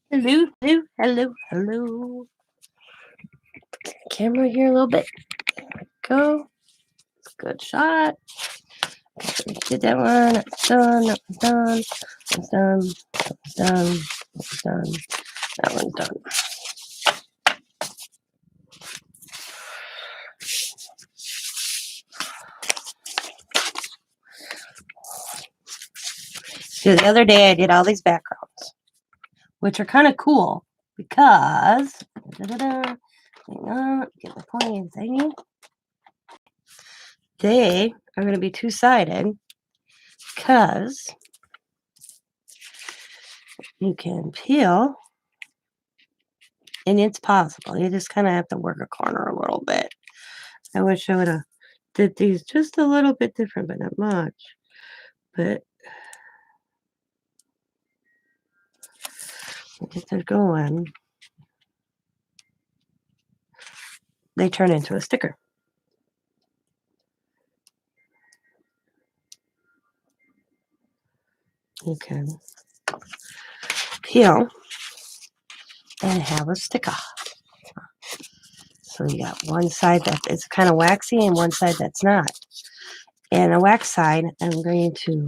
Hello, hello, hello, hello. Camera here a little bit. Go. Good shot. Did that one. That's done. That one's done. That's done. That's done. That's done. That one's done. So the other day I did all these backgrounds, which are kind of cool because hang on, get the pointy thingy. They are going to be two-sided because you can peel and it's possible. You just kind of have to work a corner a little bit. I wish I would have did these just a little bit different, but not much. But if they're going, they turn into a sticker. You can peel and have a sticker. So you got one side that is kind of waxy and one side that's not. And a wax side, I'm going to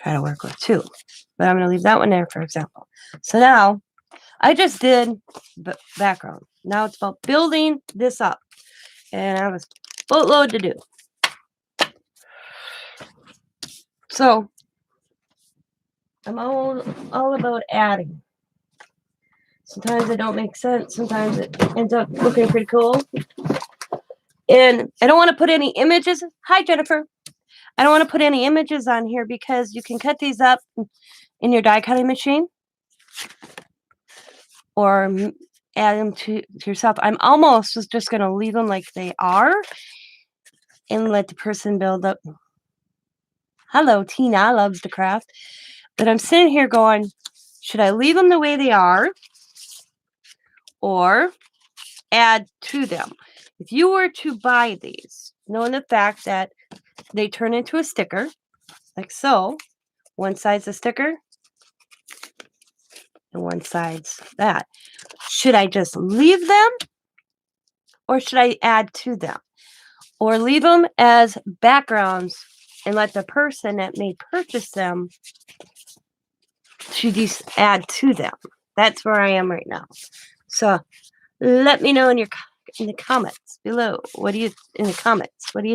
try to work with too. But I'm going to leave that one there for example. So now I just did the background. Now it's about building this up. And I have a boatload to do. So I'm all about adding. Sometimes it don't make sense. Sometimes it ends up looking pretty cool. And I don't want to put any images. Hi, Jennifer. I don't want to put any images on here because you can cut these up in your die cutting machine or add them to yourself. I'm almost just going to leave them like they are and let the person build up. Hello, Tina loves to craft. But I'm sitting here going, should I leave them the way they are or add to them? If you were to buy these, knowing the fact that they turn into a sticker, like so, one side's a sticker and one side's that. Should I just leave them or should I add to them? Or leave them as backgrounds and let the person that may purchase them to add to them? That's where I am right now. So let me know in the comments below. What do you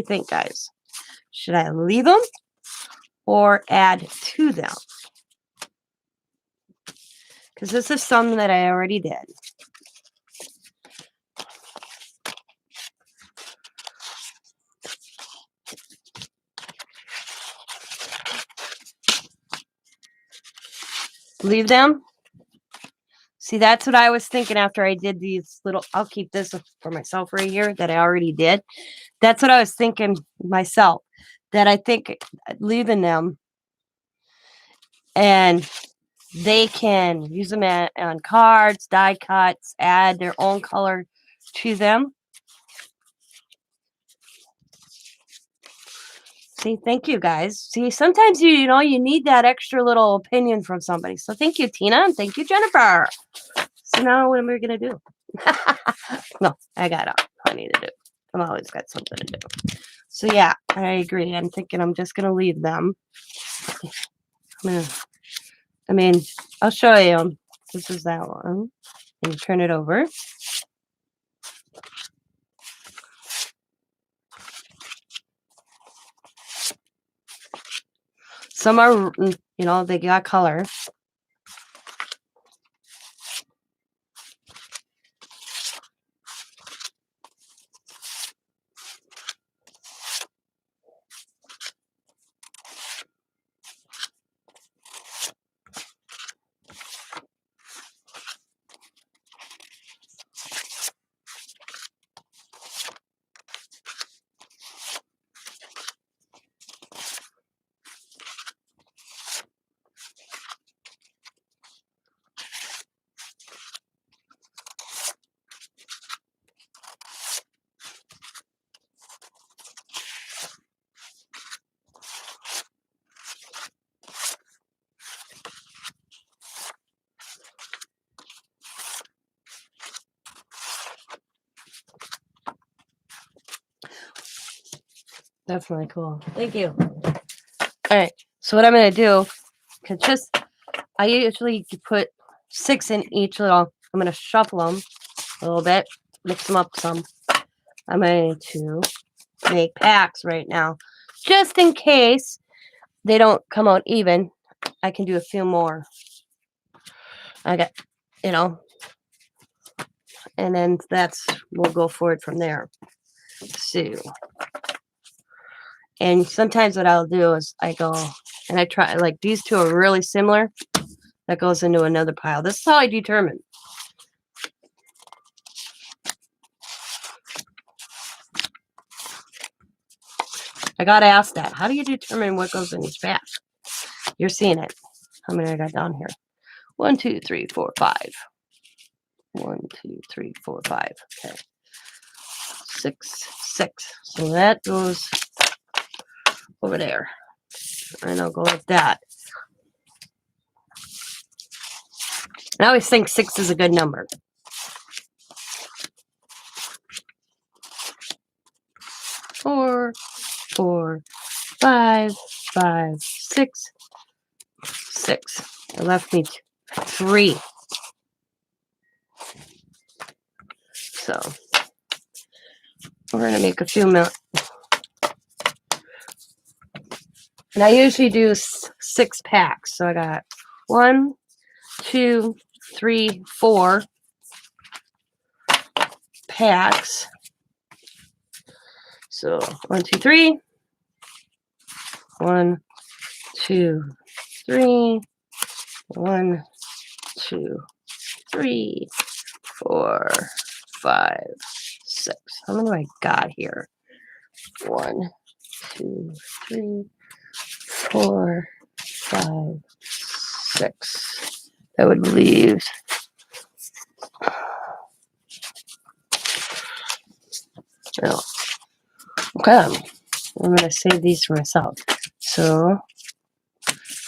think, guys? Should I leave them or add to them? Because this is something that I already did. Leave them. See, that's what I was thinking after I did these little, I'll keep this for myself right here that I already did. That's what I was thinking myself, that I think leaving them and they can use them on cards, die cuts, add their own color to them. See, thank you guys. See, sometimes you need that extra little opinion from somebody. So thank you, Tina, and thank you, Jennifer. So now what am I gonna do? No, I got plenty to do. I've always got something to do. So yeah, I agree. I'm thinking I'm just gonna leave them. I'll show you. This is that one. And you turn it over. Some are, they got color. Definitely cool. Thank you. All right. So what I'm gonna do, cause I usually put 6 in each little. I'm gonna shuffle them a little bit, mix them up some. I'm going to make packs right now, just in case they don't come out even. I can do a few more. I got, you know, and then we'll go forward from there. So, and sometimes what I'll do is I go and I try, like these two are really similar. That goes into another pile. This is how I determine. I got asked that. How do you determine what goes in each pack? You're seeing it. How many I got down here? 1, 2, 3, 4, 5. 1, 2, 3, 4, 5. Okay. 6, 6. So that goes over there. And I'll go like that. I always think 6 is a good number. 4, 4, 5, 5, 6, 6. It left me 3. So we're going to make a few more. And I usually do 6 packs. So I got 1, 2, 3, 4 packs. So 1, 2, 3. 1, 2, 3. 1, 2, 3, 4, 5, 6. How many do I got here? 1, 2, 3, 4, 5, 6. That would leave. Oh, okay. I'm going to save these for myself. So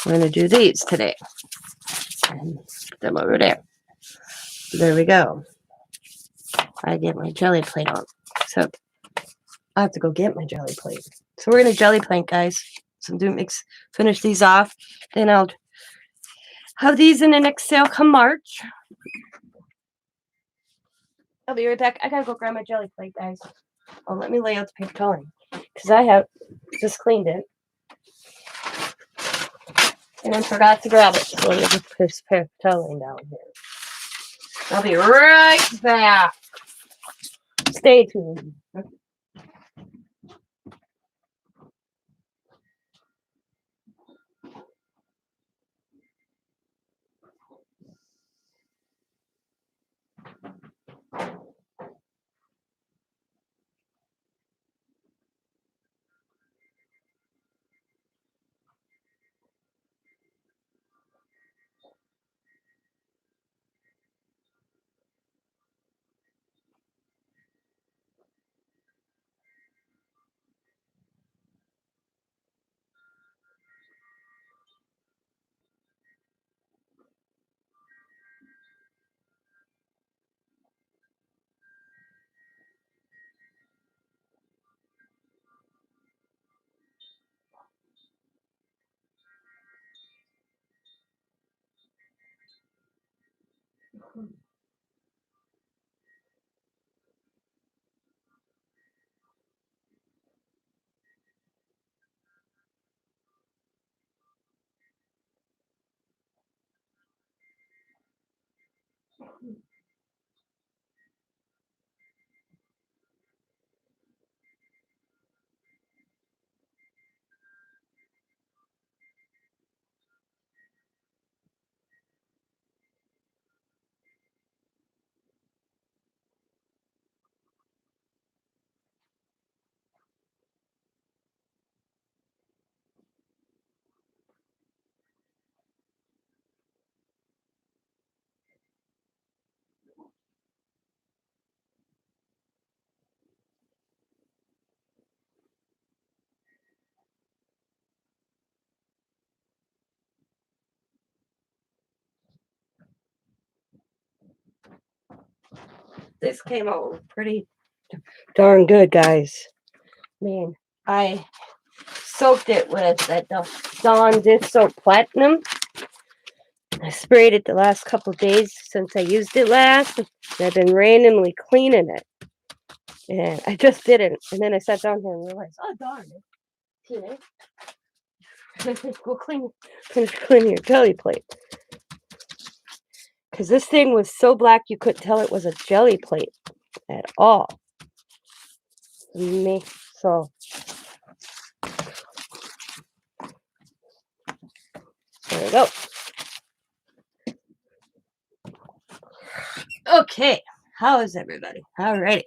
we're going to do these today. And put them over there. There we go. I get my jelly plate on. So I have to go get my jelly plate. So we're going to jelly plate, guys. So finish these off. Then I'll have these in the next sale come March. I'll be right back. I gotta go grab my jelly plate, guys. Oh, let me lay out the paper towel because I have just cleaned it and I forgot to grab it. So let me just put this paper towel down here. I'll be right back. Stay tuned. This came out pretty darn good, guys. Man, I soaked it with that Dawn Dish Soap Platinum. I sprayed it the last couple of days since I used it last. And I've been randomly cleaning it. And I just didn't. And then I sat down here and realized, oh, darn it. Tina, go finish cleaning your jelly plate. Because this thing was so black you couldn't tell it was a jelly plate at all. Me. So there we go. Okay, how is everybody? Alrighty.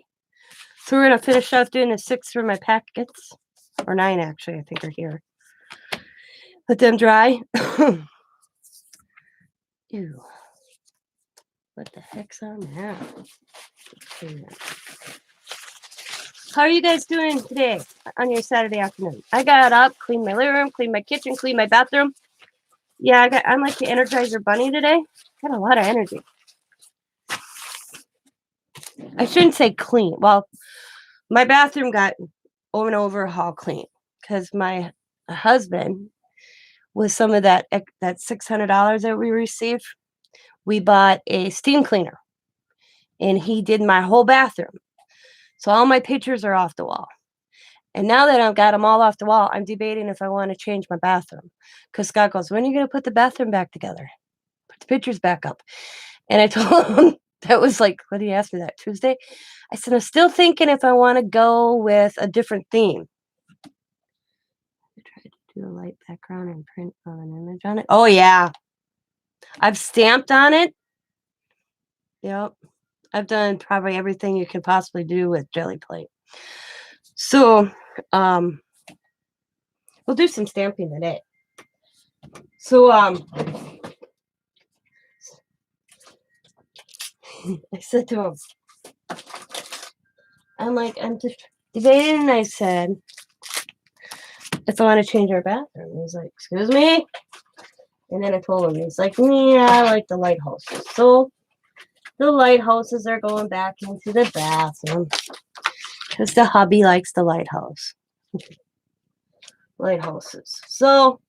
So we're gonna finish off doing the 6 for my packets, or 9 actually. I think are here. Let them dry. Ew. What the heck's on that? How are you guys doing today on your Saturday afternoon? I got up, cleaned my living room, cleaned my kitchen, cleaned my bathroom. Yeah, I'm like the Energizer Bunny today. Got a lot of energy. I shouldn't say clean. Well, my bathroom got over and overhaul clean because my husband, with some of that $600 that we received, we bought a steam cleaner, and he did my whole bathroom. So all my pictures are off the wall. And now that I've got them all off the wall, I'm debating if I want to change my bathroom. Because Scott goes, when are you going to put the bathroom back together? Put the pictures back up. And I told him, that was like, when he asked me that, Tuesday? I said, I'm still thinking if I want to go with a different theme. I tried to do a light background and print on an image on it. Oh, yeah. I've stamped on it. Yep. I've done probably everything you can possibly do with Jelly Plate. So, we'll do some stamping today. So, I said to him, I'm just debating, and I said, if I want to change our bathroom. He's like, excuse me? And then I told him, he's like, yeah, I like the lighthouses. So, the lighthouses are going back into the bathroom. Because the hubby likes the lighthouses. So,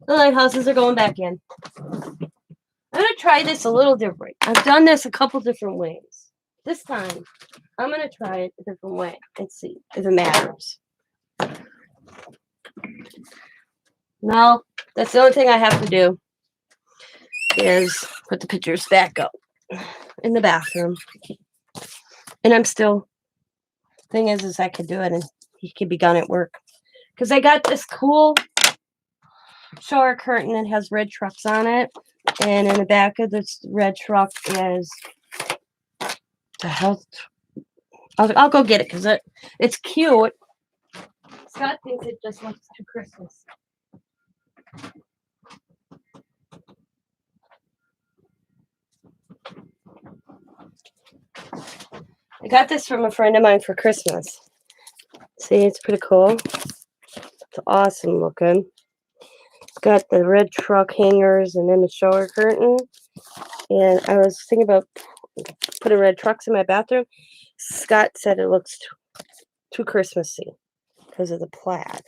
the lighthouses are going back in. I'm going to try this a little different. I've done this a couple different ways. This time, I'm going to try it a different way and see if it matters. No, that's the only thing I have to do is put the pictures back up in the bathroom. And I'm still, thing is I could do it and he could be gone at work. Because I got this cool shower curtain that has red trucks on it. And in the back of this red truck is the hell. I'll go get it because it's cute. Scott thinks it just looks too Christmas. I got this from a friend of mine for Christmas. See, it's pretty cool. It's awesome looking. It's got the red truck hangers and then the shower curtain. And I was thinking about putting red trucks in my bathroom. Scott said it looks too Christmassy because of the plaid.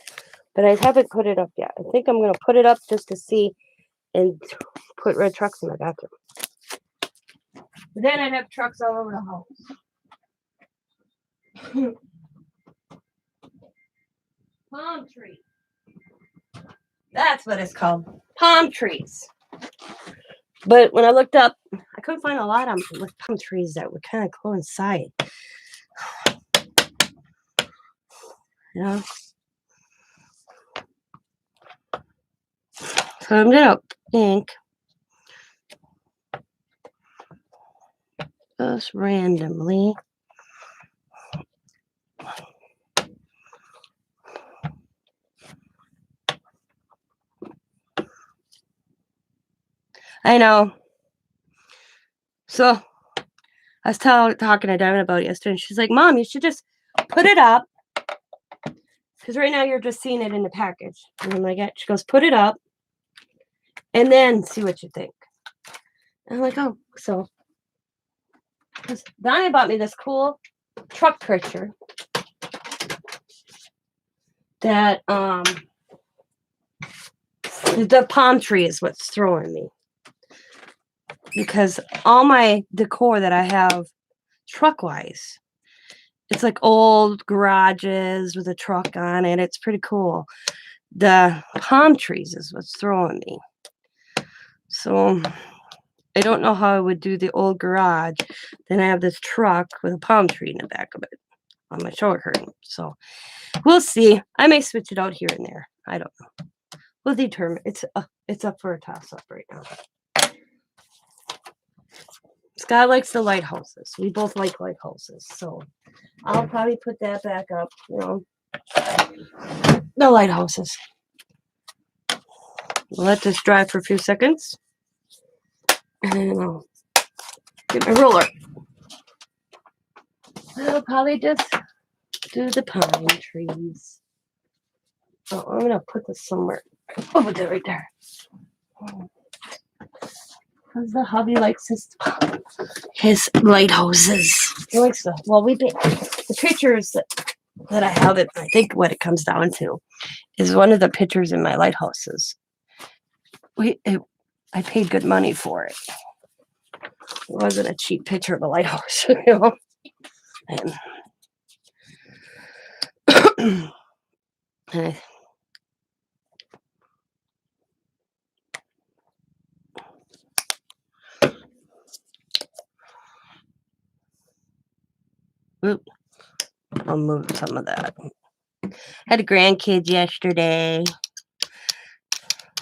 But I haven't put it up yet. I think I'm going to put it up just to see and put red trucks in my bathroom. But then I'd have trucks all over the house. Palm tree. That's what it's called. Palm trees. But when I looked up, I couldn't find a lot of palm trees that would kind of coincide. You know? So I'm going to ink just randomly. I know. So I was talking to Devin about it yesterday, and she's like, Mom, you should just put it up. Because right now you're just seeing it in the package. And I'm like, she goes, put it up and then see what you think. And I'm like, oh, so. Donnie bought me this cool truck picture. that the palm tree is what's throwing me. Because all my decor that I have truck-wise, it's like old garages with a truck on it. It's pretty cool. The palm trees is what's throwing me. So I don't know how I would do the old garage. Then I have this truck with a palm tree in the back of it on my shower curtain. So we'll see. I may switch it out here and there. I don't know. We'll determine. It's up for a toss-up right now. Scott likes the lighthouses. We both like lighthouses. So I'll probably put that back up. The lighthouses. We'll let this dry for a few seconds. And then I'll get my roller. I'll probably just do the pine trees. Oh, I'm going to put this somewhere. Over there, right there. Because the hubby likes his lighthouses. He likes the pictures that I have, I think what it comes down to is one of the pictures in my lighthouses. I paid good money for it. It wasn't a cheap picture of a lighthouse, And I'll move some of that. Had grandkids yesterday.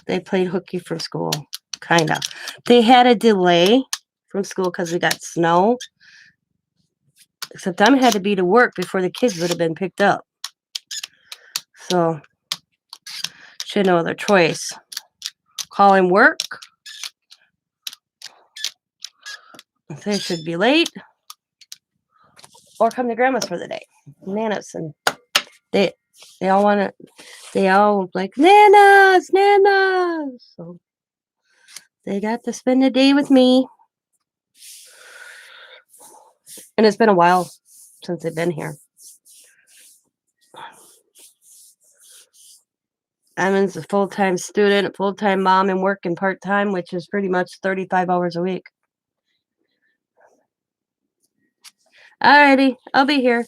They played hooky from school, kind of. They had a delay from school because we got snow. Except I had to be to work before the kids would have been picked up. So, she had no other choice. Call in work. They should be late. Or come to grandma's for the day. Nana's. And they all want to, they all like, Nana's. So, they got to spend the day with me. And it's been a while since they've been here. Evan's a full-time student, full-time mom, and working part-time, which is pretty much 35 hours a week. Alrighty, I'll be here.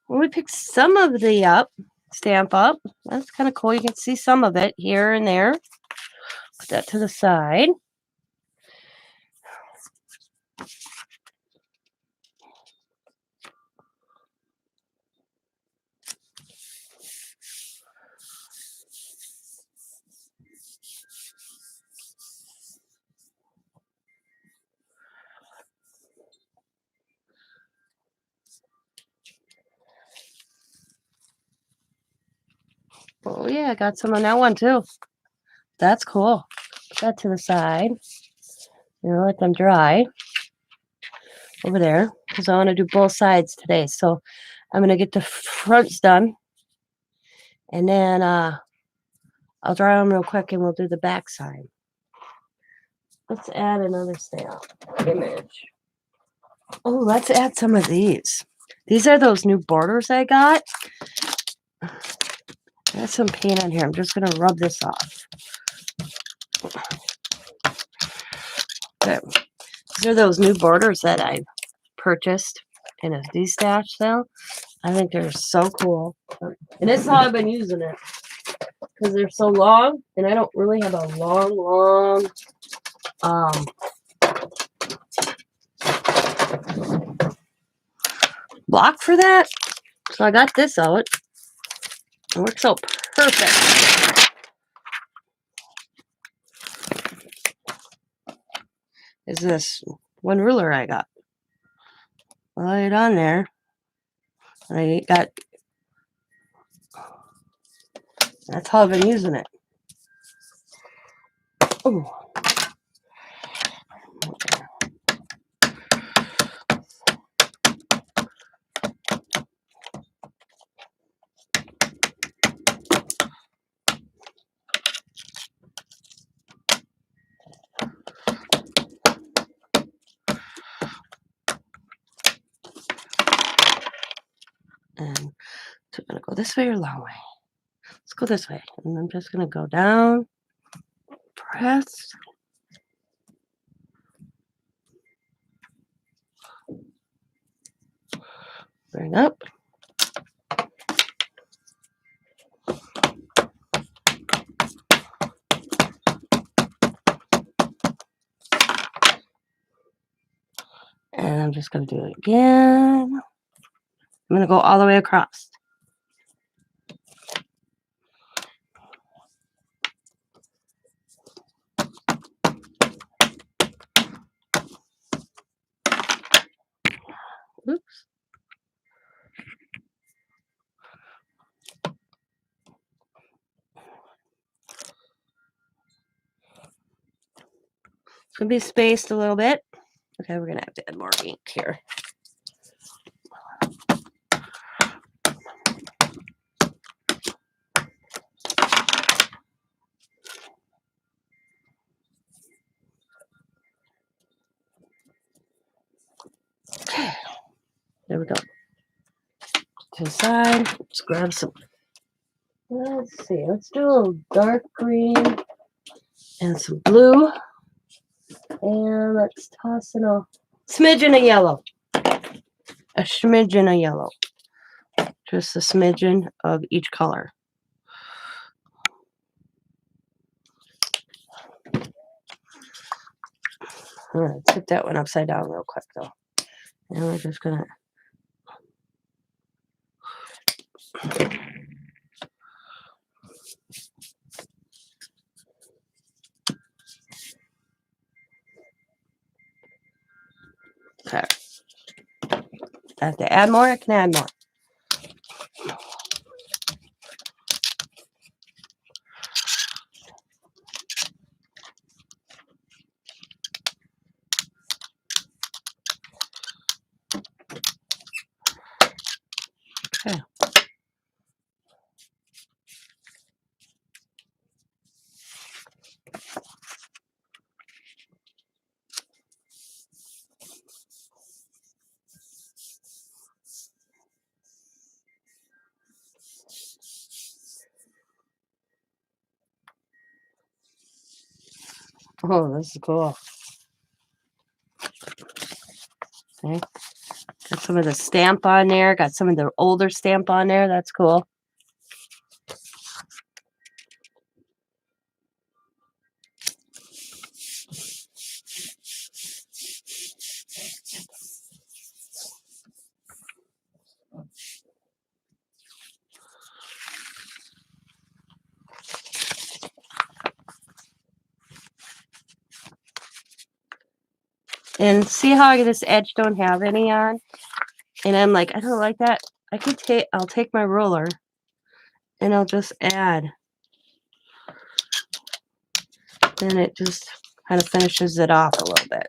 Well, we picked some of the stamp up. That's kind of cool. You can see some of it here and there. Put that to the side. Oh, yeah, I got some on that one, too. That's cool. Put that to the side. Let them dry over there because I want to do both sides today. So I'm going to get the fronts done. And then I'll dry them real quick and we'll do the back side. Let's add another stamp image. Oh, let's add some of these. These are those new borders I got. There's some paint on here. I'm just going to rub this off. There. These are those new borders that I purchased in a D-stash sale. I think they're so cool. And this is how I've been using it. Because they're so long, and I don't really have a long block for that. So I got this out. It works out perfect. Is this one ruler I got? Right on there. I got. That's how I've been using it. Oh. And so I'm going to go Go this way or long way? Let's go this way. And I'm just going to go down, press. Bring up. And I'm just going to do it again. I'm going to go all the way across. Oops. It's going to be spaced a little bit. Okay, we're going to have to add more ink here. Okay, there we go. To the side, let's grab some. Let's see, let's do a little dark green and some blue. And let's toss in a smidgen of yellow. A smidgen of yellow. Just a smidgen of each color. I'm going to tip that one upside down real quick though. And we're just going to okay. I have to add more, I can add more. Okay. Oh, this is cool. Okay. Got some of the stamp on there. Got some of the older stamp on there. That's cool. And see how this edge don't have any on? And I'm like, I don't like that. I'll take my ruler and I'll just add. And it just kind of finishes it off a little bit.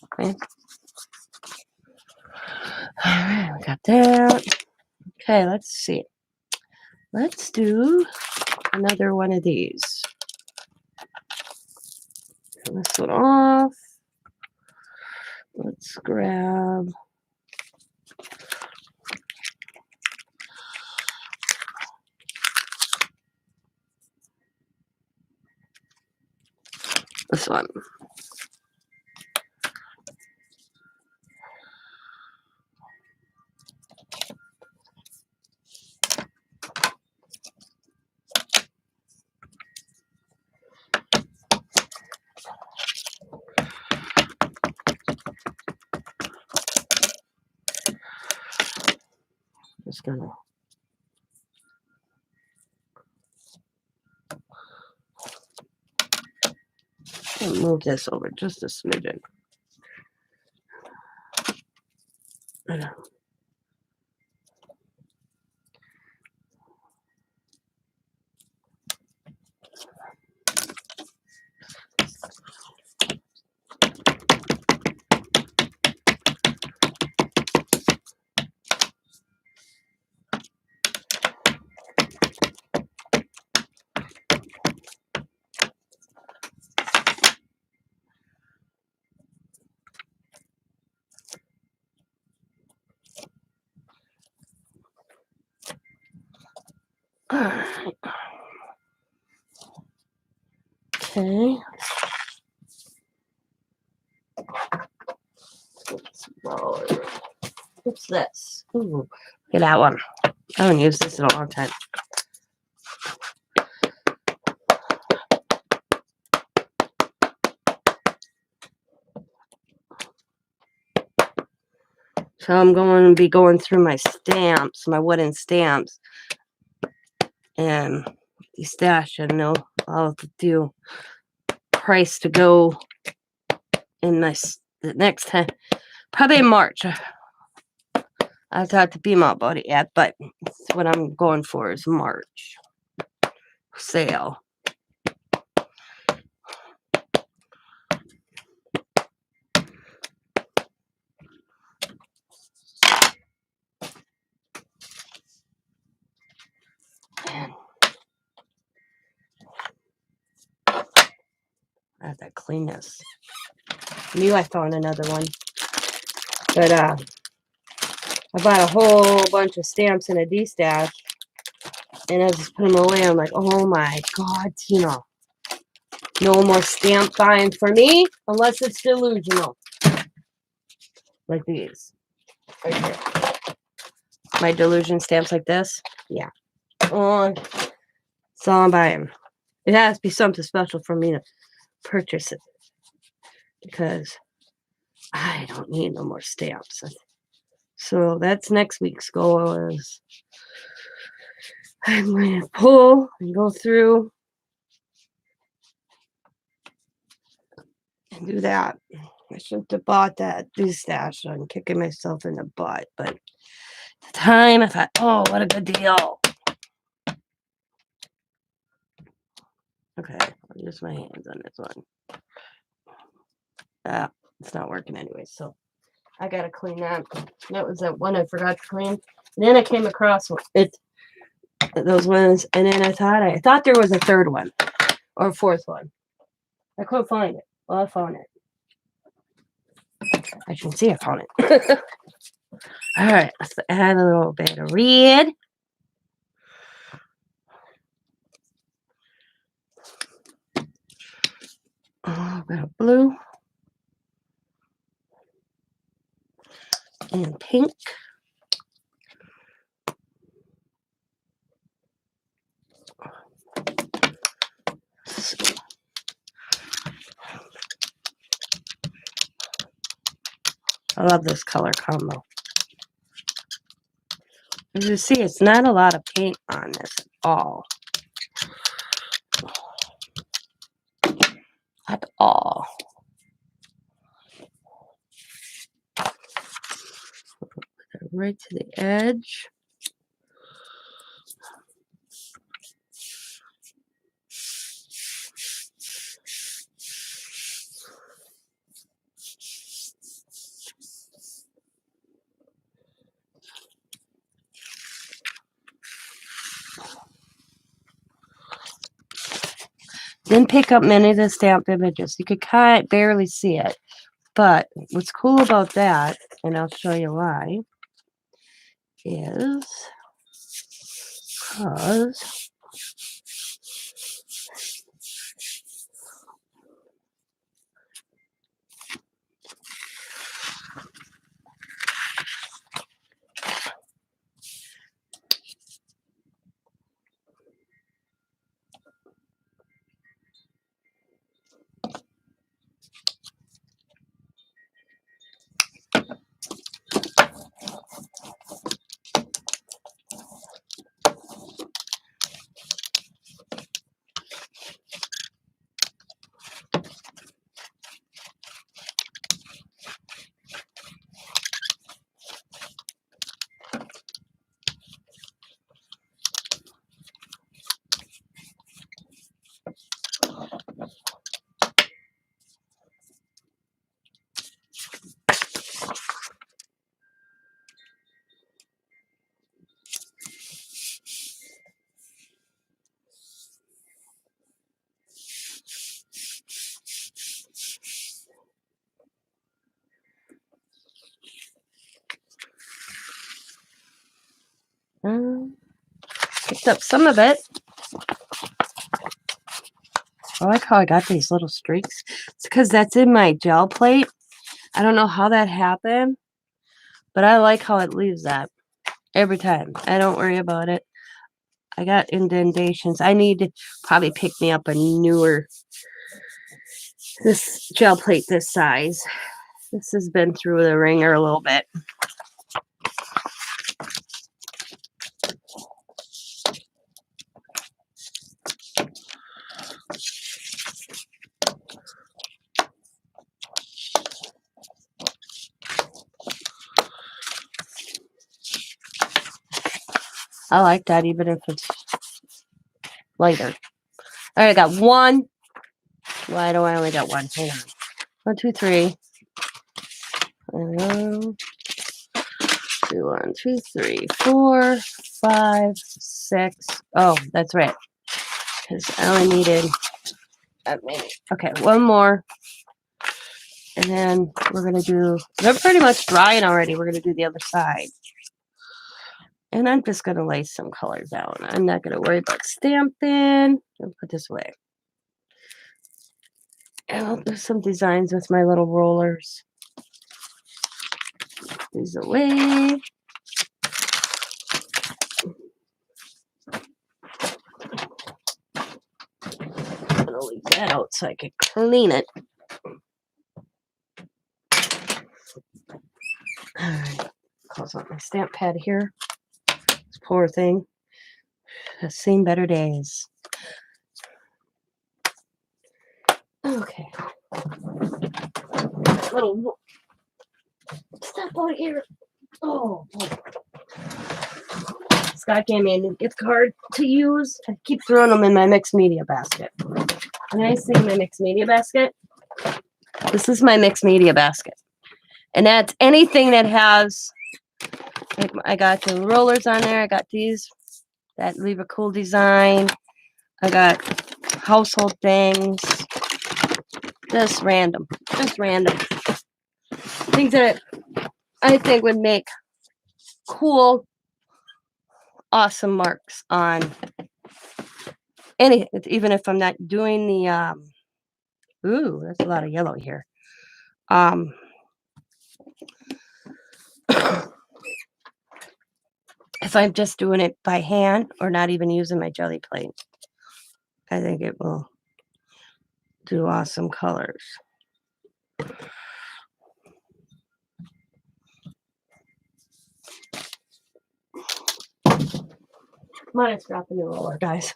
Okay. All right, we got that. Okay, let's see. Let's do another one of these. Turn this one off. Let's grab this one. Just gonna move this over just a smidgen. Okay. What's this? Ooh, look at that one. I haven't used this in a long time. So I'm going to be going through my stamps, my wooden stamps, and stash, and I'll do price to go in the next time, probably in March. I talked to BMO about it yet, but what I'm going for is March sale. Man. I have to clean this. Knew I found another one. But I bought a whole bunch of stamps in a D-stash. And I just put them away. I'm like, oh my God, Tina. No more stamp buying for me unless it's delusional. Like these. Right here. My delusion stamps like this. Yeah. Oh, that's all I'm buying. It has to be something special for me to purchase it. Because I don't need no more stamps. So that's next week's goal is I'm going to pull and go through and do that. I shouldn't have bought that stash. I'm kicking myself in the butt, but at the time I thought, oh, what a good deal. Okay, I'll use my hands on this one. It's not working anyway, so I gotta clean that. That was that one I forgot to clean. And then I came across those ones, and then I thought there was a third one or a fourth one. I couldn't find it. Well, I found it. I should see I found it. All right, let's add a little bit of red. A little bit of blue. And pink. I love this color combo. As you see, it's not a lot of paint on this at all. At all. Right to the edge. Didn't pick up many of the stamped images. You could barely see it. But what's cool about that, and I'll show you why, is because picked up some of it. I like how I got these little streaks. It's because that's in my gel plate. I don't know how that happened, but I like how it leaves that every time. I don't worry about it. I got indentations. I need to probably pick me up a newer this gel plate this size. This has been through the ringer a little bit. I like that even if it's lighter. All right, I got one. Why do I only got one? Hang on. 1, 2, 3. 1, 2, 3, 4, 5, 6. Oh, that's right. Because I only needed maybe. Okay, one more. And then we're going to do, they're pretty much drying already. We're going to do the other side. And I'm just going to lay some color down. I'm not going to worry about stamping. I'll put this away. And I'll do some designs with my little rollers. These away. I'm going to leave that out so I can clean it. All right. Close up my stamp pad here. This poor thing has seen better days. Okay. Little step out here. Oh, boy. Scott gave me a gift card to use. I keep throwing them in my mixed media basket. Can I see my mixed media basket? This is my mixed media basket. And that's anything that has, like I got the rollers on there. I got these that leave a cool design. I got household things. Just random. Things that I think would make cool, awesome marks on anything, even if I'm not doing the, ooh, that's a lot of yellow here. If I'm just doing it by hand or not even using my jelly plate, I think it will do awesome colors. Might have dropped a new roller, guys.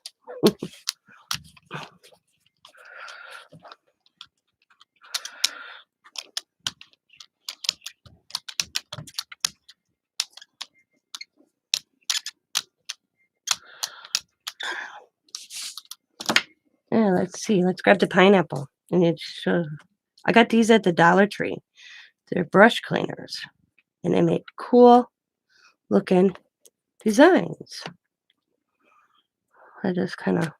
Yeah, let's see. Let's grab the pineapple. And it's, I got these at the Dollar Tree. They're brush cleaners. And they make cool looking designs. I just kind of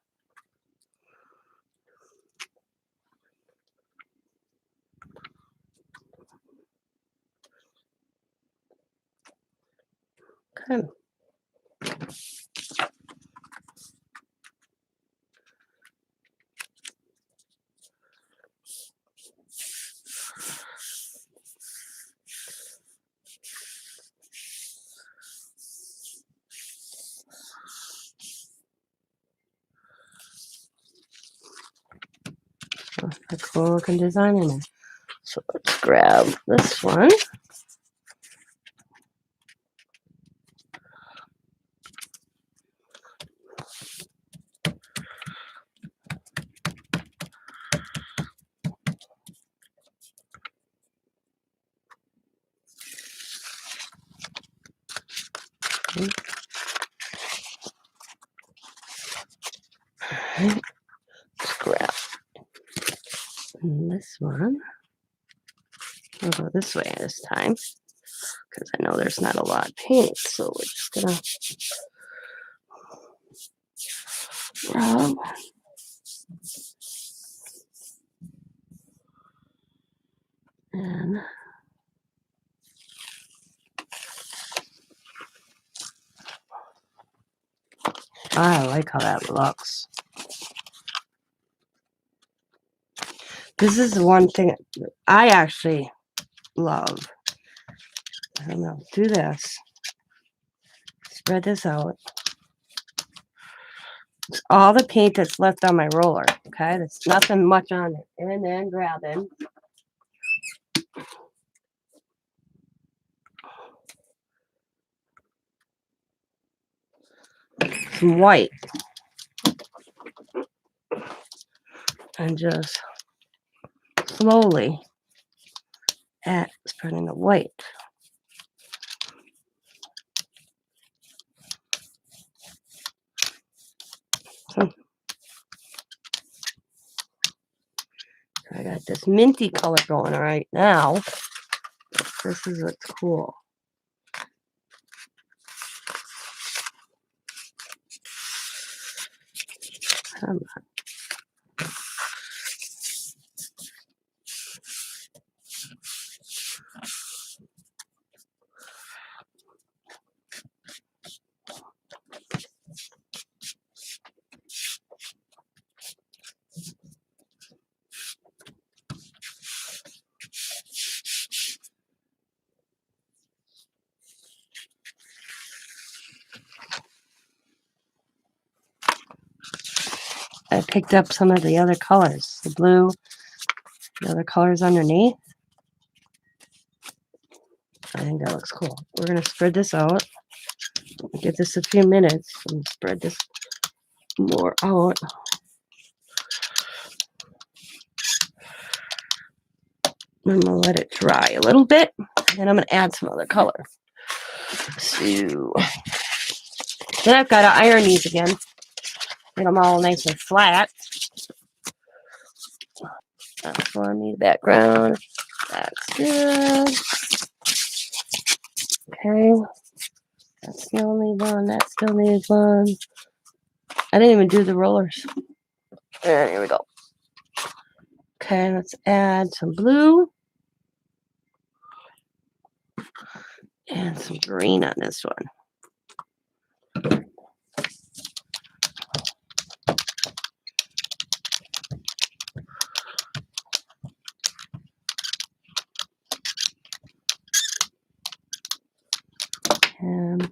okay. A cool looking design in it. So let's grab this one. Let's grab this one. I'll go this way this time because I know there's not a lot of paint. So we're just gonna rub. And I like how that looks. This is the one thing I actually love. I don't know. Do this. Spread this out. It's all the paint that's left on my roller. Okay, there's nothing much on it. And then grabbing some white and just slowly spreading the white. I got this minty color going right now. This is what's cool. Come on. I picked up some of the other colors, the blue, the other colors underneath. I think that looks cool. We're going to spread this out. Give this a few minutes and spread this more out. I'm going to let it dry a little bit, and I'm going to add some other color. So then I've got to iron these again. Get them all nice and flat. That's for me, the background. That's good. Okay. That still needs one. That still needs one. I didn't even do the rollers. And here we go. Okay, let's add some blue. And some green on this one. And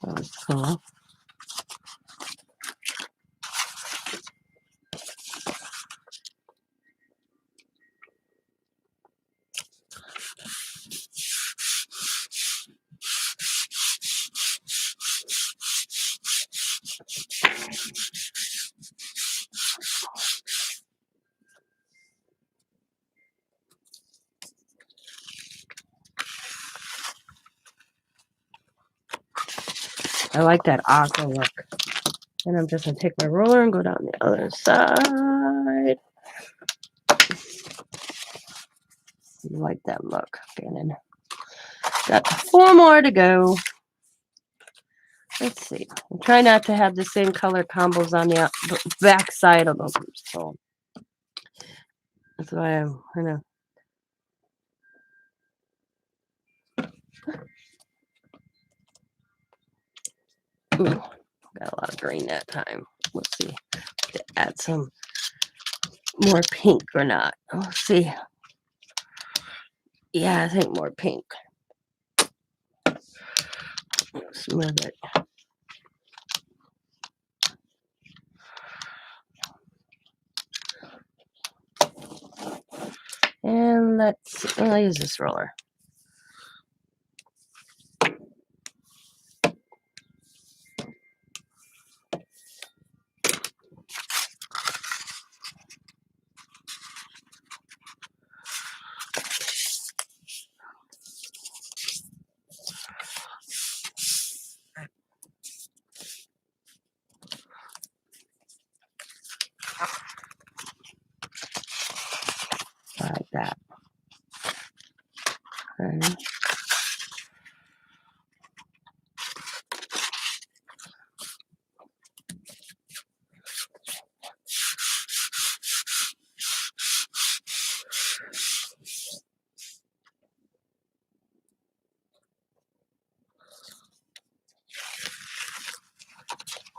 that's cool. I like that aqua look. And I'm just going to take my roller and go down the other side. I like that look. And then got 4 more to go. Let's see. I'm trying not to have the same color combos on the back side of them. So that's why I'm kind of. Ooh, got a lot of green that time. Let's see. To add some more pink or not. Let's see. Yeah, I think more pink. Smooth it. And I'll use this roller. Okay.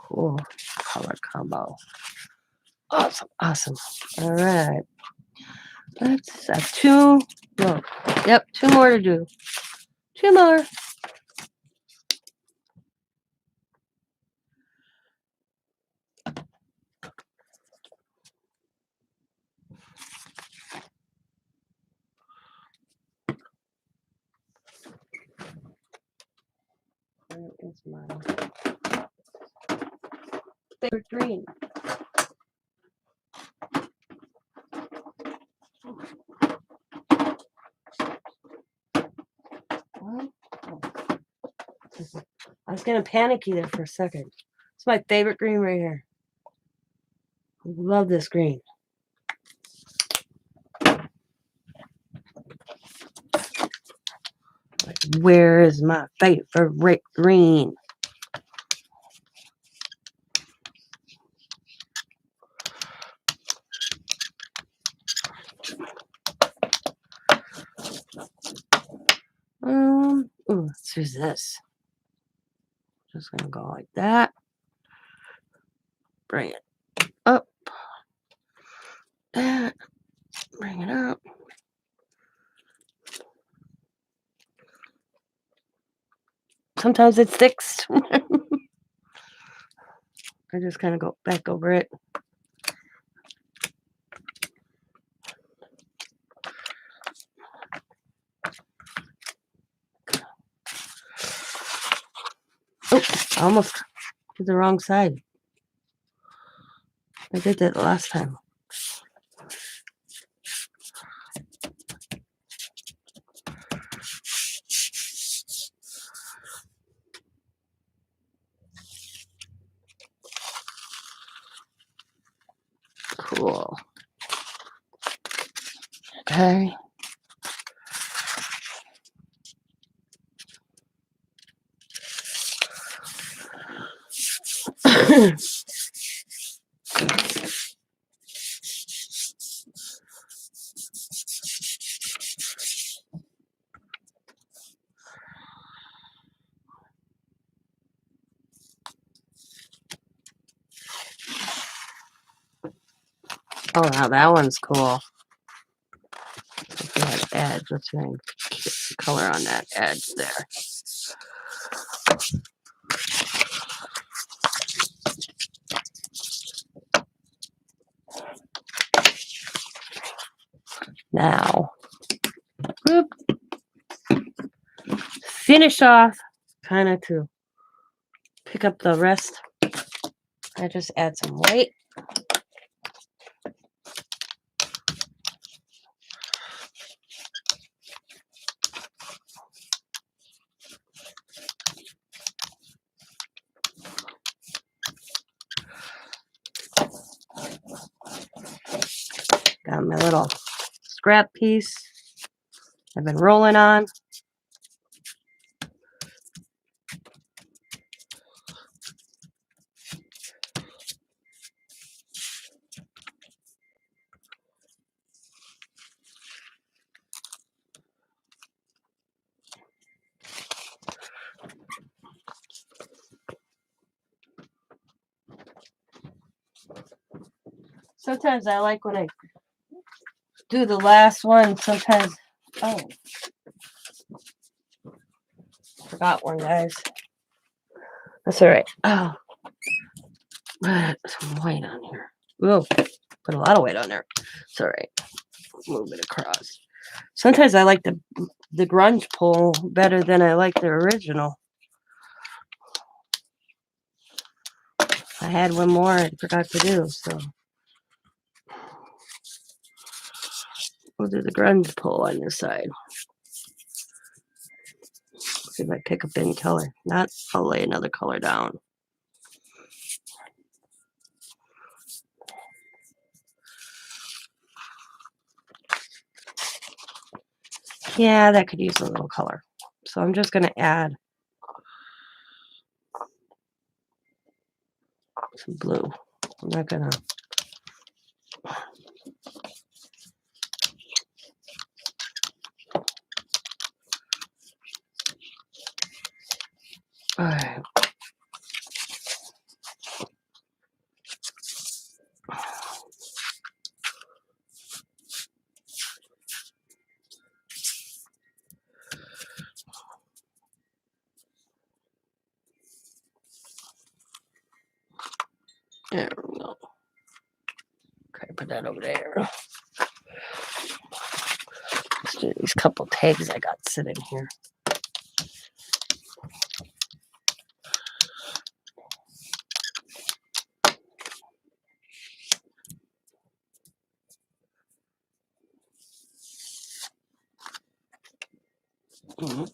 Cool color combo. Awesome, awesome. All right. Let's have two. No. Yep, two more to do. Two more. Where is my favorite green? What? Oh. I was gonna panicky there for a second. It's my favorite green right here. I love this green. Where is my favorite green? Let's use this. Just gonna go like that. Bring it up. That. Bring it up. Sometimes it sticks. I just kind of go back over it. Oh, I almost did the wrong side. I did that last time. Cool. Okay. Oh, now that one's cool. If we had edge, let's see if I can get the color on that edge there. Now, whoop, finish off, kind of to pick up the rest. I just add some white. Got my little scrap piece I've been rolling on. Sometimes I like when I do the last one. Sometimes, oh, forgot one, guys. That's all right. Oh, put some white on here. Whoa, put a lot of white on there. It's all right. Move it across. Sometimes I like the grunge pull better than I like the original. I had one more I forgot to do, so we'll do the grunge pull on this side. See if I pick up any color. Not, I'll lay another color down. Yeah, that could use a little color. So I'm just going to add some blue. I'm not going to. All right. There we go. Okay, put that over there. Let's do these couple tags I got sitting here. Mm-hmm.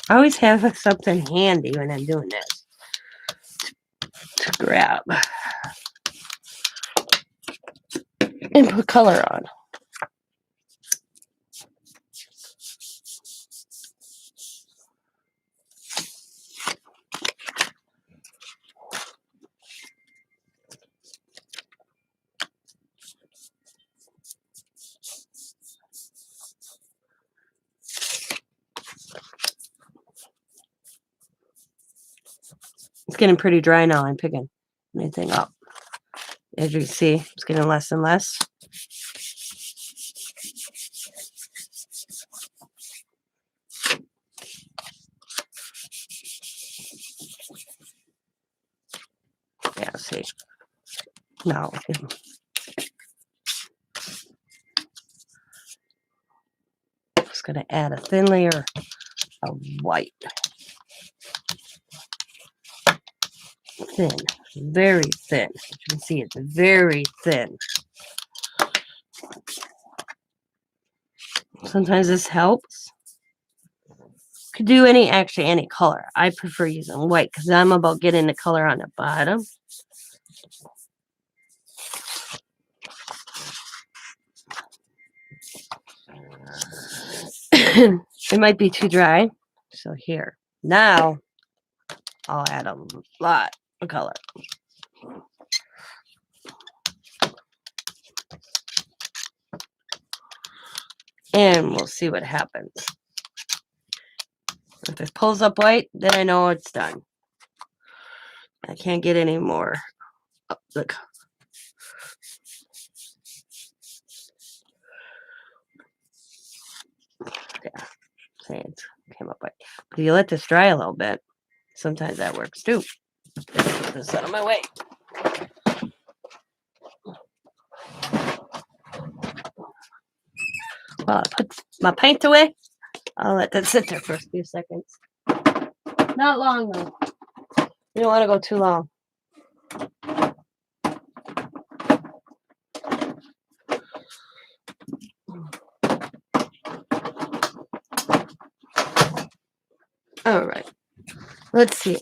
I always have something handy when I'm doing this to grab and put color on. It's getting pretty dry now. I'm picking anything up. As you can see, it's getting less and less. Yeah, see. Now, just going to add a thin layer of white. Thin, very thin. As you can see, it's very thin. Sometimes this helps. Could do actually any color. I prefer using white because I'm about getting the color on the bottom. It might be too dry. So here. Now I'll add a lot of color. And we'll see what happens. If it pulls up white, then I know it's done. I can't get any more. Oh, look. Yeah, say it came up white. But if you let this dry a little bit, sometimes that works too. Put this out of my way. While I put my paint away, I'll let that sit there for a few seconds. Not long though. You don't want to go too long. All right. Let's see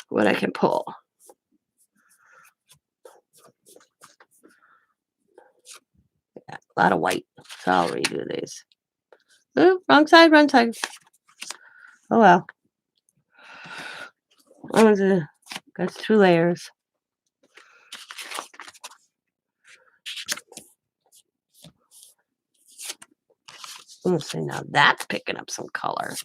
what I can pull. Yeah, a lot of white. So I'll redo these. Ooh, wrong side, wrong side. Oh well. Got 2 layers. Let's see, now that's picking up some color.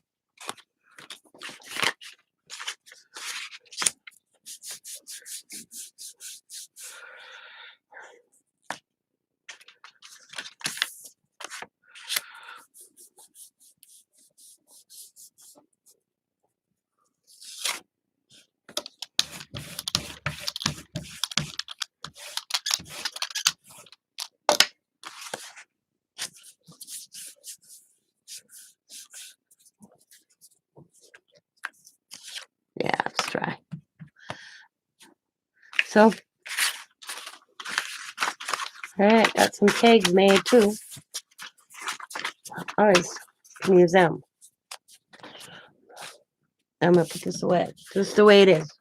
So, all right, got some tags made too. Always can use them. I'm gonna put this away, just the way it is.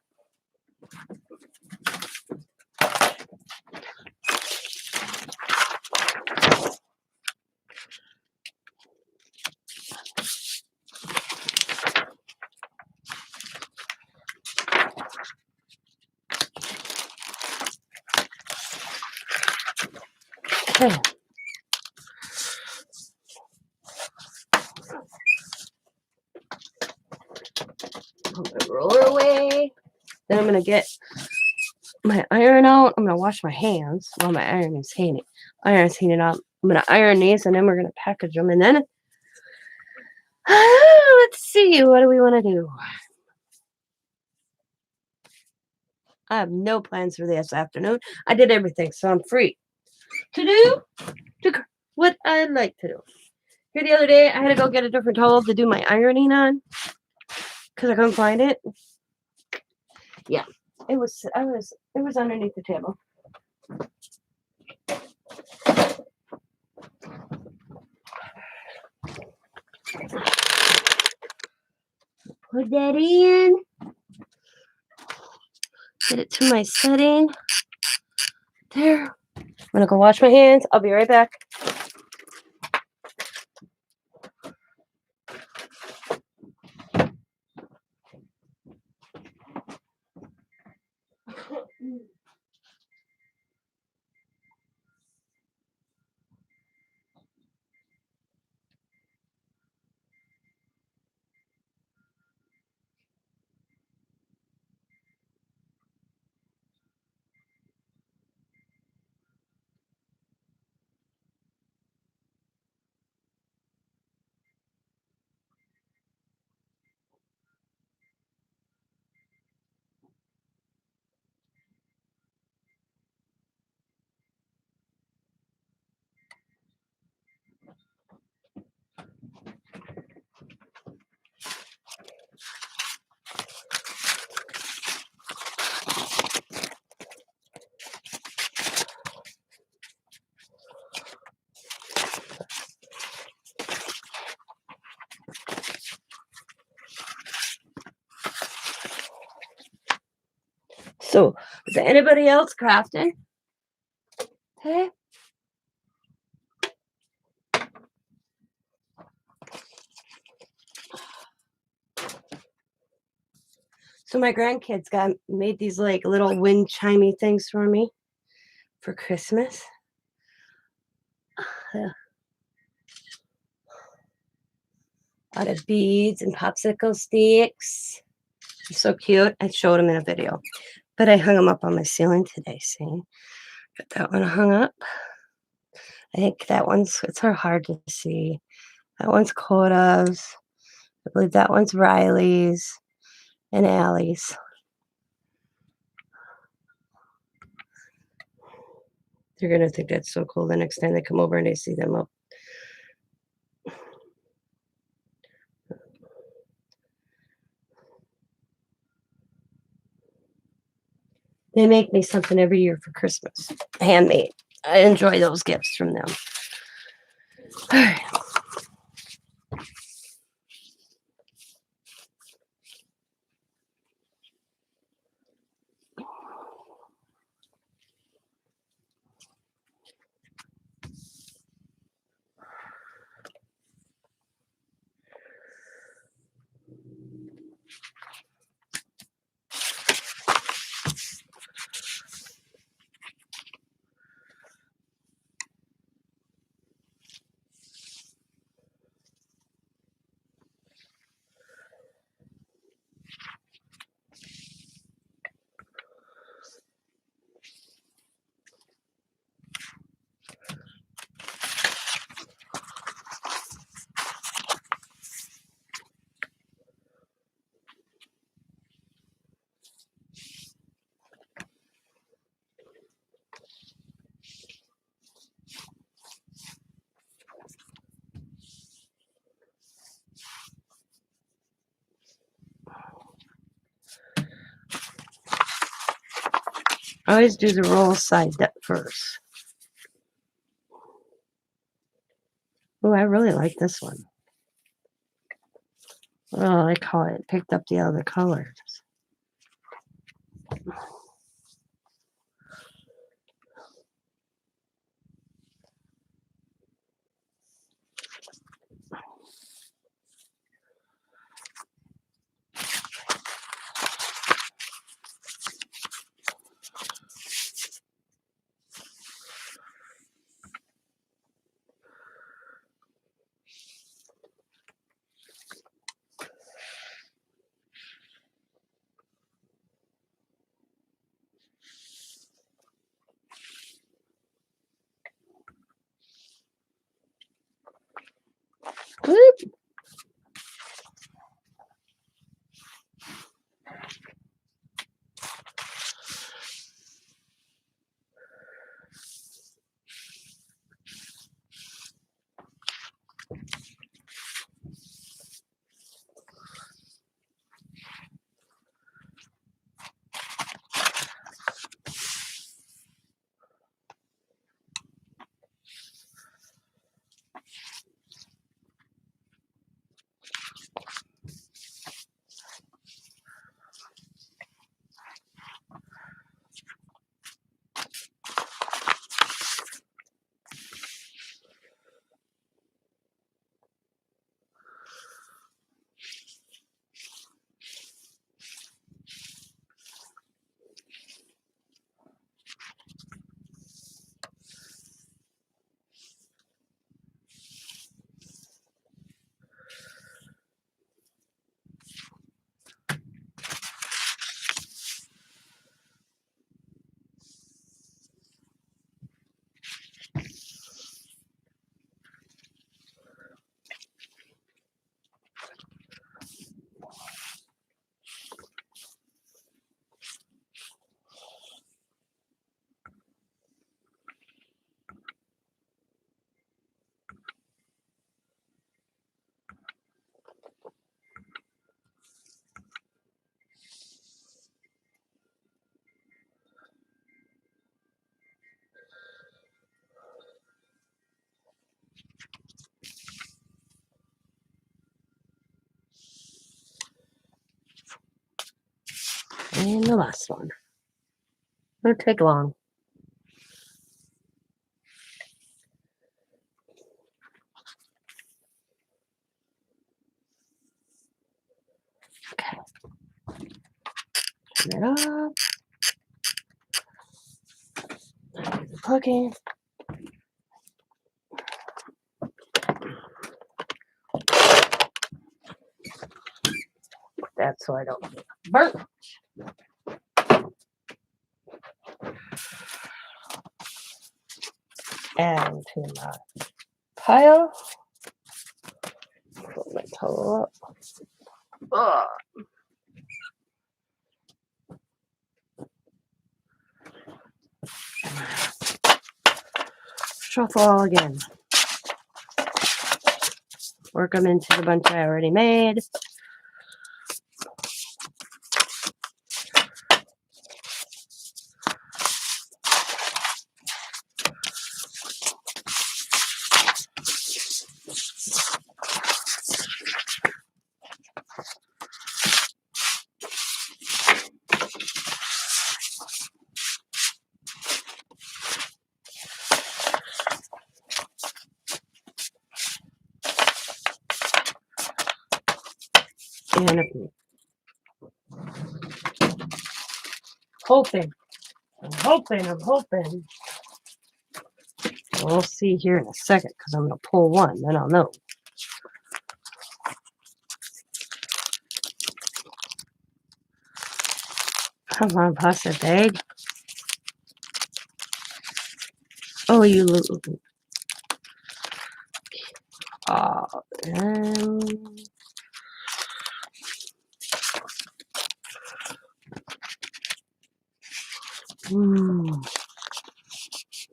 Okay. Put my roller away. Then I'm gonna get my iron out. I'm gonna wash my hands while my iron's heating up. I'm gonna iron these, and then we're gonna package them. And then let's see, what do we want to do? I have no plans for this afternoon. I did everything, so I'm free to do what I like to do. Here the other day, I had to go get a different towel to do my ironing on because I couldn't find it. Yeah, it was underneath the table. Put that in. Get it to my setting. There. I'm gonna go wash my hands. I'll be right back. So, is there anybody else crafting? Okay. So my grandkids made these like little wind chimey things for me for Christmas. Out of beads and popsicle sticks. They're so cute. I showed them in a video, but I hung them up on my ceiling today. See, got that one hung up. I think that it's hard to see. That one's Coda's. I believe that one's Riley's and Allie's. They're gonna think that's so cool the next time they come over and they see them up. They make me something every year for Christmas, handmade. I enjoy those gifts from them. All right. I always do the roll side dip first. Oh, I really like this one. Oh, I like how it picked up the other colors. Whoop. And the last one. Won't take long. Okay. Turn it up. Plugging. That's so I don't burn. And to my pile. Put my towel up. Ugh. Shuffle all again. Work them into the bunch I already made. And I'm hoping. We'll see here in a second because I'm going to pull one, then I'll know. Come on, pasta bag. Oh, you little.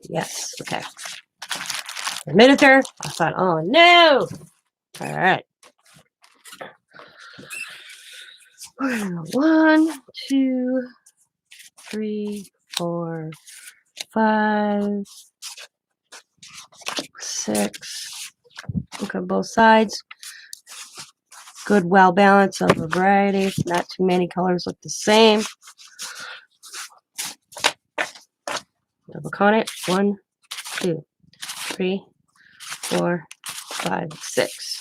Yes, okay. A minute there. I thought, oh no. All right. 1, 2, 3, 4, 5, 6. Look on both sides. Good, well balance of a variety. Not too many colors look the same. Double count it. 1, 2, 3, 4, 5, 6.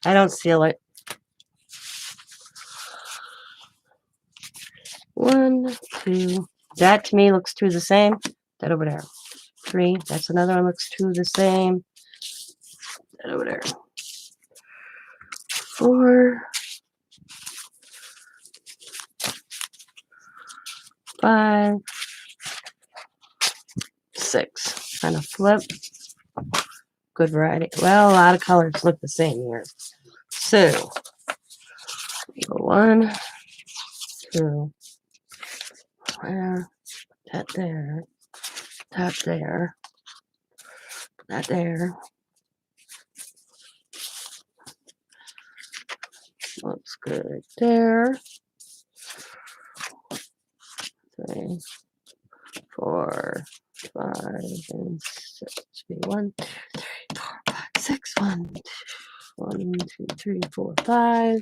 I don't seal it. 1, 2. That to me looks two the same. That over there. 3. That's another one looks two the same. That over there. 4, 5, 6. Kind of flip. Good variety. Well, a lot of colors look the same here. So, 1, 2. There. That there. That there. That there. Looks good there. 3, 4, 5, and 6. 1, 2, 3, 4, 5, 6. 1, 2, 3, 4, 5,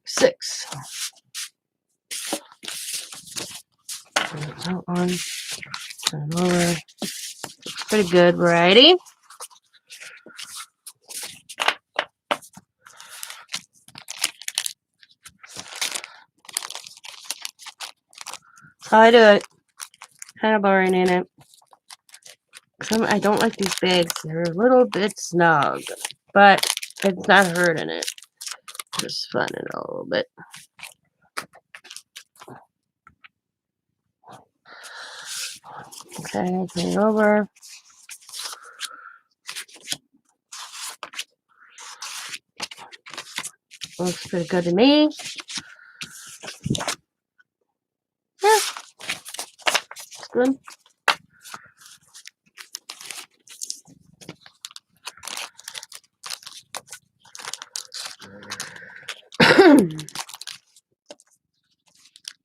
6. That one. Turn over. Looks pretty good variety. That's how I do it. Kind of boring, ain't it? I don't like these bags. They're a little bit snug, but it's not hurting it. Just fun it a little bit. Okay, turn it over. Looks pretty good to me. Yeah, it's good.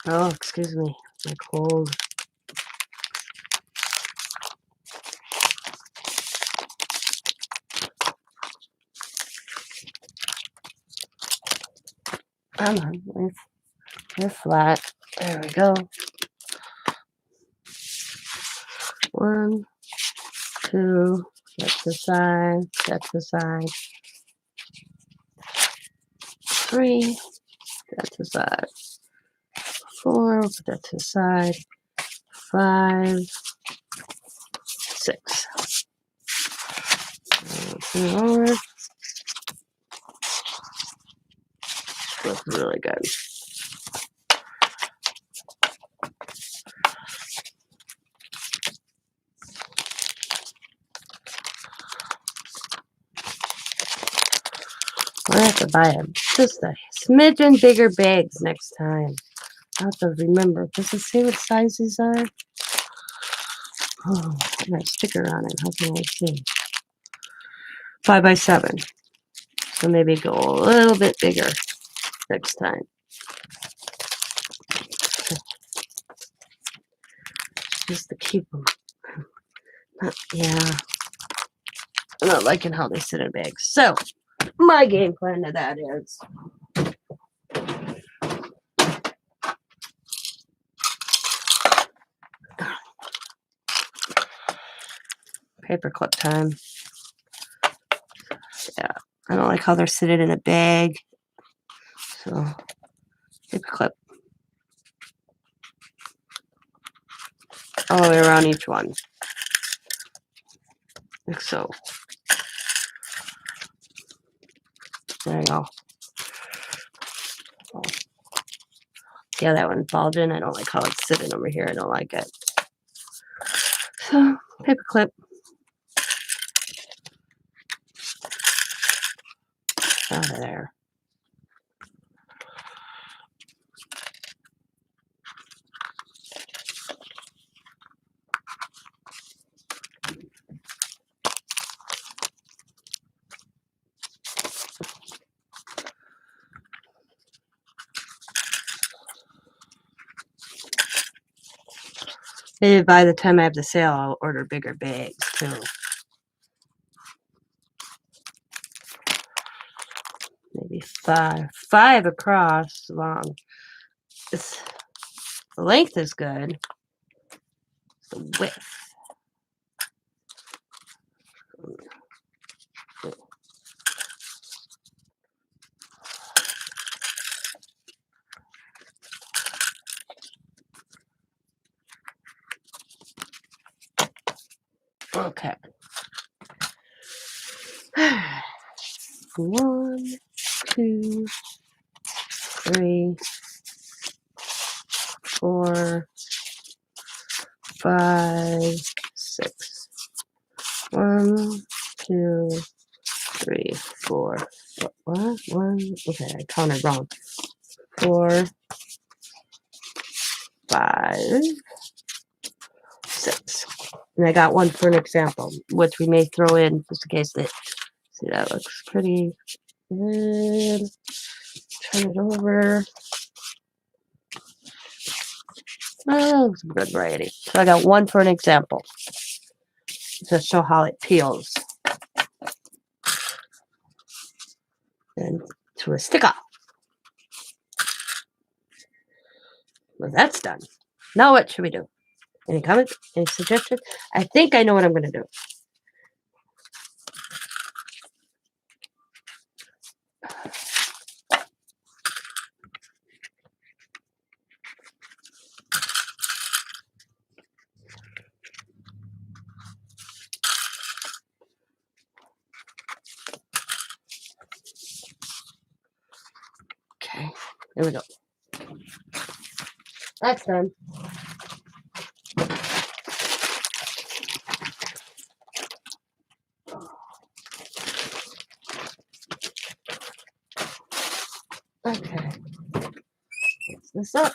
Oh, excuse me. My cold. Come on. They're flat. There we go. 1, 2. That's the side. That's the side. 3. That's the side. 4. Put that to the side. 5, 6. Turn it over. Looks really good. I have to buy just a smidgen bigger bags next time. I have to remember. Does it say what size these are? Oh, I got a sticker on it. How can I see? 5 by 7. So maybe go a little bit bigger next time. Just to keep them. Yeah. I'm not liking how they sit in bags. So, my game plan to that is paperclip time. Yeah. I don't like how they're sitting in a bag. So, paperclip all the way around each one. Like so. There you go. Oh. Yeah, that one bulging. I don't like how it's sitting over here. I don't like it. So, paper clip. Out of there. Maybe by the time I have the sale, I'll order bigger bags too. Maybe five across long. The length is good. The width. Okay. 1, 2, 3, 4, 5, 6. 1, 2, 3, 4. What? 1. Okay, I counted wrong. 4, 5, 6. And I got one for an example, which we may throw in just in case that. See, that looks pretty good. Turn it over. Oh, it's a good variety. So I got one for an example to show how it peels. And to a sticker. Well, that's done. Now what should we do? Any comments? Any suggestions? I think I know what I'm going to do. Okay, there we go. That's done. Okay. Fix this up.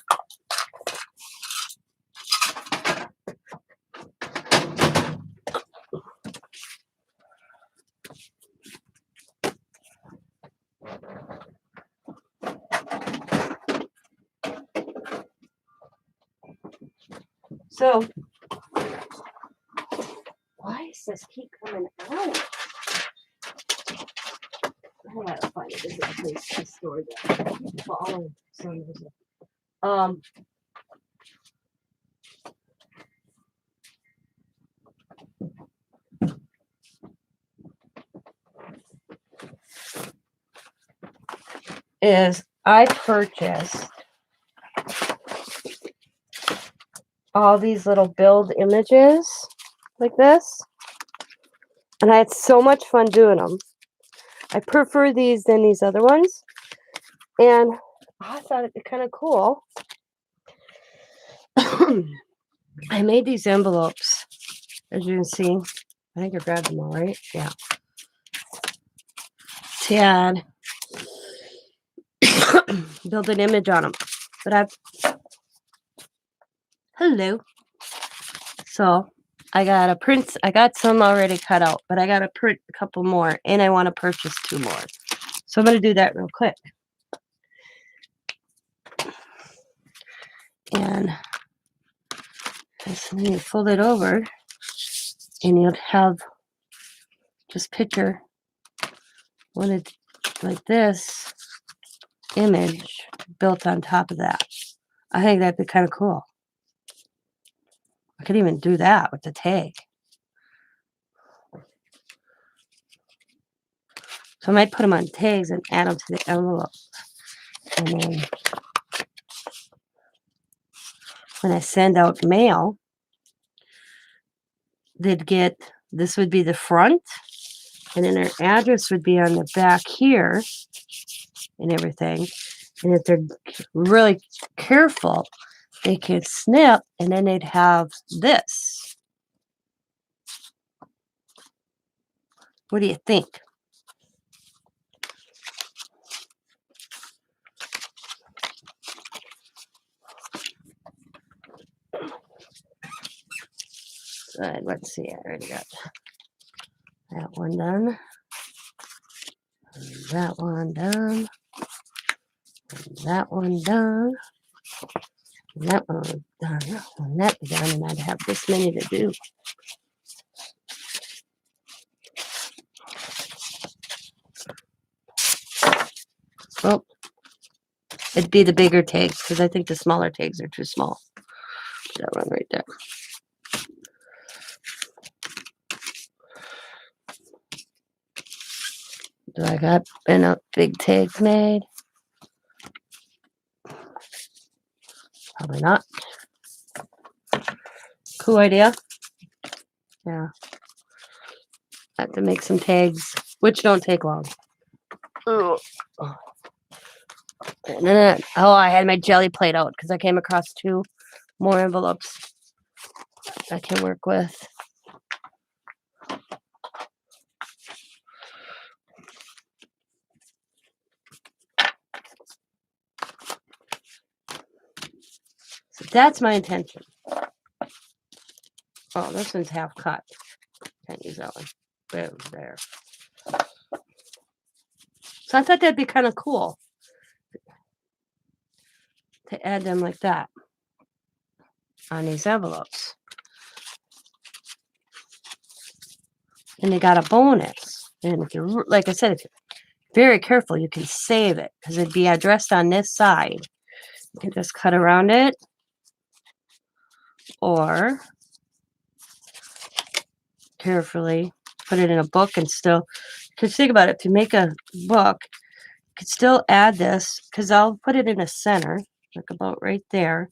So, why does this keep coming out? I gotta find a different place to store that. Oh, is I purchased all these little build images like this, and I had so much fun doing them. I prefer these than these other ones, and I thought it'd be kind of cool. I made these envelopes, as you can see. I think I grabbed them all, right? Yeah. To add, build an image on them. But hello. So I got a print. I got some already cut out, but I got to print a couple more, and I want to purchase 2 more. So I'm going to do that real quick. And then you fold it over, and you'll have just picture one of like this image built on top of that. I think that'd be kind of cool. I could even do that with the tag. So I might put them on tags and add them to the envelope. And then when I send out mail, they'd get, this would be the front, and then their address would be on the back here and everything. And if they're really careful, they could snip, and then they'd have this. What do you think? Let's see, I already got that one done. That one done. That one done. That one done. And that done, and I'd have this many to do. Oh, it'd be the bigger tags because I think the smaller tags are too small. That one right there. Do I got enough big tags made? Probably not. Cool idea. Yeah. I have to make some tags, which don't take long. Oh. And then, I had my jelly plate out because I came across 2 more envelopes I can work with. So that's my intention. Oh, this one's half cut. Can't use that one. There. So I thought that'd be kind of cool to add them like that on these envelopes. And they got a bonus. And if you're, like I said, if you're very careful, you can save it because it'd be addressed on this side. You can just cut around it, or carefully put it in a book and still, because think about it, if you make a book, you could still add this, because I'll put it in the center, like about right there.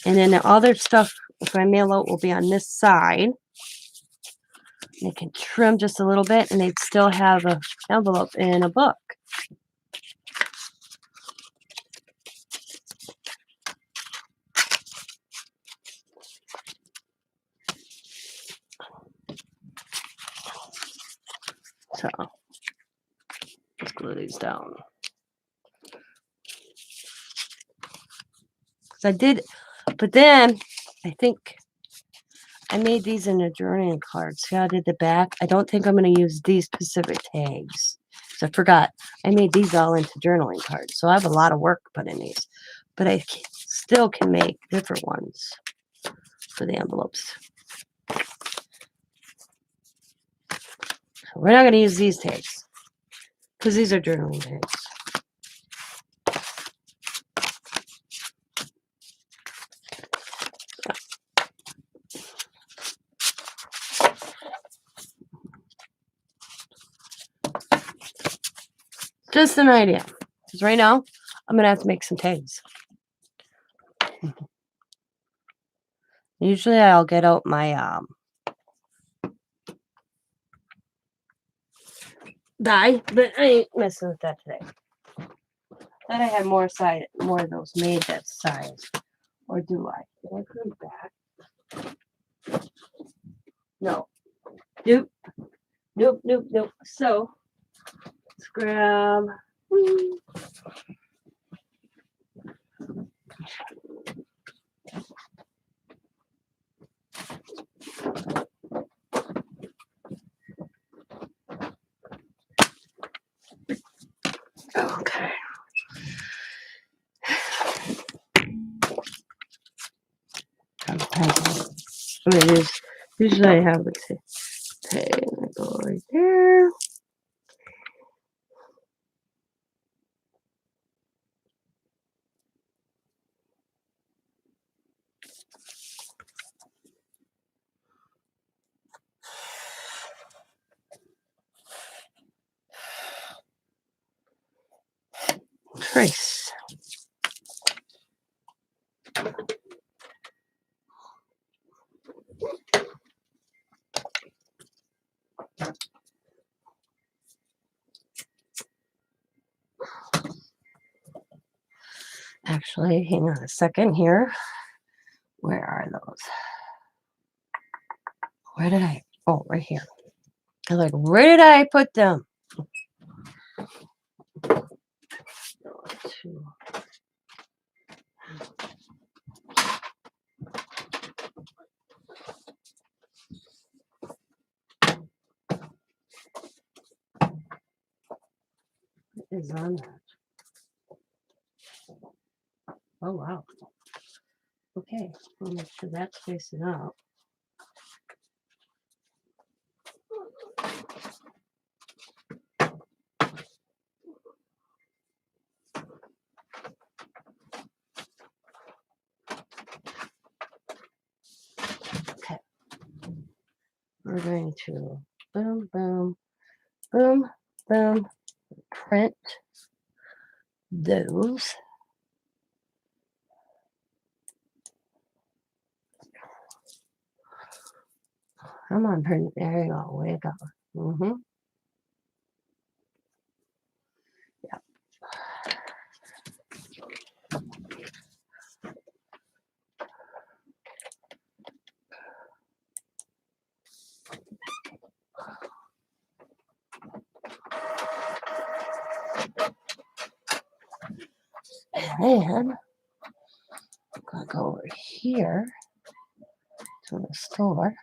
And then the other stuff, if I mail out, will be on this side. They can trim just a little bit, and they'd still have an envelope in a book. So let's glue these down. So I did, but then I think I made these into journaling cards. See how I did the back? I don't think I'm going to use these specific tags. So I forgot. I made these all into journaling cards. So I have a lot of work put in these. But I still can make different ones for the envelopes. So we're not going to use these tags because these are journaling tags. Just an idea. Because right now, I'm going to have to make some tags. Usually I'll get out my die, but I ain't messing with that today. Thought I had more of those made that size. Or do I? Did I put them back? No. Nope. So let's grab. Okay. I'm gonna use. Usually I have, let's see. Okay, I'm gonna go right there. Trace. Actually, hang on a second here. Where are those? Where did I? Oh, right here. I'm like, where did I put them? Two. What is on that? Oh, wow. Okay, I'll make sure that's facing out. Okay. We're going to boom, boom, boom, boom, print those. Come on, print. There you go. Wake up. Mm-hmm. Yep. And then I'm going to go over here to the store.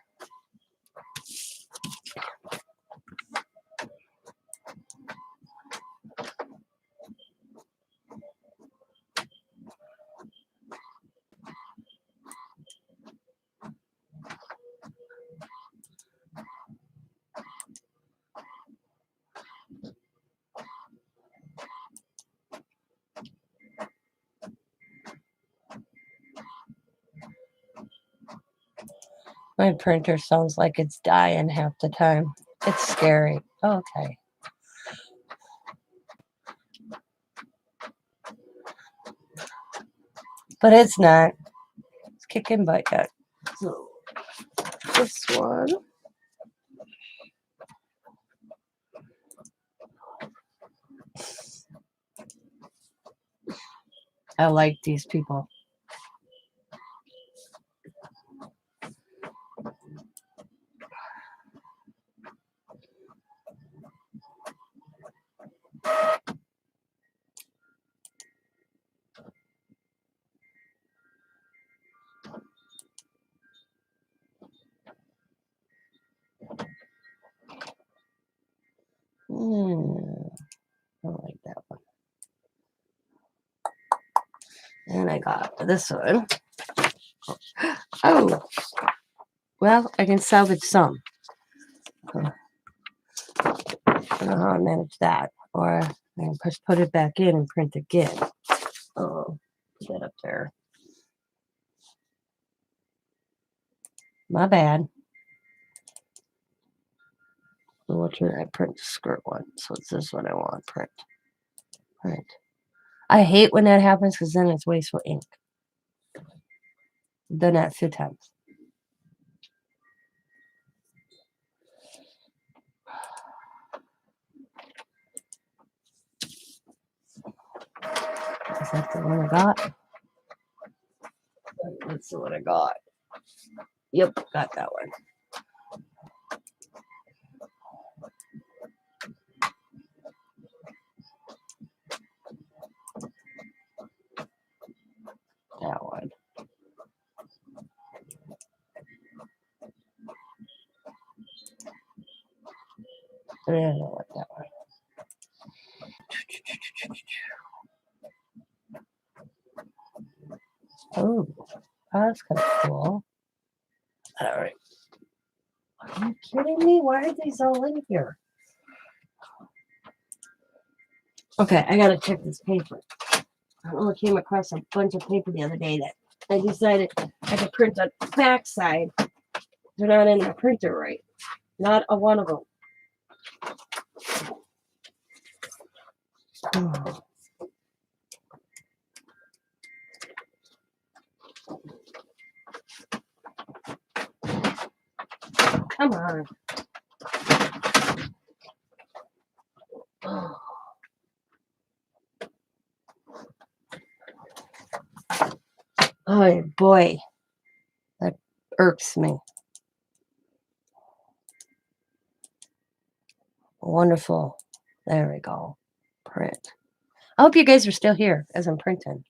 My printer sounds like it's dying half the time. It's scary. Okay. But it's not. It's kicking butt yet. So this one. I like these people. I like that one. And I got this one. Oh, well, I can salvage some. I don't know how I manage that. Or I can just put it back in and print again. Oh, put that up there. My bad. So what should I print the skirt one? So it's this one I want to print. Print. I hate when that happens because then it's wasteful ink. Done that a few times. Is that the one I got? That's the one I got. Yep, got that one. That one. I don't like that one. Oh, that's kind of cool. All right. Are you kidding me? Why are these all in here? Okay, I gotta check this paper. I only came across a bunch of paper the other day that I decided I could print on the back side. They're not in the printer right. Not a one of them. Oh. Come on. Oh. Oh boy, that irks me. Wonderful. There we go. Print. I hope you guys are still here as I'm printing.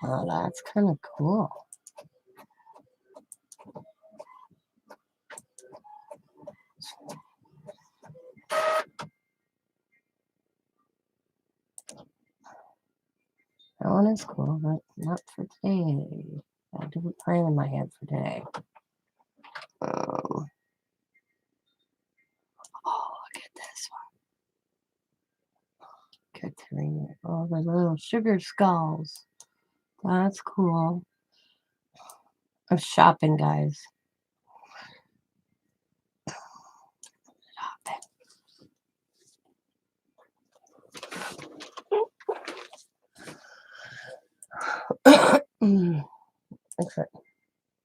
Oh, that's kind of cool. That one is cool, but not for today. I have a different plan in my head for today. Oh, look at this one. Katrina. Oh, the little sugar skulls. That's cool. I'm shopping, guys. Shopping.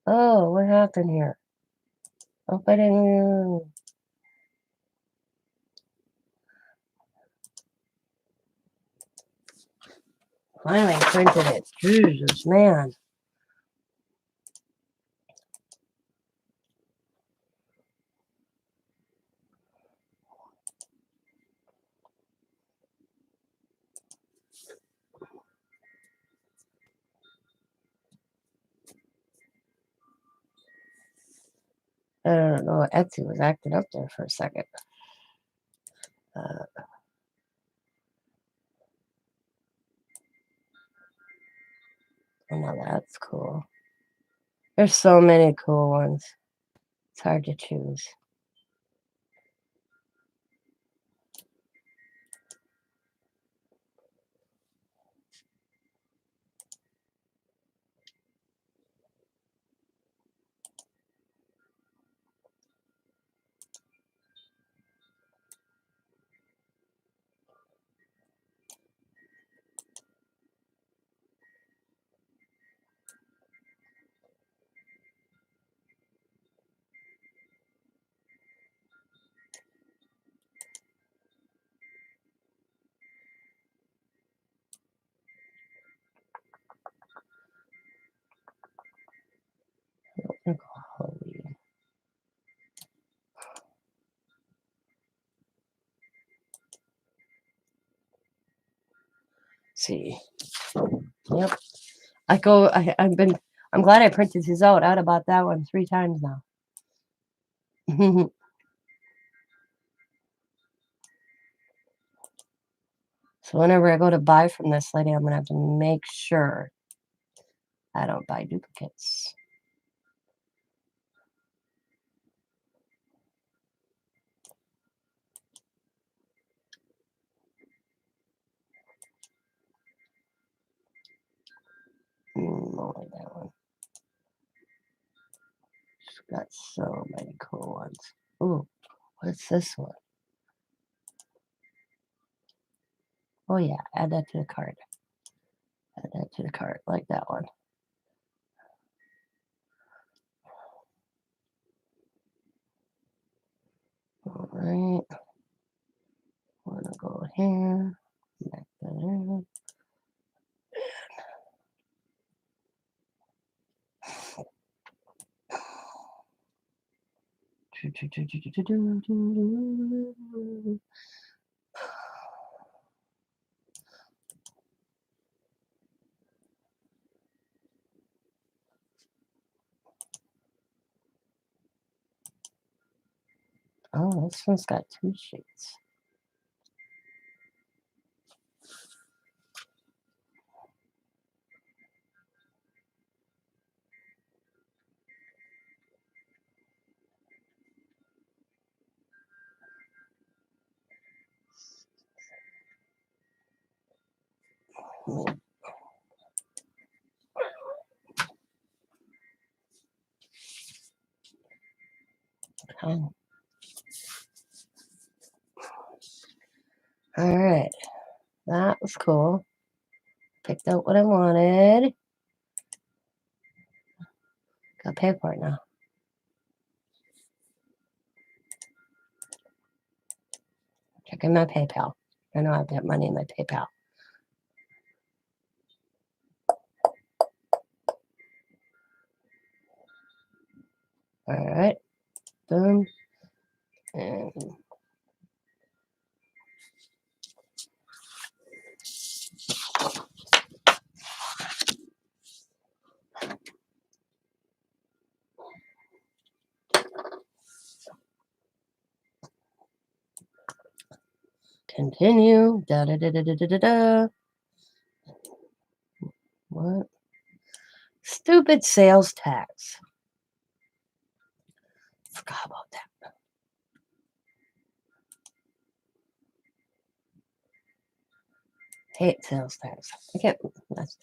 Oh, what happened here? Opening. Finally printed it. Jesus, man. I don't know. Etsy was acting up there for a second. Oh, now that's cool. There's so many cool ones. It's hard to choose. Holy. See. Yep. I'm glad I printed these out. I'd have bought that one 3 times now. So whenever I go to buy from this lady, I'm gonna have to make sure I don't buy duplicates. Only that one. She's got so many cool ones. Ooh, what's this one? Oh yeah, add that to the cart. Add that to the cart, like that one. All right. I'm gonna go here. Back there. Oh, this one's got 2 sheets. All right. That was cool. Picked out what I wanted. Gotta pay for it now. Checking my PayPal. I know I've got money in my PayPal. All right. Boom. And continue. Da da da da da da da da. What? Stupid sales tax. Forgot about that. Hate sales tax. I can't. That's,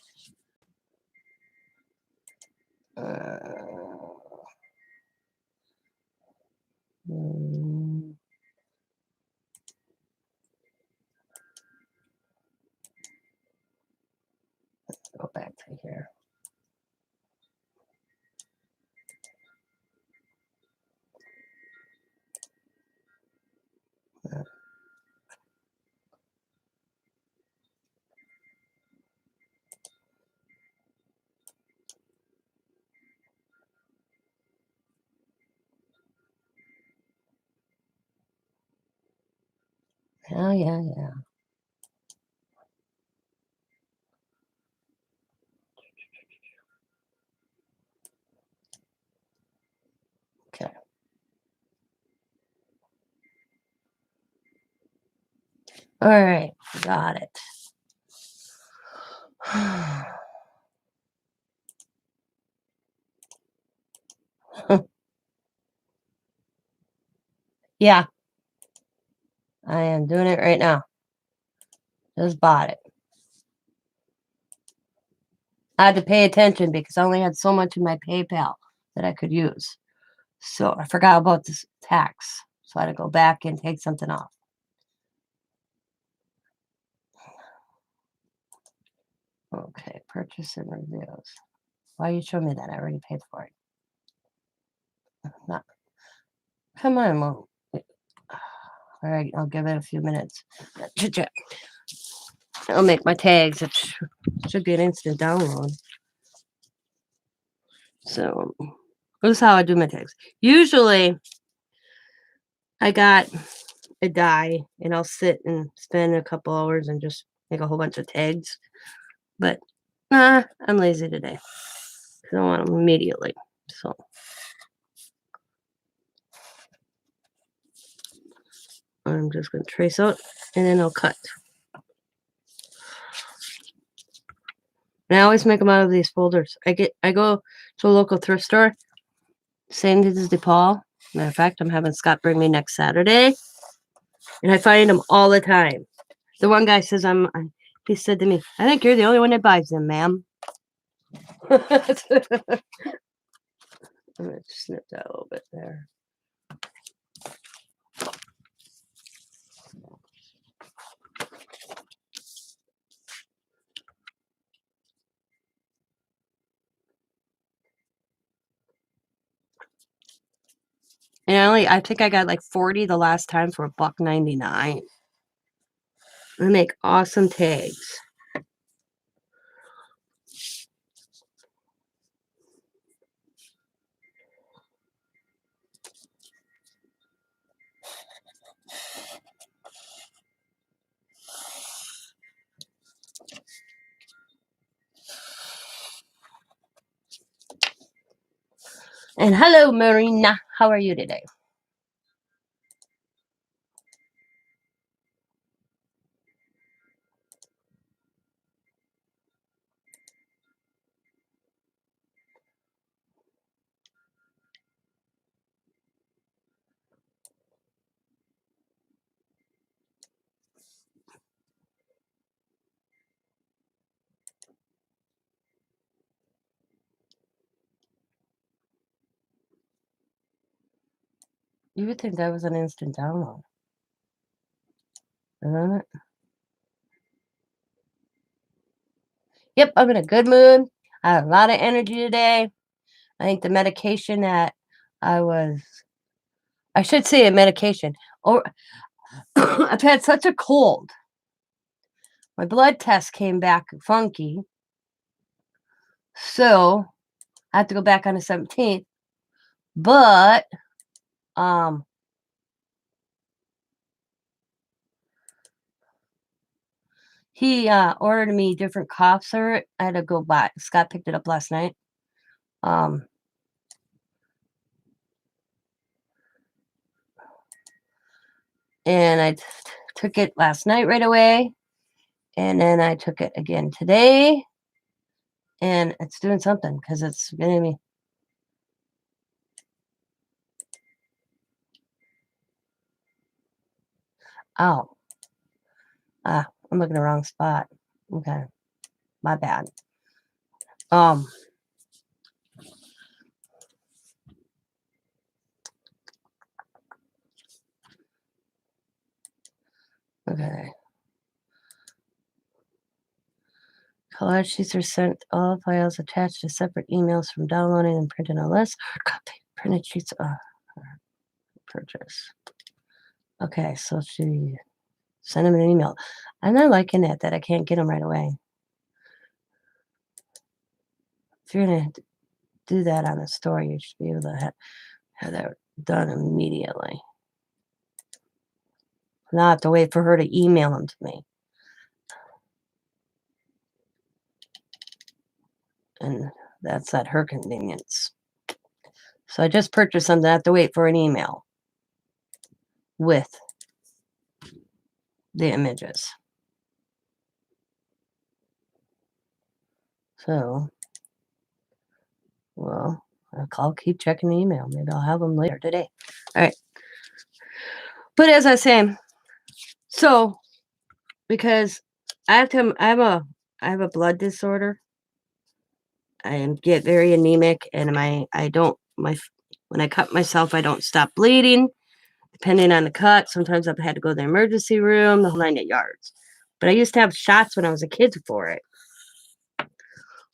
mm, go back to here. Oh, yeah, yeah. Okay. All right. Got it. Yeah, I am doing it right now. Just bought it. I had to pay attention because I only had so much in my PayPal that I could use. So I forgot about this tax. So I had to go back and take something off. Okay, purchase and reviews. Why you show me that? I already paid for it. Not, come on, Mom. All right, I'll give it a few minutes. I'll make my tags. It should be an instant download. So this is how I do my tags. Usually I got a die and I'll sit and spend a couple hours and just make a whole bunch of tags. But I'm lazy today. I don't want them immediately. So I'm just going to trace out and then I'll cut. And I always make them out of these folders. I go to a local thrift store, same as DePaul. Matter of fact, I'm having Scott bring me next Saturday, and I find them all the time. The one guy says he said to me, "I think you're the only one that buys them, ma'am." I'm gonna snip that a little bit there. And I think I got like 40 the last time for $1.99. I make awesome tags. And hello, Marina. How are you today? You would think that was an instant download. Isn't it? Yep, I'm in a good mood. I have a lot of energy today. I think the medication that I should say a medication. Or I've had such a cold. My blood test came back funky. So I have to go back on the 17th. But he ordered me different cough syrup. I had to go buy. Scott picked it up last night. And I took it last night right away. And then I took it again today. And it's doing something because it's getting me. Oh. I'm looking the wrong spot. Okay. My bad. Okay. Collage sheets are sent. All files attached to separate emails from downloading and printing a list. Hard copy. Printed sheets purchase. Okay, so she sent him an email. I'm not liking it that I can't get them right away. If you're gonna do that on a store, you should be able to have that done immediately. Not have to wait for her to email them to me. And that's at her convenience. So I just purchased something. I have to wait for an email with the images. So, well, I'll keep checking the email. Maybe I'll have them later today. All right. But as I was saying, so because I have a blood disorder. I get very anemic, and when I cut myself, I don't stop bleeding. Depending on the cut, sometimes I've had to go to the emergency room, the whole 9 yards. But I used to have shots when I was a kid for it.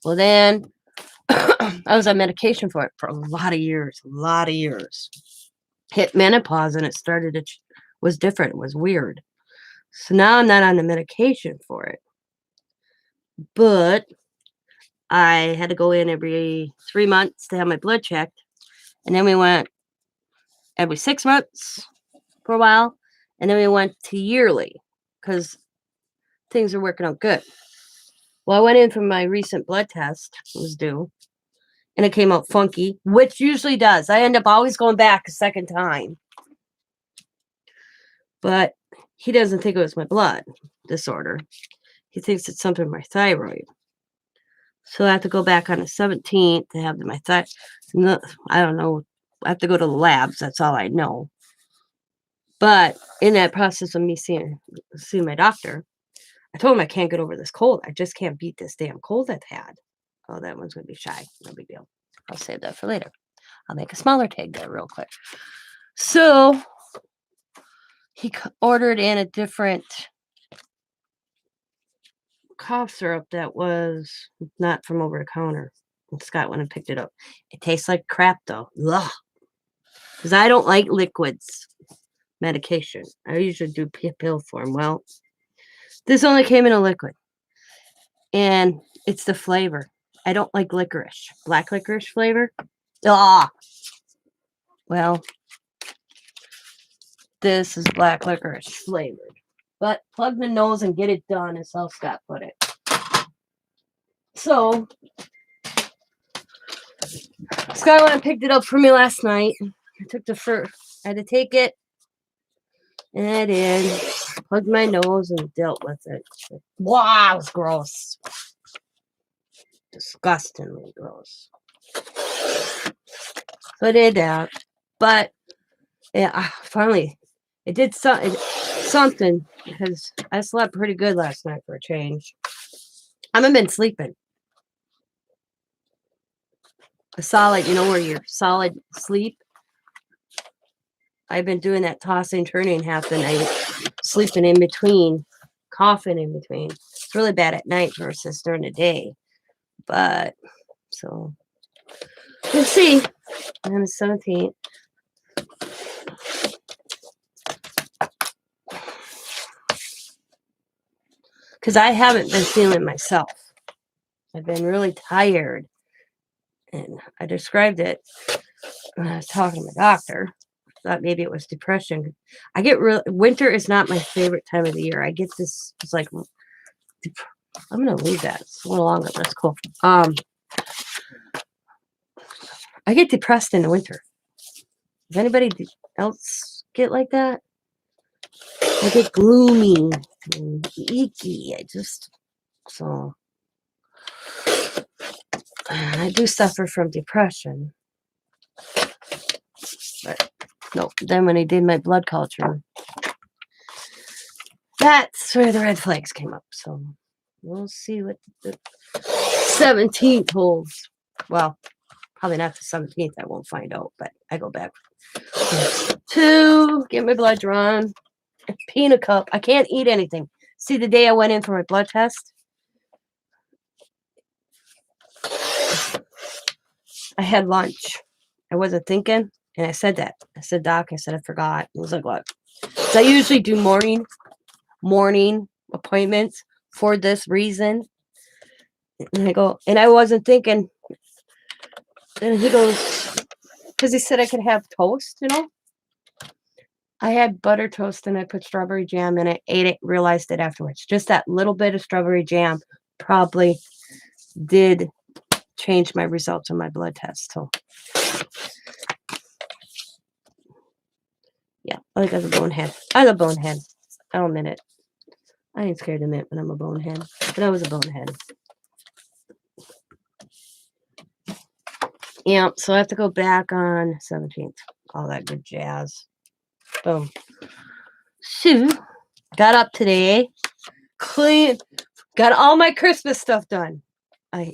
Well, then I was on medication for it for a lot of years. Hit menopause, and was different. It was weird. So now I'm not on the medication for it. But I had to go in every 3 months to have my blood checked. And then we went every 6 months for a while. And then we went to yearly because things are working out good. Well, I went in for my recent blood test. It was due. And it came out funky, which usually does. I end up always going back a second time. But he doesn't think it was my blood disorder. He thinks it's something with my thyroid. So I have to go back on the 17th to have my thyroid. No, I don't know. I have to go to the labs. That's all I know. But in that process of me seeing my doctor, I told him I can't get over this cold. I just can't beat this damn cold I've had. Oh, that one's going to be shy. No big deal. I'll save that for later. I'll make a smaller tag there real quick. So he ordered in a different cough syrup that was not from over the counter. And Scott went and picked it up. It tastes like crap, though. Ugh. Because I don't like liquids medication. I usually do pill form. Well, this only came in a liquid. And it's the flavor. I don't like licorice. Black licorice flavor. Ah. Well, this is black licorice flavored. But plug the nose and get it done, as how Scott put it. So, Scott went and picked it up for me last night. I had to take it. And I did. Plugged my nose and dealt with it. Wow, it was gross. Disgustingly gross. So I did that. But yeah, finally, it did something because I slept pretty good last night for a change. I haven't been sleeping. A solid, where you're solid sleep. I've been doing that tossing, turning half the night. sleeping in between, coughing in between. It's really bad at night versus during the day. But so we'll see. On the 17th. Because I haven't been feeling myself. I've been really tired. And I described it when I was talking to my doctor. Thought maybe it was depression. I get winter is not my favorite time of the year. I get this, it's like, I'm going to leave that. It's a little longer, but that's cool. I get depressed in the winter. Does anybody else get like that? I get gloomy and icky. I do suffer from depression. But no, then when I did my blood culture, that's where the red flags came up. So we'll see what the 17th holds. Well, probably not the 17th. I won't find out, but I go back to get my blood drawn. Pee in a cup. I can't eat anything. See, the day I went in for my blood test, I had lunch. I wasn't thinking, and I said that. I said, Doc, I said, I forgot. He was like, what? So I usually do morning appointments for this reason. And I go, and I wasn't thinking. And he goes, because he said I could have toast, I had butter toast and I put strawberry jam in it, ate it, realized it afterwards. Just that little bit of strawberry jam probably did change my results on my blood test. So, yeah, I think I was a bonehead. I was a bonehead. I'll admit it. I ain't scared to admit when I'm a bonehead, but I was a bonehead. Yeah, so I have to go back on 17th. All that good jazz. Boom. So, got up today, clean, got all my Christmas stuff done.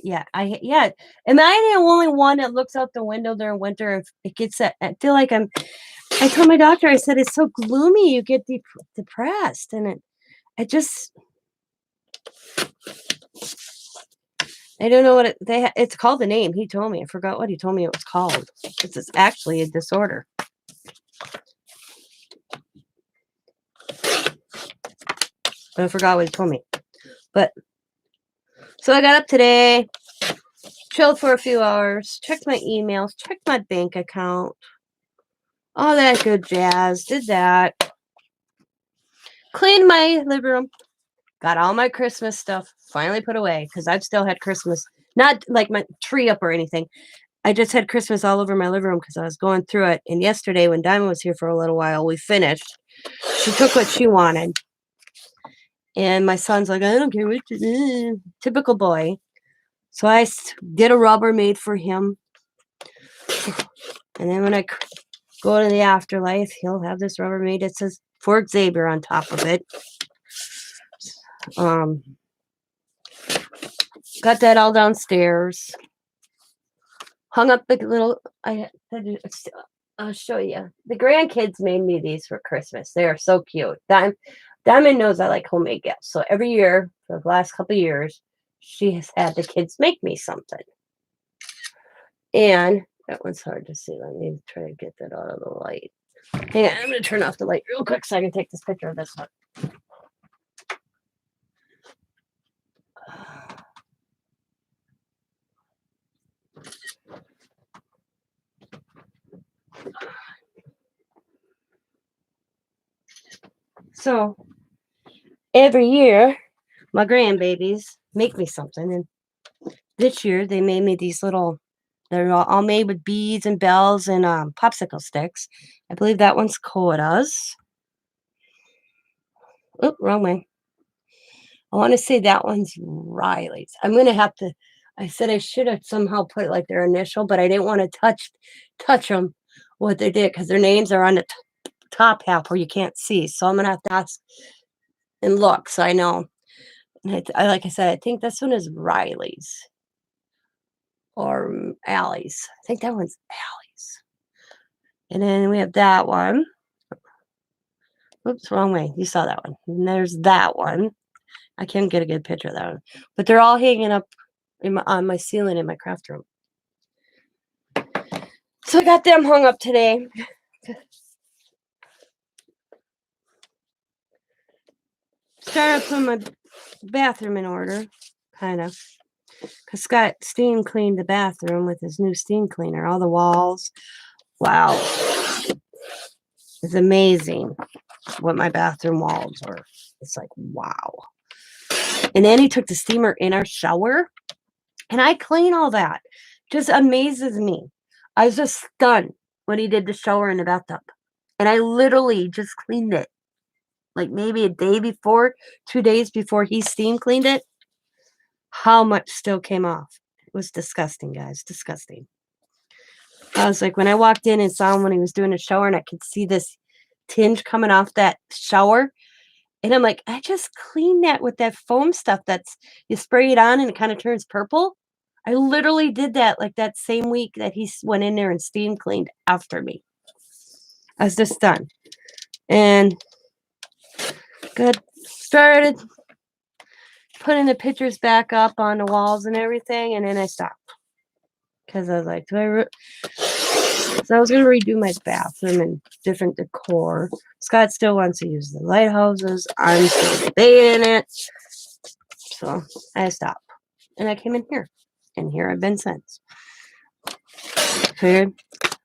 Yeah. Am I the only one that looks out the window during winter? If it gets that, I feel like I told my doctor, I said, it's so gloomy, you get depressed. And I don't know what it's called the name. He told me. I forgot what he told me it was called. It's actually a disorder. But I forgot what he told me. But so I got up today, chilled for a few hours, checked my emails, checked my bank account, all that good jazz. Did that. Cleaned my living room. Got all my Christmas stuff finally put away because I've still had Christmas. Not like my tree up or anything. I just had Christmas all over my living room because I was going through it. And yesterday when Diamond was here for a little while, we finished. She took what she wanted. And my son's like, I don't care what you do. Typical boy. So I did a Rubbermaid for him. And then when I go to the afterlife, he'll have this Rubbermaid. It says Fort Xavier on top of it. Got that all downstairs. Hung up the little. I'll show you. The grandkids made me these for Christmas. They are so cute. Diamond knows I like homemade gifts. So every year for the last couple of years, she has had the kids make me something. And that one's hard to see. Let me try to get that out of the light. Hang on, I'm going to turn off the light real quick so I can take this picture of this one. So every year, my grandbabies make me something. And this year, they made me these little, they're all made with beads and bells and popsicle sticks. I believe that one's Coda's. Oh, wrong way. I want to say that one's Riley's. I'm going to have to, I said I should have somehow put like their initial, but I didn't want to touch them, what they did, because their names are on the top half where you can't see. So I'm going to have to ask and look so I know. And like I said, I think this one is Riley's or Allie's. I think that one's Allie's. And then we have that one. Oops, wrong way. You saw that one. And there's that one. I can't get a good picture of that one. But they're all hanging up on my ceiling in my craft room. So I got them hung up today. Started putting my bathroom in order, kind of. Because Scott steam cleaned the bathroom with his new steam cleaner. All the walls. Wow. It's amazing what my bathroom walls are. It's like, wow. And then he took the steamer in our shower. And I clean all that. Just amazes me. I was just stunned when he did the shower in the bathtub. And I literally just cleaned it. Like maybe a day before, 2 days before he steam cleaned it. How much still came off. It was disgusting, guys. Disgusting. I was like, when I walked in and saw him when he was doing a shower and I could see this tinge coming off that shower. And I'm like, I just cleaned that with that foam stuff that's, you spray it on and it kind of turns purple. I literally did that like that same week that he went in there and steam cleaned after me. I was just done. And good. Started putting the pictures back up on the walls and everything. And then I stopped. Because I was like, so I was going to redo my bathroom and different decor. Scott still wants to use the lighthouses. I'm still debating it. So I stopped. And I came in here. And here I've been since. Figured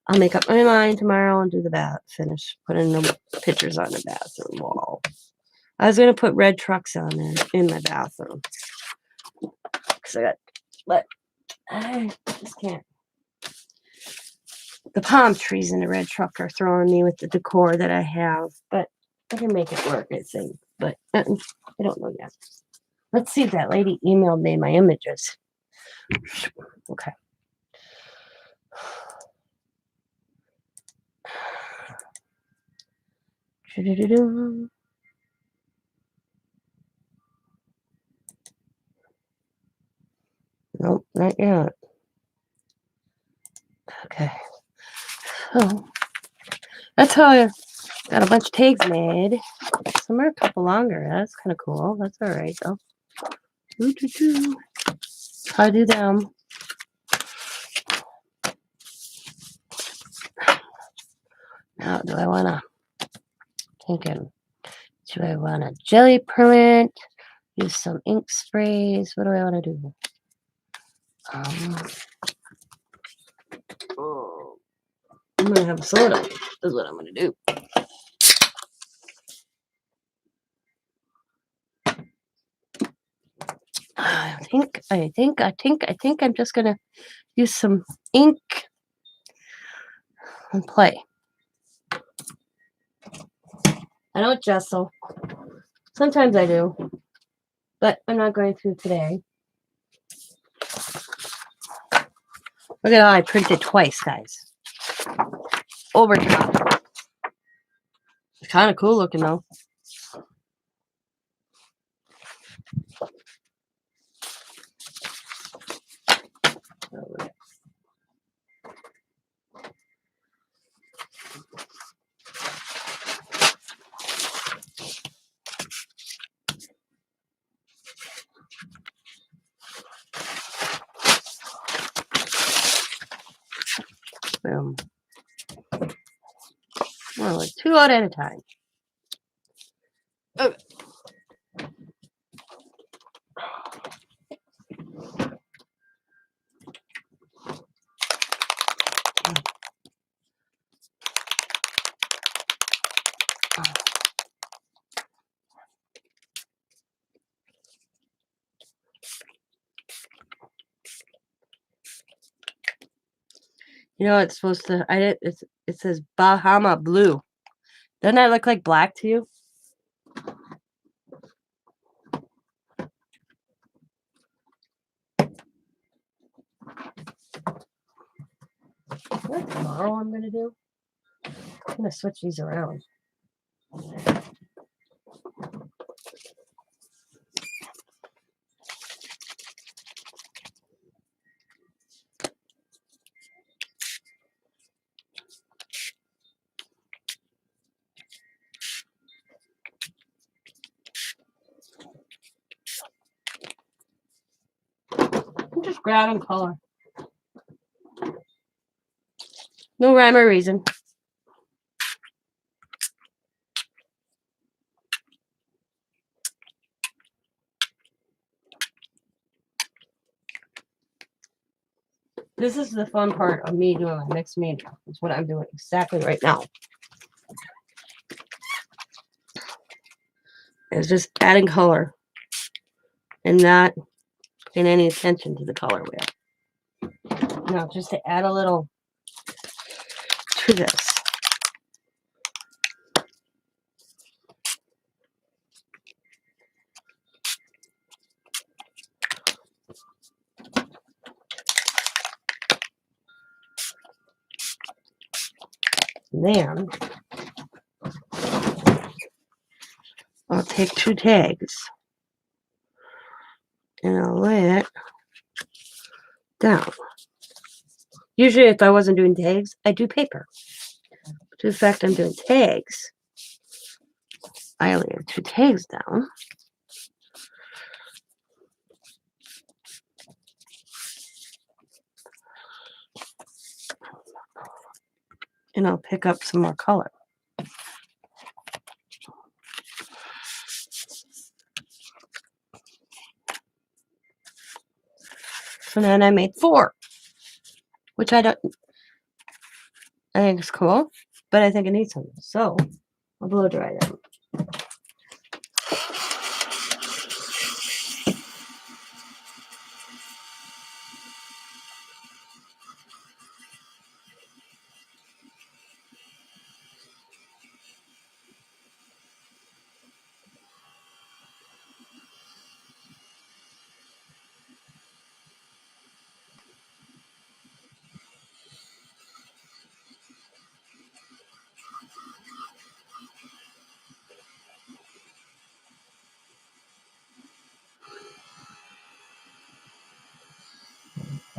I'll make up my mind tomorrow and do the finish putting the pictures on the bathroom wall. I was going to put red trucks on there in my bathroom. But I just can't. The palm trees in the red truck are throwing me with the decor that I have. But I can make it work, I think. But I don't know yet. Let's see if that lady emailed me my images. Okay. Nope, not yet. Okay. So that's how I got a bunch of tags made. Some are a couple longer. That's kind of cool. That's all right though. Try to do them. Now, do I want to? Thinking. Do I want a jelly print? Use some ink sprays. What do I want to do? I'm gonna have a soda. Is what I'm gonna do. I think I'm just gonna use some ink and play. I don't gesso. Sometimes I do, but I'm not going to today. Look at how I printed twice, guys. Over top. It's kind of cool looking though. Boom. Well, like 2 out at a time. Okay. You know, it's supposed to. It says Bahama blue. Doesn't that look like black to you? What tomorrow I'm gonna do? I'm gonna switch these around. Grab and color. No rhyme or reason. This is the fun part of me doing my mixed media. It's what I'm doing exactly right now. It's just adding color and not paying any attention to the color wheel. Now, just to add a little to this. Then I'll take 2 tags and I'll lay it down. Usually if I wasn't doing tags, I'd do paper. But in fact, I'm doing tags. I lay 2 tags down. And I'll pick up some more color. So then I made 4, which I think it's cool, but I think it needs something. So I'll blow dry them.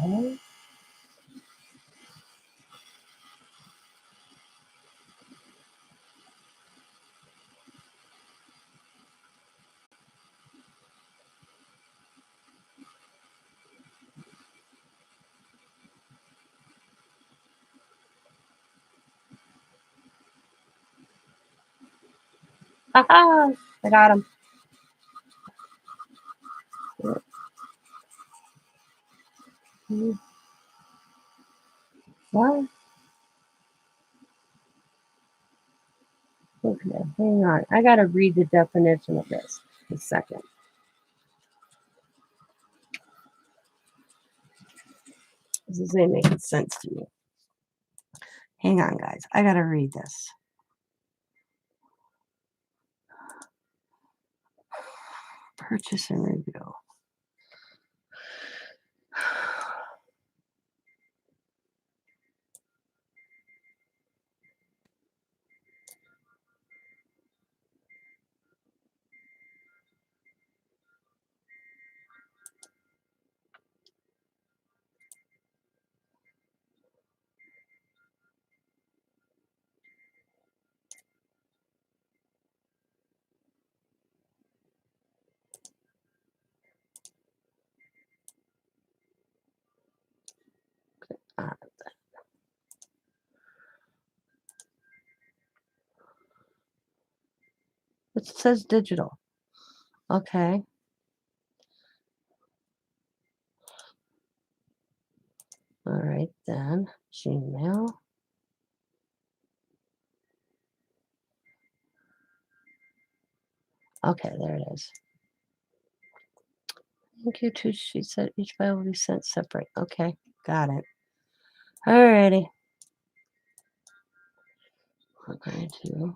Okay. Haha! I got him. What? Okay, hang on. I gotta read the definition of this a second. This isn't making sense to me. Hang on, guys. I gotta read this. Purchase and review. It says digital. Okay. All right, then. Gmail. Okay, there it is. Thank you. 2 sheets. Each file will be sent separate. Okay, got it. Alrighty. We're going to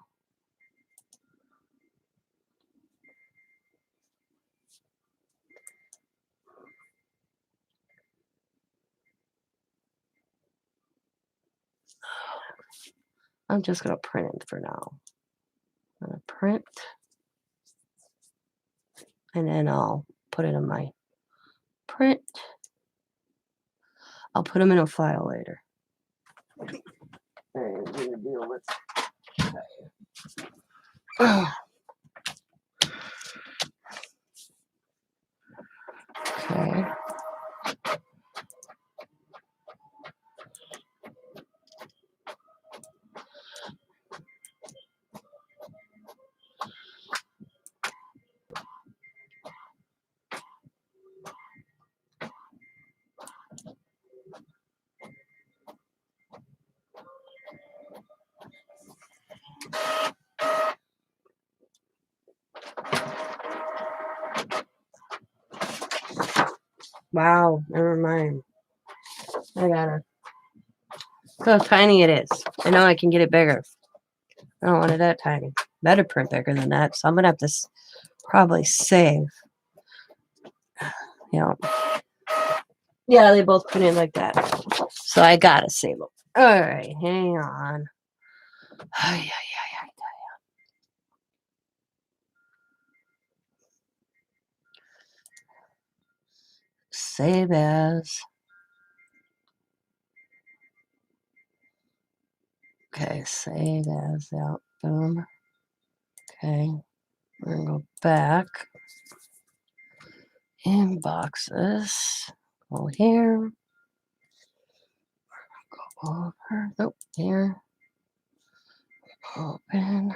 I'm just going to print it for now. I'm going to print, and then I'll put it in my print. I'll put them in a file later. And we're gonna deal with okay. Wow, never mind. I gotta. Look how tiny it is. I know I can get it bigger. I don't want it that tiny. Better print bigger than that. So I'm gonna have to probably save. You know. Yeah, they both put in like that. So I gotta save them. All right, hang on. Save as. Okay, save as. Out. Boom. Okay. We're gonna go back. Inboxes. Go here. Go over. Nope. Here. Open.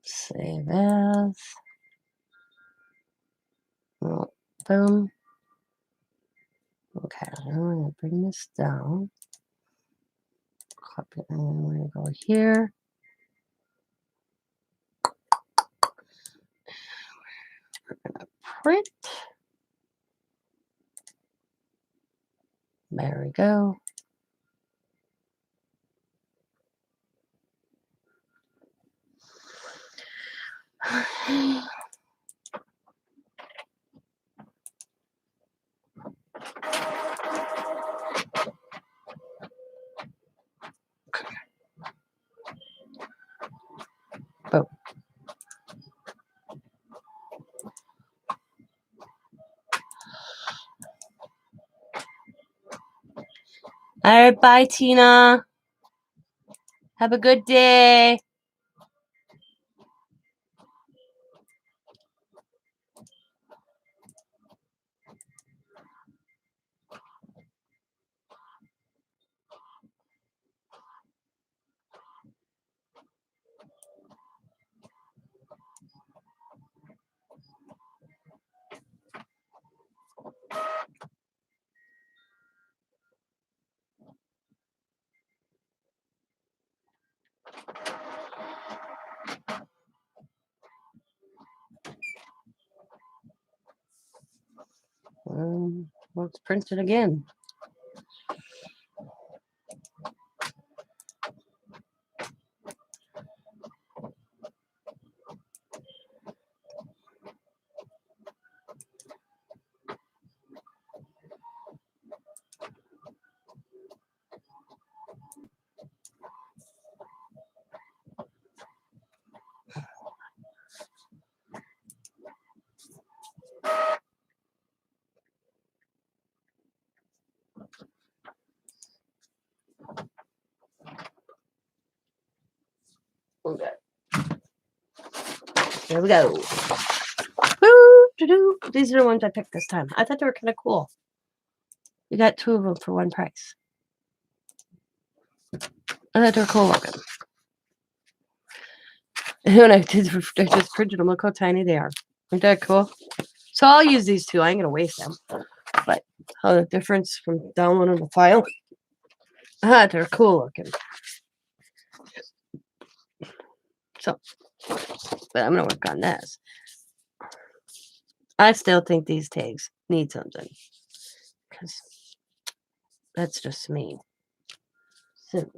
Save as. Oh, boom. Okay, I'm going to bring this down. Copy it, and then we're going to go here. We're going to print. There we go. Boom. All right, bye, Tina. Have a good day. Let's print it again. Okay. There we go. These are the ones I picked this time. I thought they were kind of cool. You got 2 of them for one price. I thought they were cool looking. And when I just printed them, look how tiny they are. Isn't that cool? So I'll use these 2. I ain't gonna waste them. But how the difference from downloading the file. They're cool looking. So, but I'm gonna work on this. I still think these tags need something. Because that's just me. So,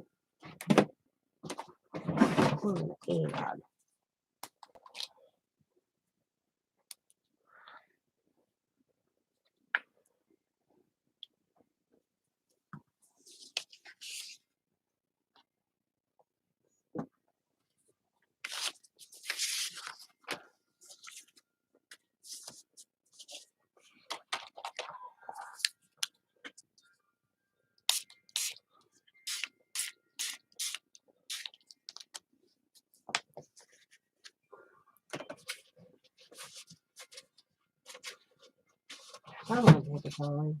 A-Rod. I don't want to take it all.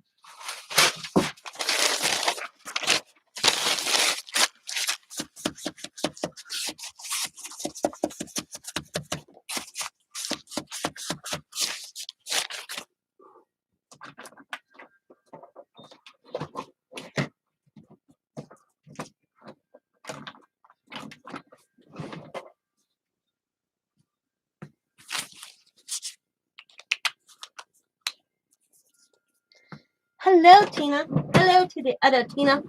Hello, Tina. Hello to the other Tina.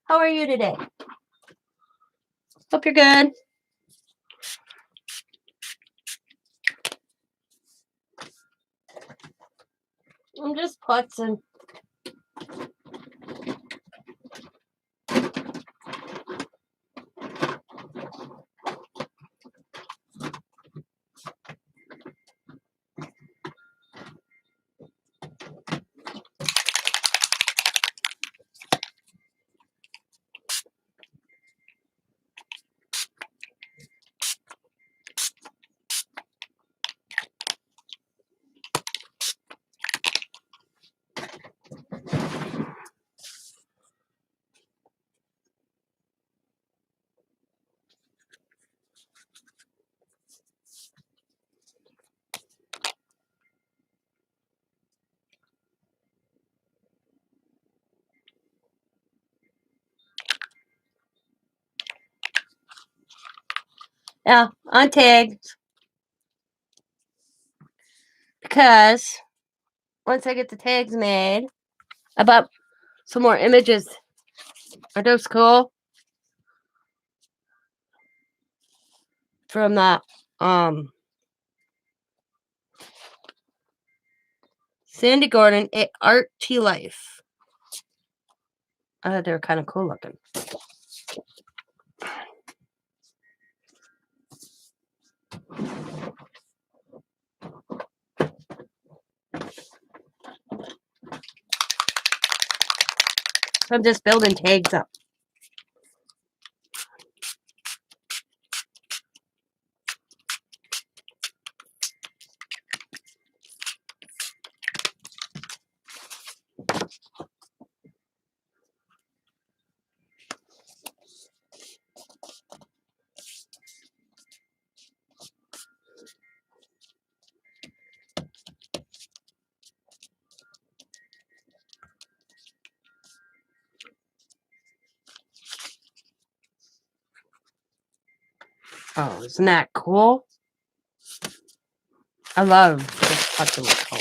How are you today? Hope you're good. I'm just putzing. Yeah, on tags. Because once I get the tags made, I bought some more images. Are those cool? From the Sandy Gordon Art Tea Life. I thought they were kind of cool looking. So I'm just building tags up. Oh, isn't that cool? I love this touching color.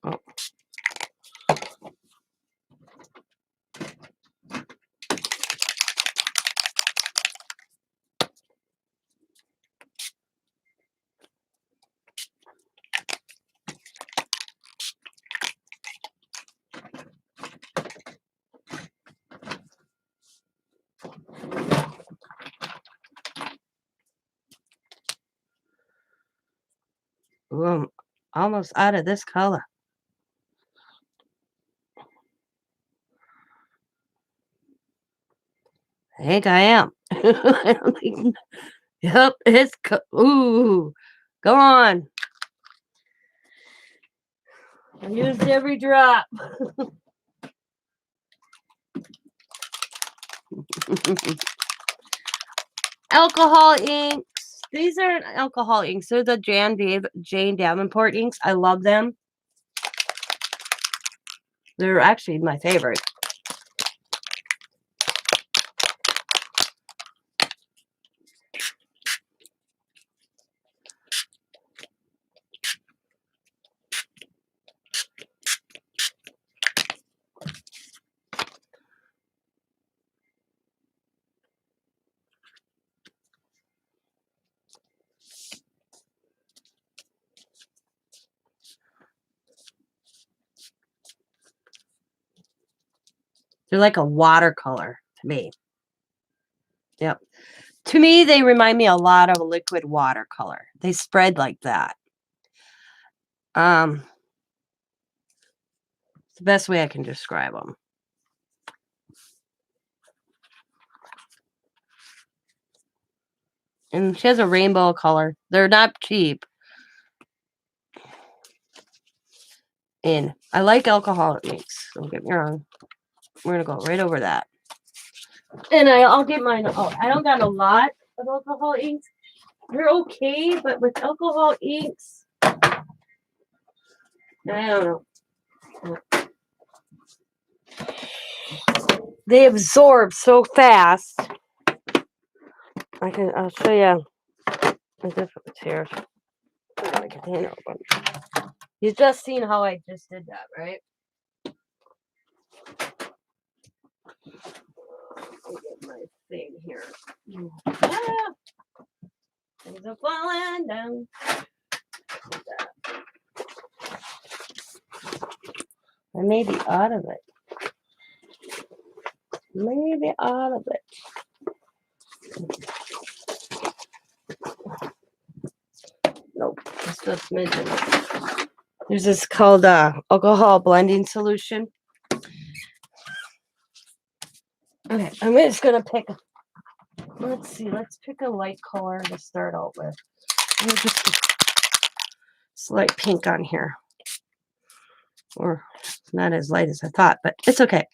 Oh. Ooh, I'm almost out of this color. I think I am. Yep, it's ooh. Go on. I used every drop. Alcohol inks. These aren't alcohol inks. They're the Jane Davenport inks. I love them. They're actually my favorite. They're like a watercolor to me. Yep. To me, they remind me a lot of a liquid watercolor. They spread like that. It's the best way I can describe them. And she has a rainbow color. They're not cheap. And I like alcohol inks. Don't get me wrong. We're going to go right over that. And I'll get mine. Oh, I don't got a lot of alcohol inks. They're okay, but with alcohol inks, I don't know. They absorb so fast. I'll show you a difference here. I'm gonna get the hand open. You've just seen how I just did that, right? Let me get my thing here. Ah, things are falling down. I may be out of it. Maybe out of it. Nope, it's just mentioned. There's this called alcohol blending solution. Okay, I'm just gonna pick. Let's see. Let's pick a light color to start out with. It's light pink on here, or it's not as light as I thought, but it's okay.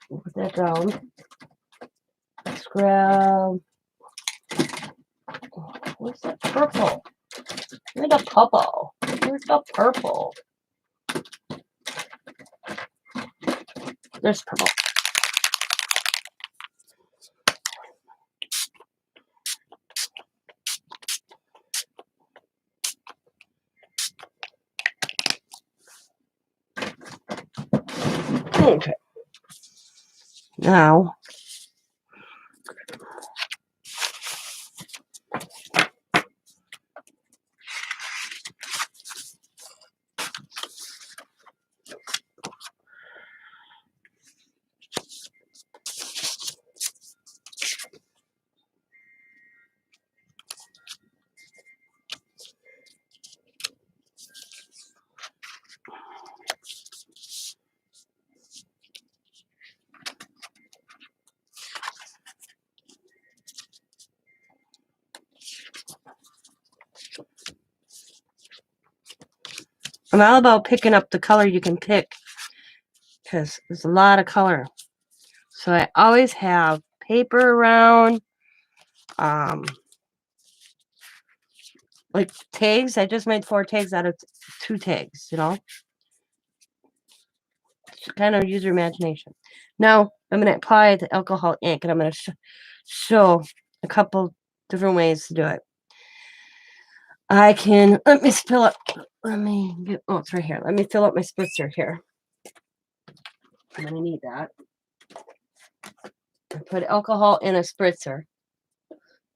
Put that down. Let's grab. Where's the purple? Where's the purple? Where's the purple? There's purple. Okay. Now, I'm all about picking up the color you can pick because there's a lot of color. So I always have paper around, like tags. I just made 4 tags out of 2 tags, you know. Just kind of use your imagination. Now I'm going to apply the alcohol ink, and I'm going to show a couple different ways to do it. I can, let me fill up, it's right here. Let me fill up my spritzer here. I'm going to need that. I put alcohol in a spritzer.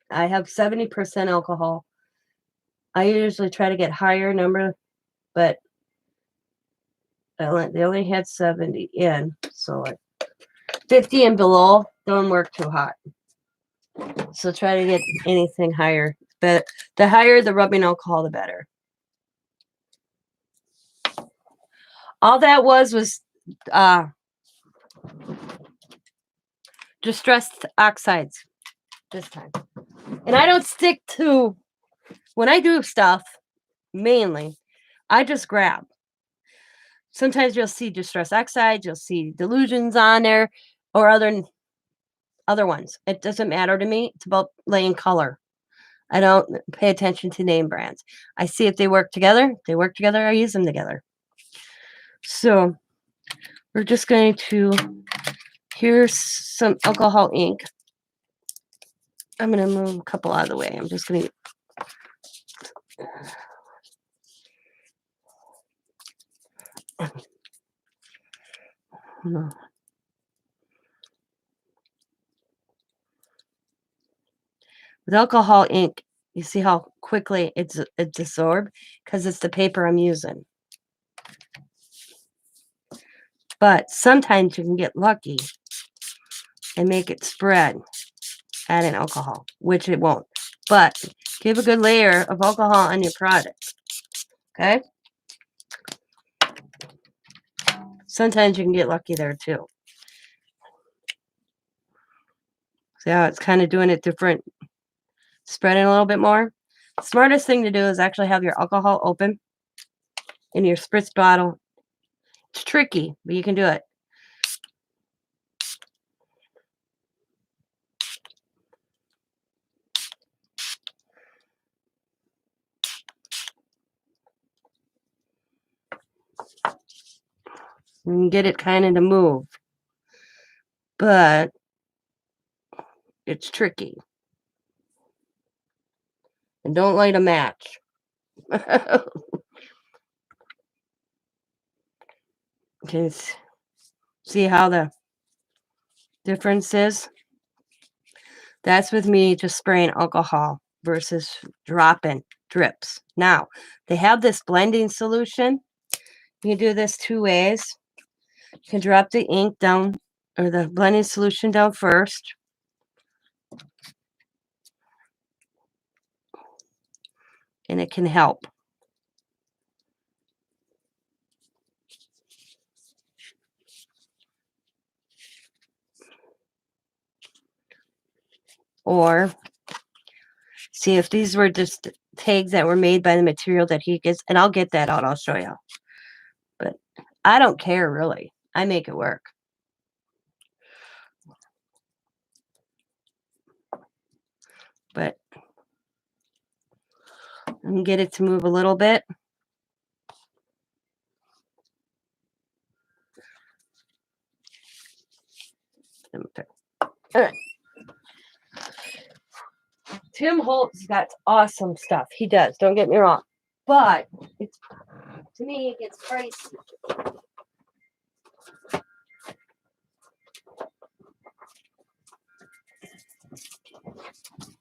I have 70% alcohol. I usually try to get higher number, but they only had 70 in, so like 50 and below don't work too hot. So try to get anything higher. But the higher the rubbing alcohol, the better. All that was distressed oxides this time. And I don't stick to, when I do stuff, mainly, I just grab. Sometimes you'll see distress oxides, you'll see delusions on there, or other ones. It doesn't matter to me. It's about laying color. I don't pay attention to name brands. I see if they work together. They work together. I use them together. So we're just going to, here's some alcohol ink. I'm going to move a couple out of the way. I'm just going to, with alcohol ink, you see how quickly it's absorbed because it's the paper I'm using. But sometimes you can get lucky and make it spread, add in alcohol, which it won't. But give a good layer of alcohol on your product. Okay? Sometimes you can get lucky there too. See how it's kind of doing it different, spreading a little bit more? The smartest thing to do is actually have your alcohol open in your spritz bottle. It's tricky, but you can do it. You can get it kind of to move, but it's tricky. And don't light a match. Can you see how the difference is? That's with me just spraying alcohol versus dropping drips. Now, they have this blending solution. You can do this two ways. You can drop the ink down or the blending solution down first. And it can help. Or see if these were just tags that were made by the material that he gets, and I'll get that out, I'll show you. But I don't care really. I make it work. But I can get it to move a little bit. All right. Tim Holtz got awesome stuff. He does. Don't get me wrong. But it's, to me, it gets pricey.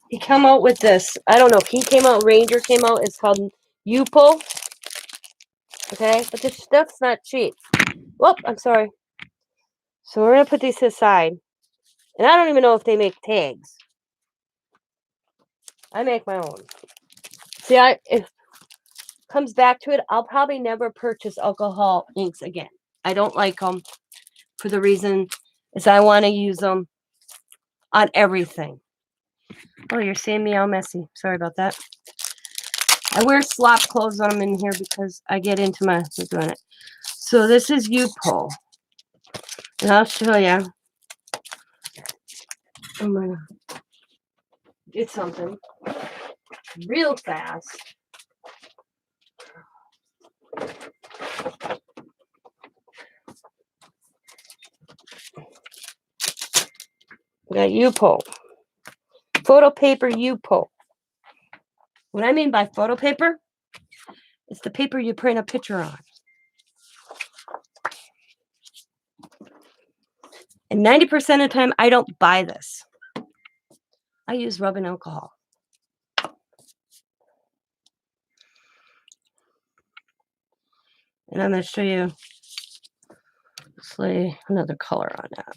He come out with this. I don't know if he came out, Ranger came out. It's called U-Pull. Okay, but this stuff's not cheap. Whoop, I'm sorry. So we're gonna put these aside. And I don't even know if they make tags. I make my own. See, if it comes back to it, I'll probably never purchase alcohol inks again. I don't like them for the reason is I want to use them on everything. Oh, you're seeing me all messy. Sorry about that. I wear slop clothes when I'm in here because I get into my doing it. So this is U-Pull. And I'll show you. I'm going to get something real fast. We got U-Pull. Photo paper U-Pull. What I mean by photo paper, it's the paper you print a picture on. And 90% of the time, I don't buy this. I use rubbing alcohol. And I'm going to show you another color on that.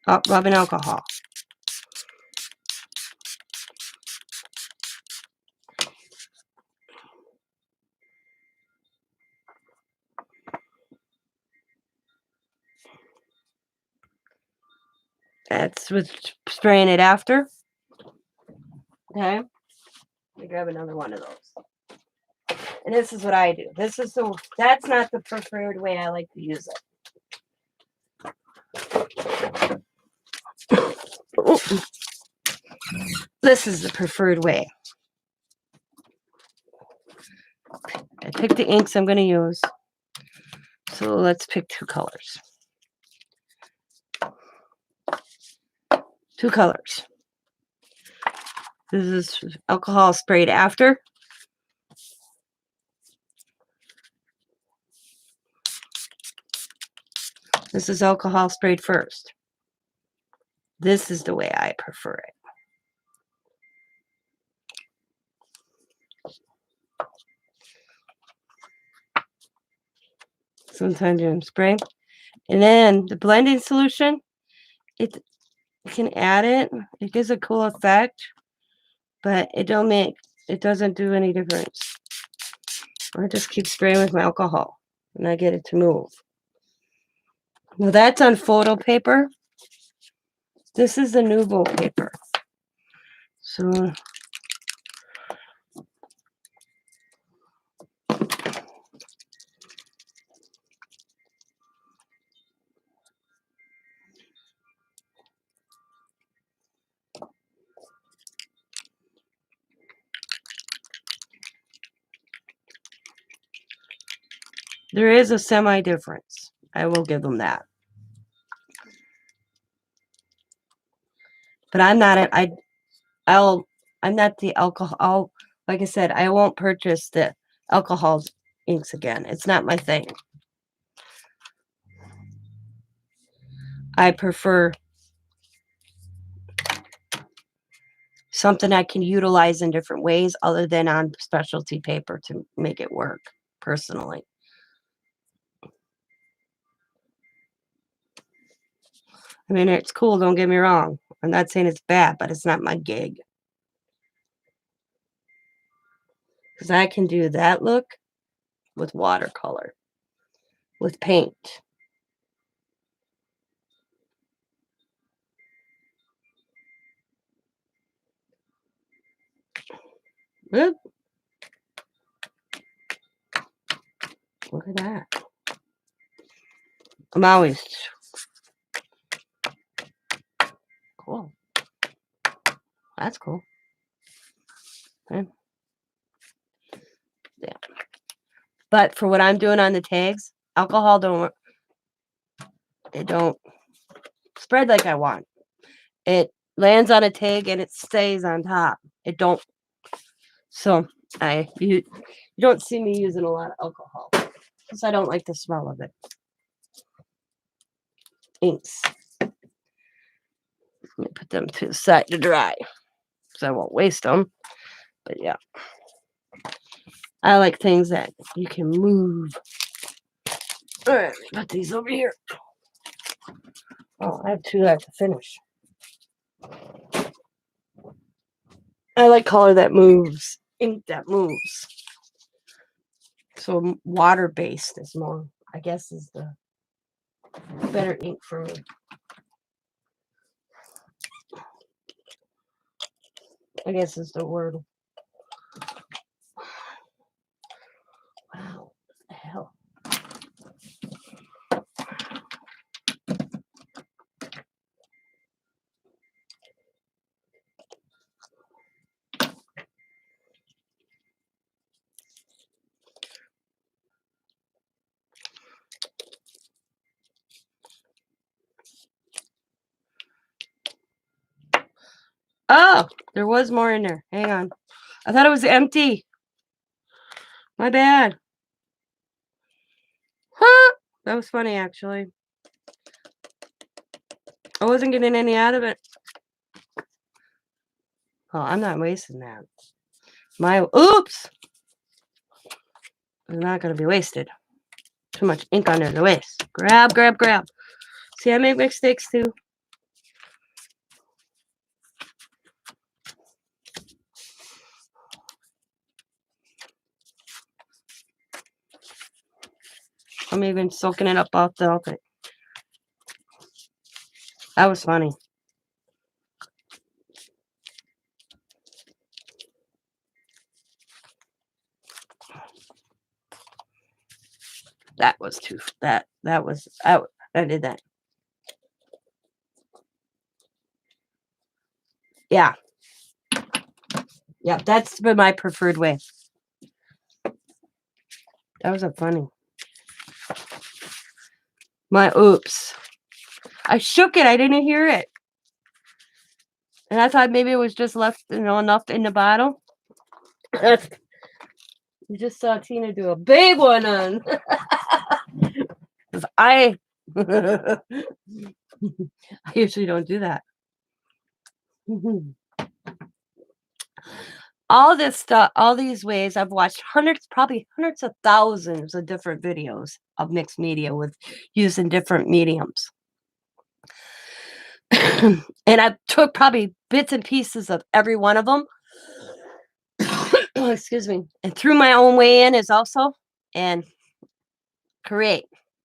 Oh, rubbing alcohol. That's with spraying it after. Okay. Let me grab another one of those. And this is what I do. That's not the preferred way I like to use it. Ooh. This is the preferred way. I picked the inks I'm going to use. So let's pick two colors. Two colors. This is alcohol sprayed after. This is alcohol sprayed first. This is the way I prefer it. Sometimes you spray. And then the blending solution, it can add it. It gives a cool effect, but it doesn't do any difference. I just keep spraying with my alcohol and I get it to move. Now that's on photo paper. This is the Nouveau paper. So There is a semi difference. I will give them that. But I'm not I'm not the alcohol. Like I said, I won't purchase the alcohol inks again. It's not my thing. I prefer something I can utilize in different ways other than on specialty paper to make it work, personally. I mean, it's cool, don't get me wrong. I'm not saying it's bad, but it's not my gig. Because I can do that look with watercolor, with paint. Oop. Look at that. I'm always cool. That's cool. Okay. Yeah. But for what I'm doing on the tags, alcohol don't spread like I want. It lands on a tag and it stays on top. It don't. So you don't see me using a lot of alcohol because I don't like the smell of it. Inks. Let me put them to the side to dry so I won't waste them. But yeah, I like things that you can move. All right, put these over here. Oh, I have 2 left to finish. I like color that moves, ink that moves. So water-based is more, I guess, is the better ink for me. I guess is the word. Wow, what the hell? Oh, there was more in there. Hang on. I thought it was empty. My bad. Huh? That was funny, actually. I wasn't getting any out of it. Oh, I'm not wasting that. Oops! It's not going to be wasted. Too much ink under the waist. Grab, grab, grab. See, I make mistakes too. I'm even soaking it up off the outfit. That was funny. That was too. That was. I did that. Yeah. Yeah, that's been my preferred way. That was a funny. Oops. I shook it. I didn't hear it. And I thought maybe it was just left, enough in the bottle. You just saw Tina do a big one on. I usually don't do that. All this stuff, all these ways, I've watched probably hundreds of thousands of different videos of mixed media with using different mediums. And I took probably bits and pieces of every one of them. Excuse me. And threw my own way in and create.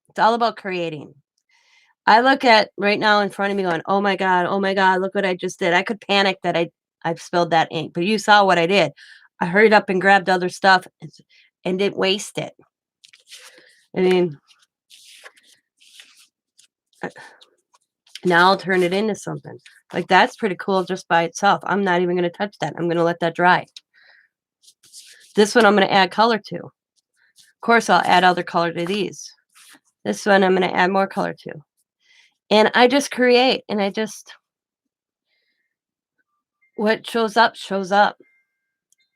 It's all about creating. I look at right now in front of me going, oh my God, look what I just did. I could panic that I've spilled that ink, but you saw what I did. I hurried up and grabbed other stuff and didn't waste it. I mean, now I'll turn it into something. Like, that's pretty cool just by itself. I'm not even going to touch that. I'm going to let that dry. This one I'm going to add color to. Of course, I'll add other color to these. This one I'm going to add more color to. And I just create, and what shows up, shows up.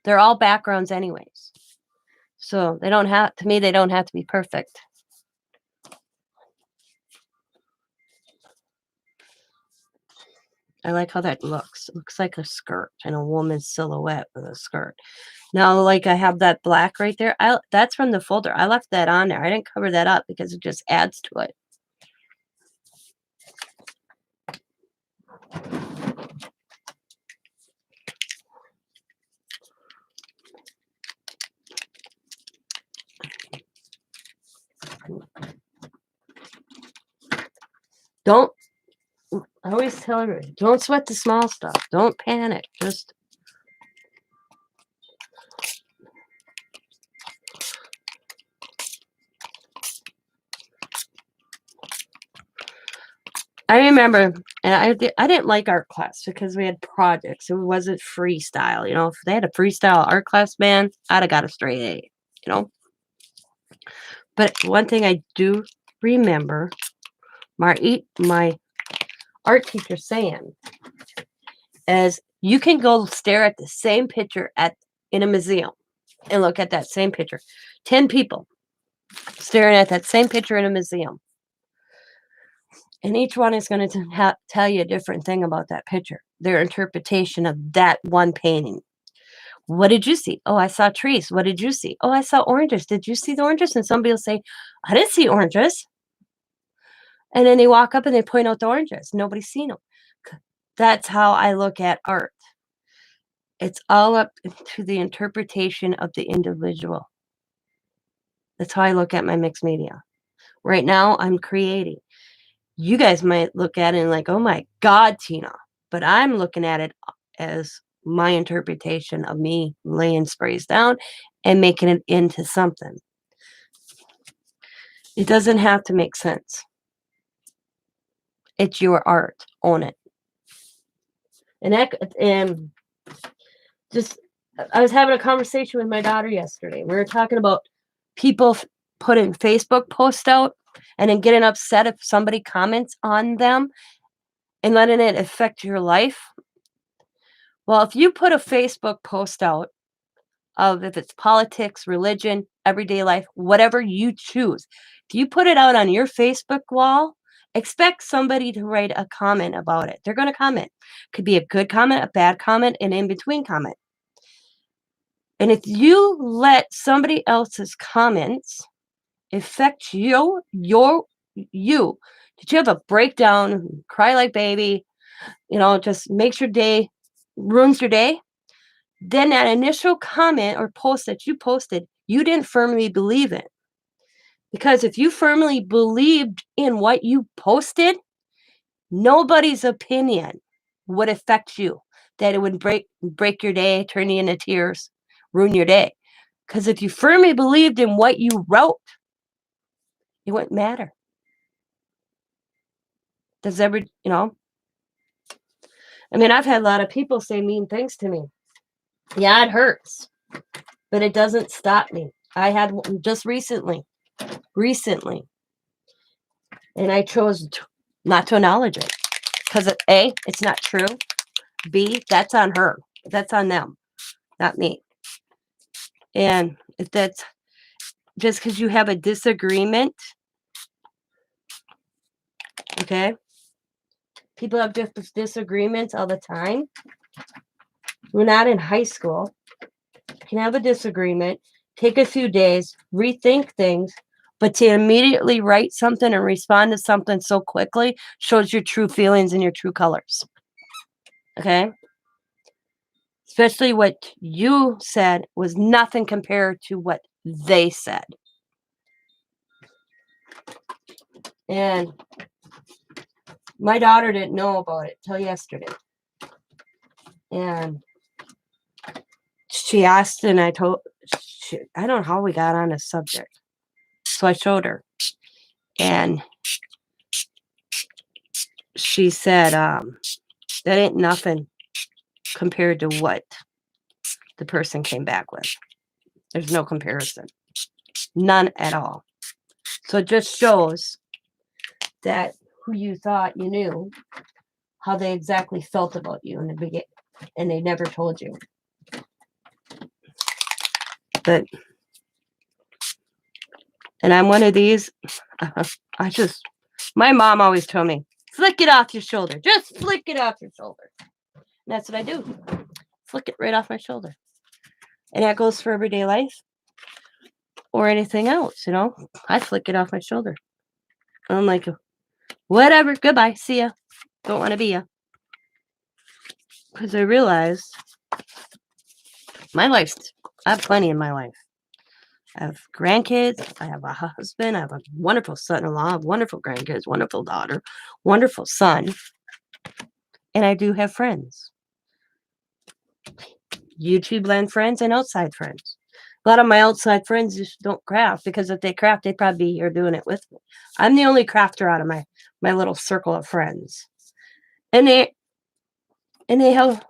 They're all backgrounds anyways. So they don't have, to me, they don't have to be perfect. I like how that looks. It looks like a skirt and a woman's silhouette with a skirt. Now, like I have that black right there. That's from the folder. I left that on there. I didn't cover that up because it just adds to it. Don't, I always tell everybody, don't sweat the small stuff. Don't panic. Just I remember, and I didn't like art class because we had projects. It wasn't freestyle. You know, if they had a freestyle art class, man, I'd have got a straight A. You know, but one thing I do remember my art teacher saying is you can go stare at the same picture in a museum and look at that same picture. 10 people staring at that same picture in a museum. And each one is going to tell you a different thing about that picture, their interpretation of that one painting. What did you see? Oh, I saw trees. What did you see? Oh, I saw oranges. Did you see the oranges? And somebody will say, I didn't see oranges. And then they walk up and they point out the oranges. Nobody's seen them. That's how I look at art. It's all up to the interpretation of the individual. That's how I look at my mixed media. Right now, I'm creating. You guys might look at it and like, oh my God, Tina. But I'm looking at it as my interpretation of me laying sprays down and making it into something. It doesn't have to make sense. It's your art. Own it. And just, I was having a conversation with my daughter yesterday. We were talking about people putting Facebook posts out and then getting upset if somebody comments on them and letting it affect your life. Well, if you put a Facebook post out of if it's politics, religion, everyday life, whatever you choose, if you put it out on your Facebook wall, expect somebody to write a comment about it. They're going to comment. Could be a good comment, a bad comment, an in-between comment. And if you let somebody else's comments affect you, did you have a breakdown, cry like baby, just makes your day, ruins your day? Then that initial comment or post that you posted, you didn't firmly believe in. Because if you firmly believed in what you posted, nobody's opinion would affect you. That it would break your day, turn you into tears, ruin your day. Because if you firmly believed in what you wrote, it wouldn't matter. I've had a lot of people say mean things to me. Yeah, it hurts, but it doesn't stop me. I had one just recently, and I chose not to acknowledge it because A, it's not true. B, that's on her. That's on them, not me. And if that's just because you have a disagreement, okay? People have disagreements all the time. We're not in high school. You can have a disagreement, take a few days, rethink things, but to immediately write something and respond to something so quickly shows your true feelings and your true colors. Okay? Especially what you said was nothing compared to what they said. And my daughter didn't know about it till yesterday. And she asked, and I don't know how we got on this subject. So I showed her. And she said, that ain't nothing compared to what the person came back with. There's no comparison. None at all. So it just shows that who you thought you knew, how they exactly felt about you in the beginning, and they never told you. But, and I'm one of these, my mom always told me, flick it off your shoulder. Just flick it off your shoulder. And that's what I do. Flick it right off my shoulder. And that goes for everyday life or anything else, I flick it off my shoulder. I'm like, whatever, goodbye, see ya. Don't want to be ya. Because I realized I have plenty in my life. I have grandkids. I have a husband. I have a wonderful son-in-law, wonderful grandkids, wonderful daughter, wonderful son. And I do have friends. YouTube land friends and outside friends. A lot of my outside friends just don't craft, because if they craft, they'd probably be here doing it with me. I'm the only crafter out of my little circle of friends. And they have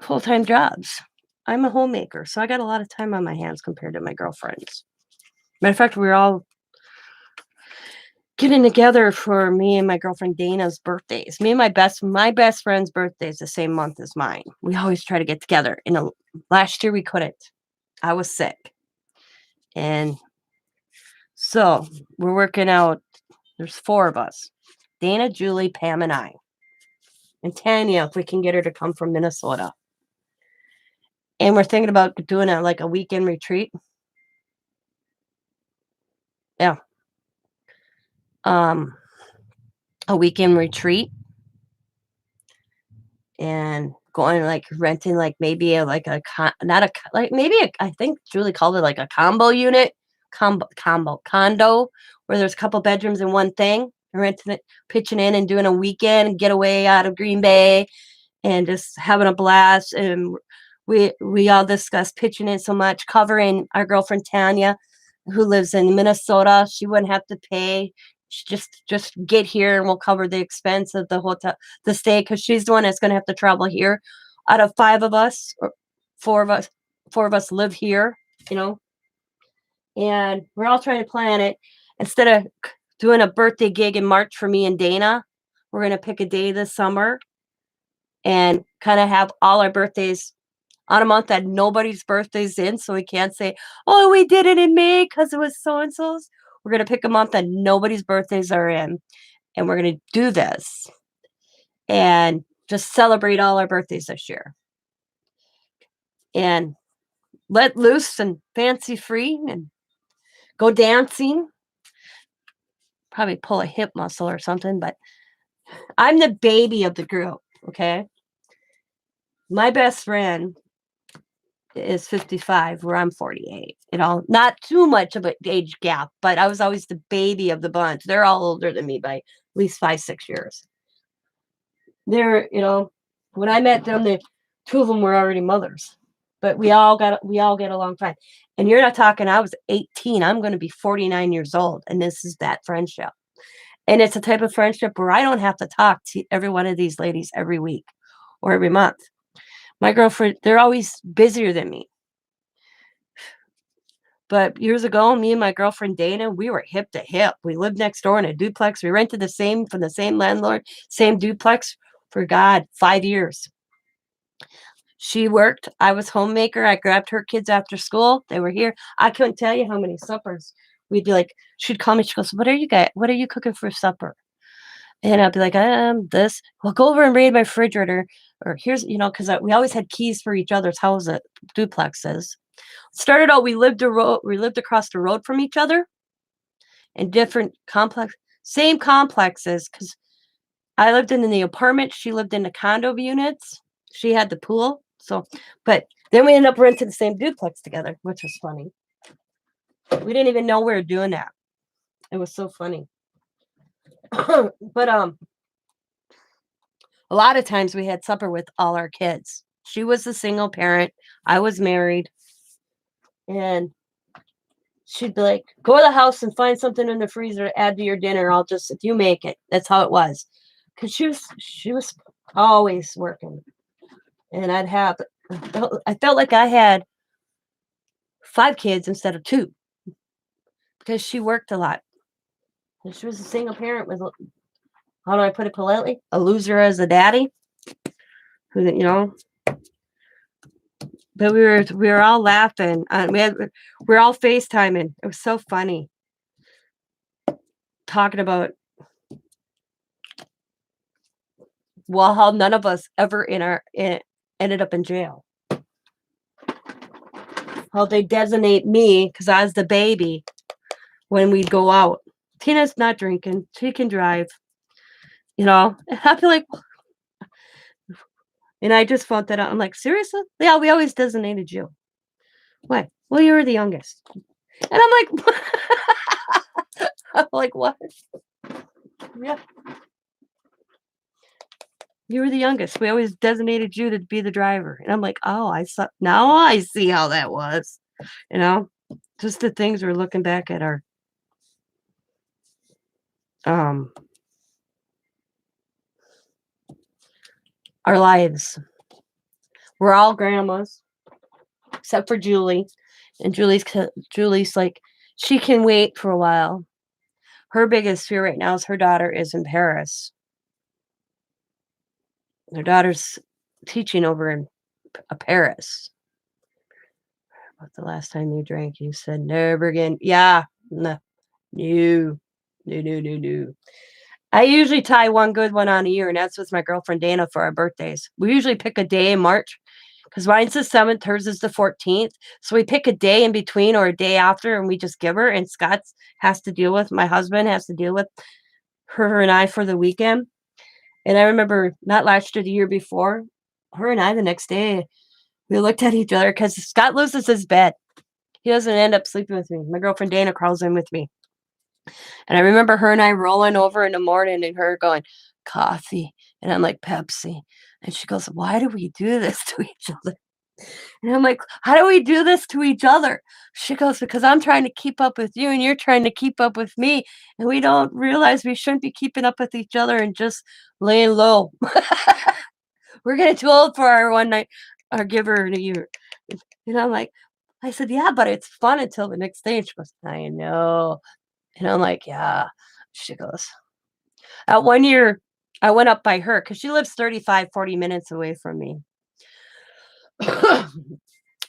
full-time jobs. I'm a homemaker, so I got a lot of time on my hands compared to my girlfriends. Matter of fact, we're all getting together for me and my girlfriend Dana's birthdays. Me and my best friend's birthday is the same month as mine. We always try to get together. Last year we couldn't. I was sick. And so we're working out. There's 4 of us. Dana, Julie, Pam, and I. And Tanya, if we can get her to come from Minnesota. And we're thinking about doing a weekend retreat. Yeah. A weekend retreat. And going renting maybe I think Julie called it a combo unit, condo, where there's a couple bedrooms in one thing. Renting it, pitching in and doing a weekend getaway out of Green Bay and just having a blast. And we all discussed pitching in so much, covering our girlfriend Tanya, who lives in Minnesota. She wouldn't have to pay. Just get here and we'll cover the expense of the hotel, the stay, because she's the one that's going to have to travel here. Out of 5 of us, or 4 of us live here, and we're all trying to plan it. Instead of doing a birthday gig in March for me and Dana, we're going to pick a day this summer and kind of have all our birthdays on a month that nobody's birthday's in, so we can't say, oh, we did it in May because it was so-and-so's. We're going to pick a month that nobody's birthdays are in, and we're going to do this and just celebrate all our birthdays this year and let loose and fancy free and go dancing. Probably pull a hip muscle or something, but I'm the baby of the group, okay? My best friend is 55, where I'm 48. Not too much of an age gap, but I was always the baby of the bunch. They're all older than me by at least 5-6 years. They're, when I met them, 2 of them were already mothers, but we all get along fine. And you're not talking, I was 18. I'm going to be 49 years old, and this is that friendship. And it's a type of friendship where I don't have to talk to every one of these ladies every week or every month. My girlfriend, they're always busier than me. But years ago, me and my girlfriend Dana, we were hip to hip. We lived next door in a duplex. We rented from the same landlord, same duplex for 5 years. She worked. I was homemaker. I grabbed her kids after school. They were here. I couldn't tell you how many suppers. We'd be like, she'd call me. She goes, what are you cooking for supper? And I'd be like, this. Well, go over and raid my refrigerator. Or here's, because we always had keys for each other's houses, duplexes. Started out, we lived across the road from each other in different same complexes, because I lived in the apartment. She lived in the condo units. She had the pool. So, but then we ended up renting the same duplex together, which was funny. We didn't even know we were doing that. It was so funny. But a lot of times we had supper with all our kids. She was a single parent. I was married. And she'd be like, go to the house and find something in the freezer to add to your dinner. If you make it. That's how it was. Because she was always working. And I felt like I had 5 kids instead of 2. because she worked a lot. And she was a single parent with, how do I put it politely? A loser as a daddy. Who. But we were all laughing. We were all FaceTiming. It was so funny. Talking about how none of us ever ended up in jail. How they designate me because I was the baby when we'd go out. Tina's not drinking. She can drive. And I'd be like, and I just found that out. I'm like, seriously? Yeah, we always designated you. Why? Well, you were the youngest. And I'm like, I'm like, what? Yeah. You were the youngest. We always designated you to be the driver. And I'm like, oh, now I see how that was. Just the things we're looking back at our lives. We're all grandmas, except for Julie. And Julie's like, she can wait for a while. Her biggest fear right now is her daughter is in Paris. Her daughter's teaching over in Paris. What's the last time you drank? You said never again. Yeah. No. I usually tie one good one on a year, and that's with my girlfriend Dana for our birthdays. We usually pick a day in March because mine's the 7th, hers is the 14th. So we pick a day in between or a day after, and we just give her. And my husband has to deal with her and I for the weekend. And I remember not last year, the year before, her and I the next day, we looked at each other because Scott loses his bed. He doesn't end up sleeping with me. My girlfriend Dana crawls in with me. And I remember her and I rolling over in the morning and her going, coffee. And I'm like, Pepsi. And she goes, why do we do this to each other? And I'm like, how do we do this to each other? She goes, because I'm trying to keep up with you and you're trying to keep up with me. And we don't realize we shouldn't be keeping up with each other and just laying low. We're getting too old for our one night, our giver in a year. And I'm like, I said, yeah, but it's fun until the next day. And she goes, I know. And I'm like, yeah. She goes, at 1 year, I went up by her because she lives 35, 40 minutes away from me.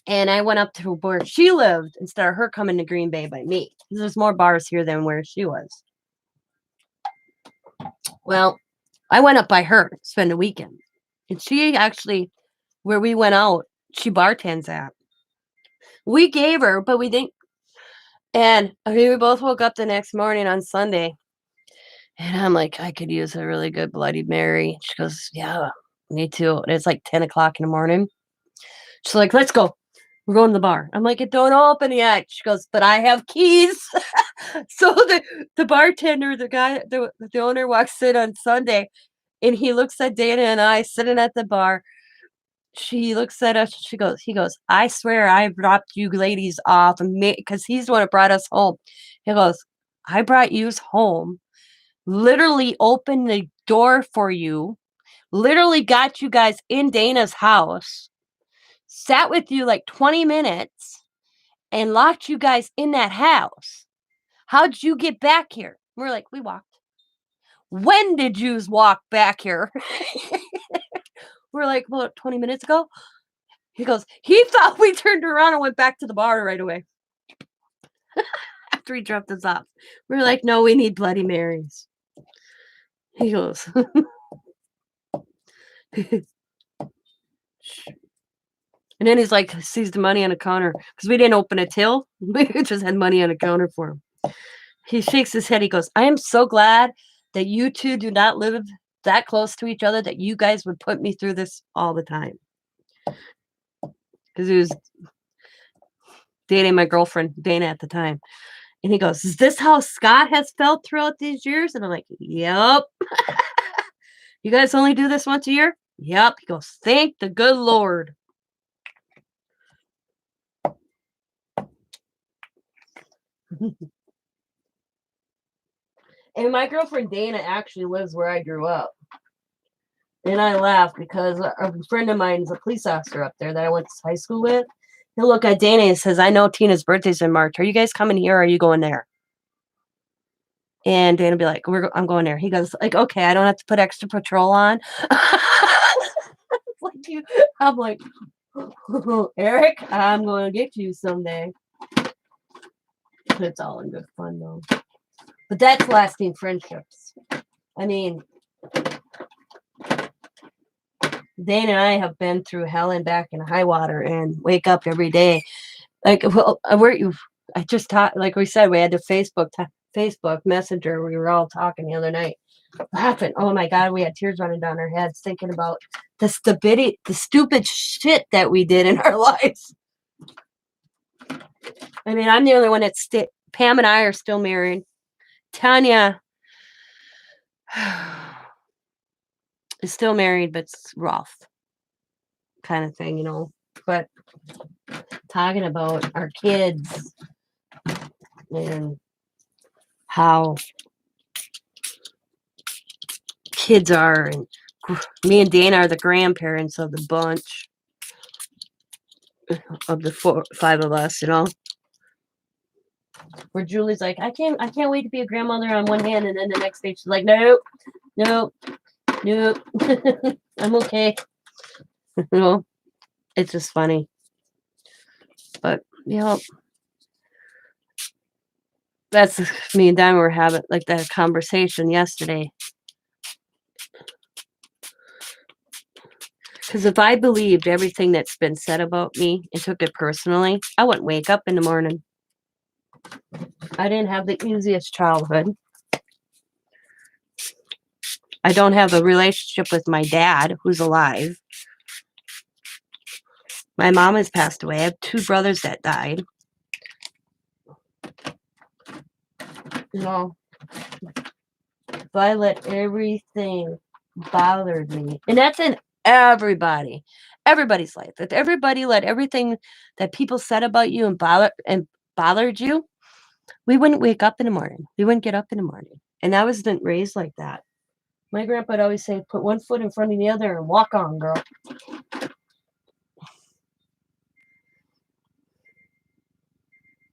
And I went up to where she lived instead of her coming to Green Bay by me. There's more bars here than where she was. Well, I went up by her to spend the weekend. And she actually, where we went out, she bartends at. We gave her, but we didn't. And we both woke up the next morning on Sunday. And I'm like, I could use a really good Bloody Mary. She goes, yeah, me too. And it's like 10 o'clock in the morning. She's like, let's go. We're going to the bar. I'm like, it don't open yet. She goes, but I have keys. So the bartender, the guy, the owner walks in on Sunday and he looks at Dana and I sitting at the bar. She looks at us. He goes, I swear I dropped you ladies off because he's the one that brought us home. He goes, I brought you home, literally opened the door for you, literally got you guys in Dana's house, sat with you like 20 minutes and locked you guys in that house. How'd you get back here? We're like, we walked. When did you walk back here? We're like, well, 20 minutes ago. He goes, he thought we turned around and went back to the bar right away. After he dropped us off. We're like, no, we need Bloody Marys. He goes, and then he's like, sees the money on the counter because we didn't open a till. We just had money on the counter for him. He shakes his head. He goes, I am so glad that you two do not live that close to each other that you guys would put me through this all the time. Because he was dating my girlfriend, Dana, at the time. And he goes, is this how Scott has felt throughout these years? And I'm like, yep. You guys only do this once a year? Yep. He goes, thank the good Lord. And my girlfriend Dana actually lives where I grew up. And I laugh because a friend of mine is a police officer up there that I went to high school with. He'll look at Dana and says, I know Tina's birthday's in March. Are you guys coming here or are you going there? And Dana would be like, I'm going there. He goes, like, okay, I don't have to put extra patrol on. I'm like, Eric, I'm going to get you someday. It's all in good fun, though. But that's lasting friendships. I mean, Dana and I have been through hell and back in high water and wake up every day. Like, well, I just talked, like we said, we had the Facebook Messenger. We were all talking the other night, laughing. Oh my God, we had tears running down our heads thinking about the stupid shit that we did in our lives. I mean, I'm the only one that's Pam and I are still married. Tanya is still married, but it's rough kind of thing, But talking about our kids and how kids are, and me and Dana are the grandparents of the bunch of the 5 of us, Where Julie's like, I can't wait to be a grandmother on one hand, and then the next day she's like, nope, I'm okay. It's just funny. But that's me and Diamond were having like that conversation yesterday. Because if I believed everything that's been said about me and took it personally, I wouldn't wake up in the morning. I didn't have the easiest childhood. I don't have a relationship with my dad, who's alive. My mom has passed away. I have 2 brothers that died. If I let everything bother me, and that's in everybody's life. If everybody let everything that people said about you and bothered you, we wouldn't wake up in the morning. We wouldn't get up in the morning. And I wasn't raised like that. My grandpa would always say, put one foot in front of the other and walk on, girl.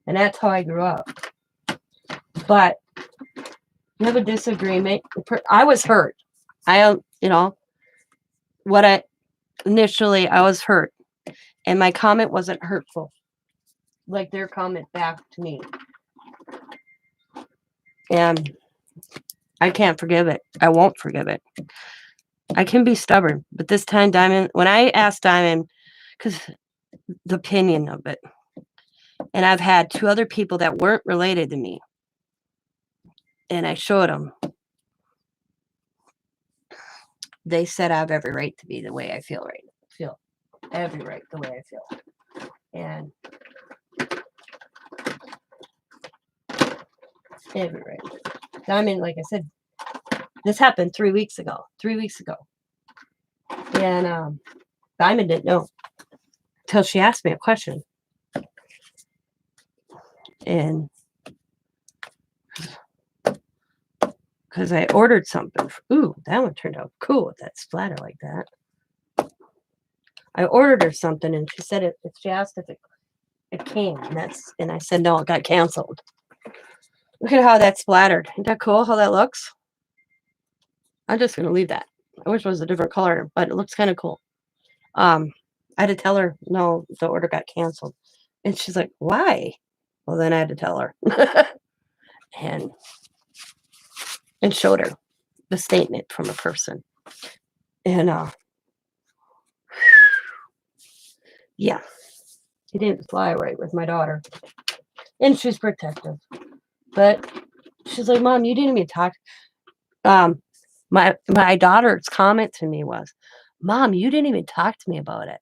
And that's how I grew up. But you have a disagreement. I was hurt. I was hurt. And my comment wasn't hurtful. Like their comment back to me. And I can't forgive it. I won't forgive it. I can be stubborn. But this time, Diamond, when I asked Diamond, because the opinion of it, and I've had 2 other people that weren't related to me, and I showed them, they said I have every right to be the way I feel right. Every right the way I feel. And every right. Diamond, like I said, this happened 3 weeks ago. And Diamond didn't know until she asked me a question. And because I ordered something. Ooh, that one turned out cool with that splatter like that. I ordered her something, and she said she asked if it came, and I said no, it got canceled. Look at how that splattered. Isn't that cool how that looks? I'm just gonna leave that. I wish it was a different color, but it looks kind of cool. I had to tell her no, the order got canceled, and she's like, "Why?" Well, then I had to tell her, and showed her the statement from a person, and yeah, he didn't fly right with my daughter, and she's protective, but she's like, "Mom, you didn't even talk." My daughter's comment to me was, "Mom, you didn't even talk to me about it."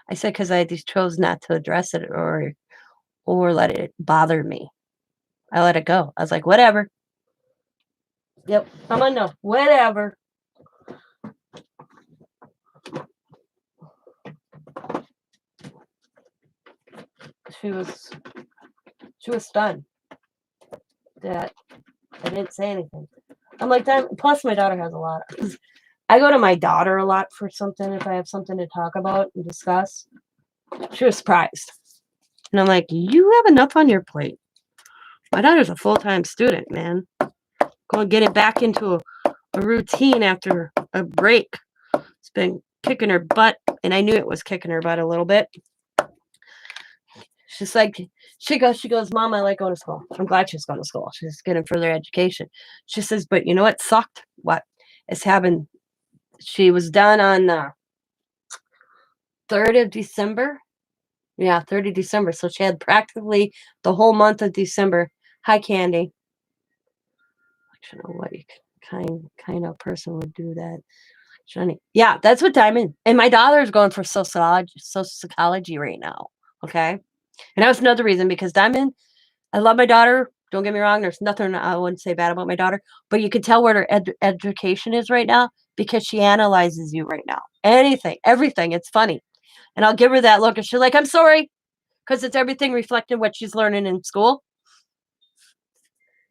I said, "Because I just chose not to address it or let it bother me. I let it go." I was like, "Whatever." Yep, I'm on no, whatever. She was stunned that I didn't say anything. I'm like that. Plus, my daughter has a lot. I go to my daughter a lot for something if I have something to talk about and discuss. She was surprised, and I'm like, "You have enough on your plate." My daughter's a full-time student, man. going to get it back into a routine after a break. It's been kicking her butt, and I knew it was kicking her butt a little bit. She's like, she goes, Mom, I like going to school. I'm glad she's going to school. She's getting further education. She says, but you know what sucked? What? It's happened. She was done on the 3rd of December. Yeah, 3rd of December. So she had practically the whole month of December. Hi, Candy. I don't know what kind of person would do that. Johnny. Yeah, that's what Diamond. And my daughter is going for sociology right now. Okay. And that was another reason because Diamond, I love my daughter. Don't get me wrong. There's nothing I wouldn't say bad about my daughter, but you can tell where her education is right now because she analyzes you right now. Anything, everything. It's funny. And I'll give her that look and she's like, I'm sorry. Because it's everything reflecting what she's learning in school.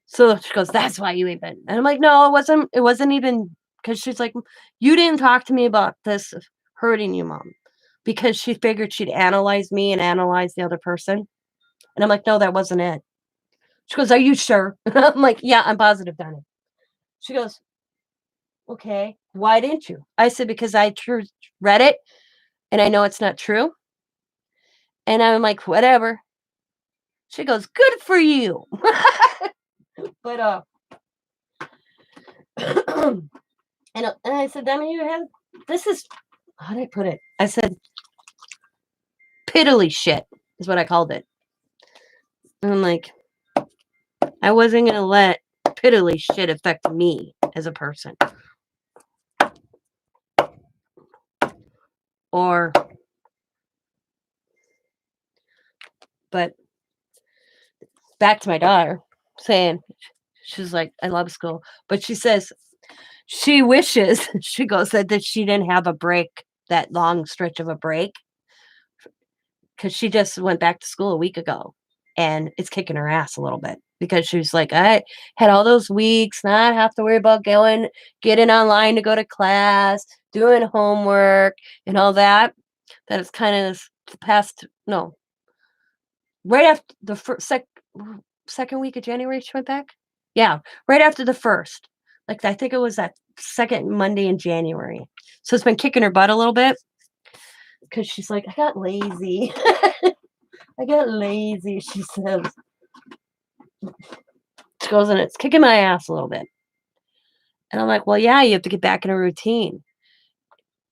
So she goes, that's why you ain't been. And I'm like, no, it wasn't even because she's like, you didn't talk to me about this hurting you, Mom. Because she figured she'd analyze me and analyze the other person. And I'm like, no, that wasn't it. She goes, are you sure? I'm like, yeah, I'm positive, Donnie. She goes, okay, why didn't you? I said, because I read it and I know it's not true. And I'm like, whatever. She goes, good for you. But and I said, Demi, you have this is how did I put it? I said piddly shit is what I called it. And I'm like, I wasn't gonna let piddly shit affect me as a person. But back to my daughter saying she's like, I love school. But she says she wishes, she goes, that she didn't have a break, that long stretch of a break. Because she just went back to school a week ago. And it's kicking her ass a little bit. Because she's like, I had all those weeks, not have to worry about getting online to go to class, doing homework, and all that. That it's kind of the past, no, right after the second week of January, she went back. Yeah, right after the first. Like, I think it was that second Monday in January. So it's been kicking her butt a little bit. Because she's like, I got lazy. I got lazy, she says. She goes, and it's kicking my ass a little bit. And I'm like, well, yeah, you have to get back in a routine.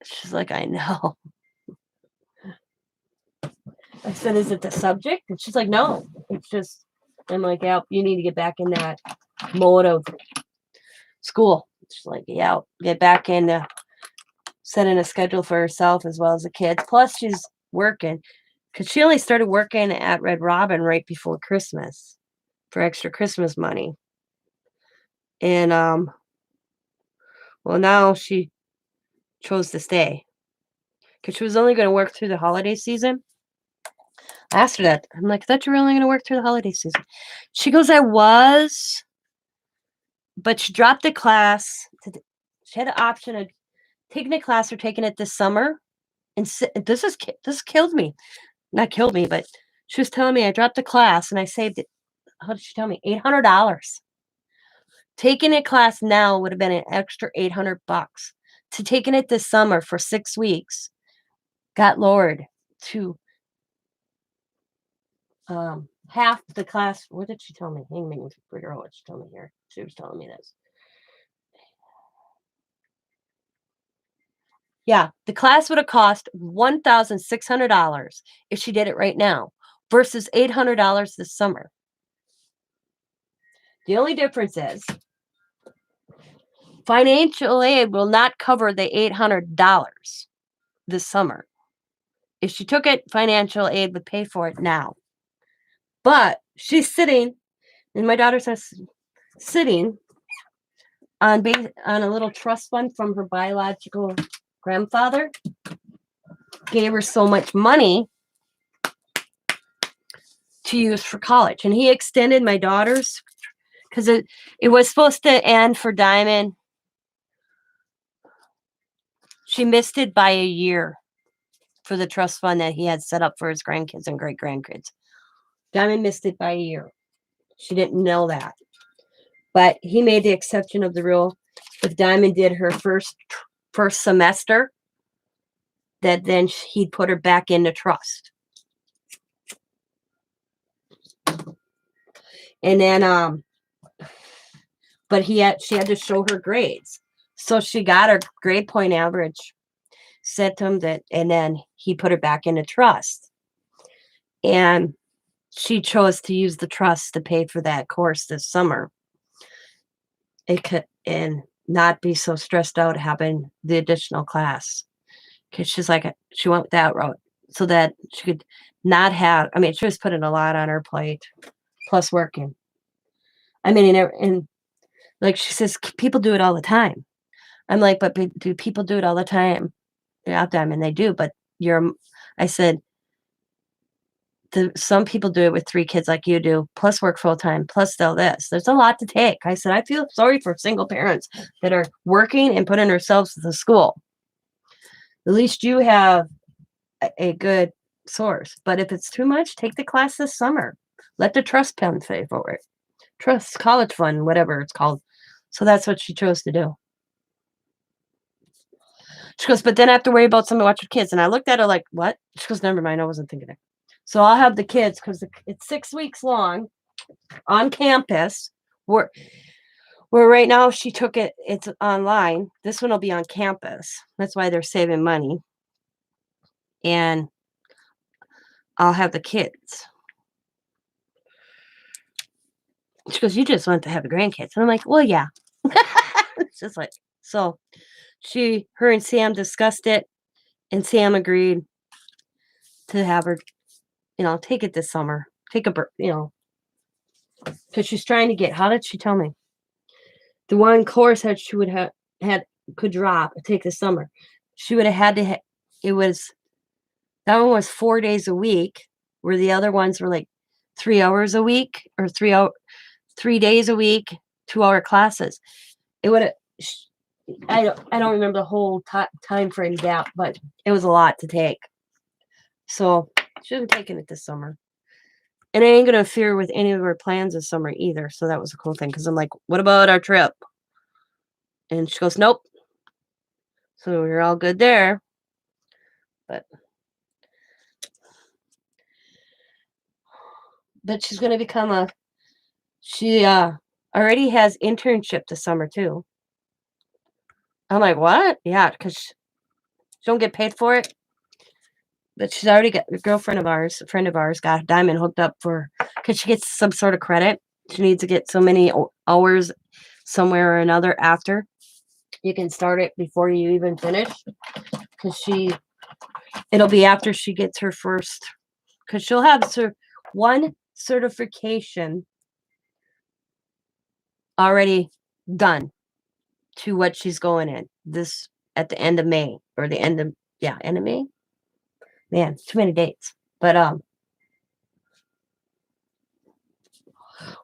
She's like, I know. I said, is it the subject? And she's like, no, it's just, I'm like, yeah, you need to get back in that mode of school. She's like, yeah, get back into setting a schedule for herself as well as the kids. Plus, she's working because she only started working at Red Robin right before Christmas for extra Christmas money. And, well, now she chose to stay because she was only going to work through the holiday season. I asked her that. I'm like, I thought you were only going to work through the holiday season. She goes, I was, but she dropped the class. She had an option of taking a class or taking it this summer. And this killed me. Not killed me, but she was telling me I dropped the class and I saved it. How did she tell me? $800. Taking a class now would have been an extra $800. To taking it this summer for 6 weeks got lowered to half the class. What did she tell me? Hang me, figure out what she told me here. She was telling me this. Yeah, the class would have cost $1,600 if she did it right now versus $800 this summer. The only difference is financial aid will not cover the $800 this summer. If she took it, financial aid would pay for it now. But she's sitting, and my daughter says, sitting on a little trust fund from her biological grandfather. Gave her so much money to use for college. And he extended my daughter's because it was supposed to end for Diamond. She missed it by a year for the trust fund that he had set up for his grandkids and great grandkids. Diamond missed it by a year. She didn't know that. But he made the exception of the rule. If Diamond did her first semester, that then he'd put her back into trust. And then but she had to show her grades. So she got her grade point average, said to him that, and then he put her back into trust. And she chose to use the trust to pay for that course this summer. It could, and not be so stressed out having the additional class. Because she's like, she went that route so that she could not have, I mean, she was putting a lot on her plate, plus working. I mean, and like she says, people do it all the time. I'm like, but do people do it all the time? Yeah, I mean, they do, but I said, some people do it with 3 kids like you do, plus work full time, plus still this. There's a lot to take. I said, I feel sorry for single parents that are working and putting themselves to the school. At least you have a good source. But if it's too much, take the class this summer. Let the trust fund pay for it. Trust college fund, whatever it's called. So that's what she chose to do. She goes, but then I have to worry about somebody watching kids. And I looked at her like, what? She goes, never mind. I wasn't thinking it. So I'll have the kids because it's 6 weeks long on campus. Where right now she took it, it's online. This one will be on campus. That's why they're saving money. And I'll have the kids. She goes, you just want to have a grandkids. And I'm like, well, yeah. It's just like, so her and Sam discussed it, and Sam agreed to have her, take it this summer. Take a, because she's trying to get, how did she tell me? The one course that she would have could drop, take this summer. She would have had to, that one was 4 days a week, where the other ones were like 3 hours a week or 3 days a week, 2-hour classes. It would have, I don't remember the whole time frame gap, but it was a lot to take. So she hasn't taken it this summer. And I ain't going to interfere with any of her plans this summer either. So that was a cool thing. Because I'm like, what about our trip? And she goes, nope. So we're all good there. But she's going to become she already has internship this summer too. I'm like, what? Yeah, because she don't get paid for it. But she's already got a friend of ours got Diamond hooked up for, because she gets some sort of credit. She needs to get so many hours somewhere or another after. You can start it before you even finish. Because it'll be after she gets her first, because she'll have one certification already done to what she's going in this at the end of May, or the end of May. Man, too many dates. But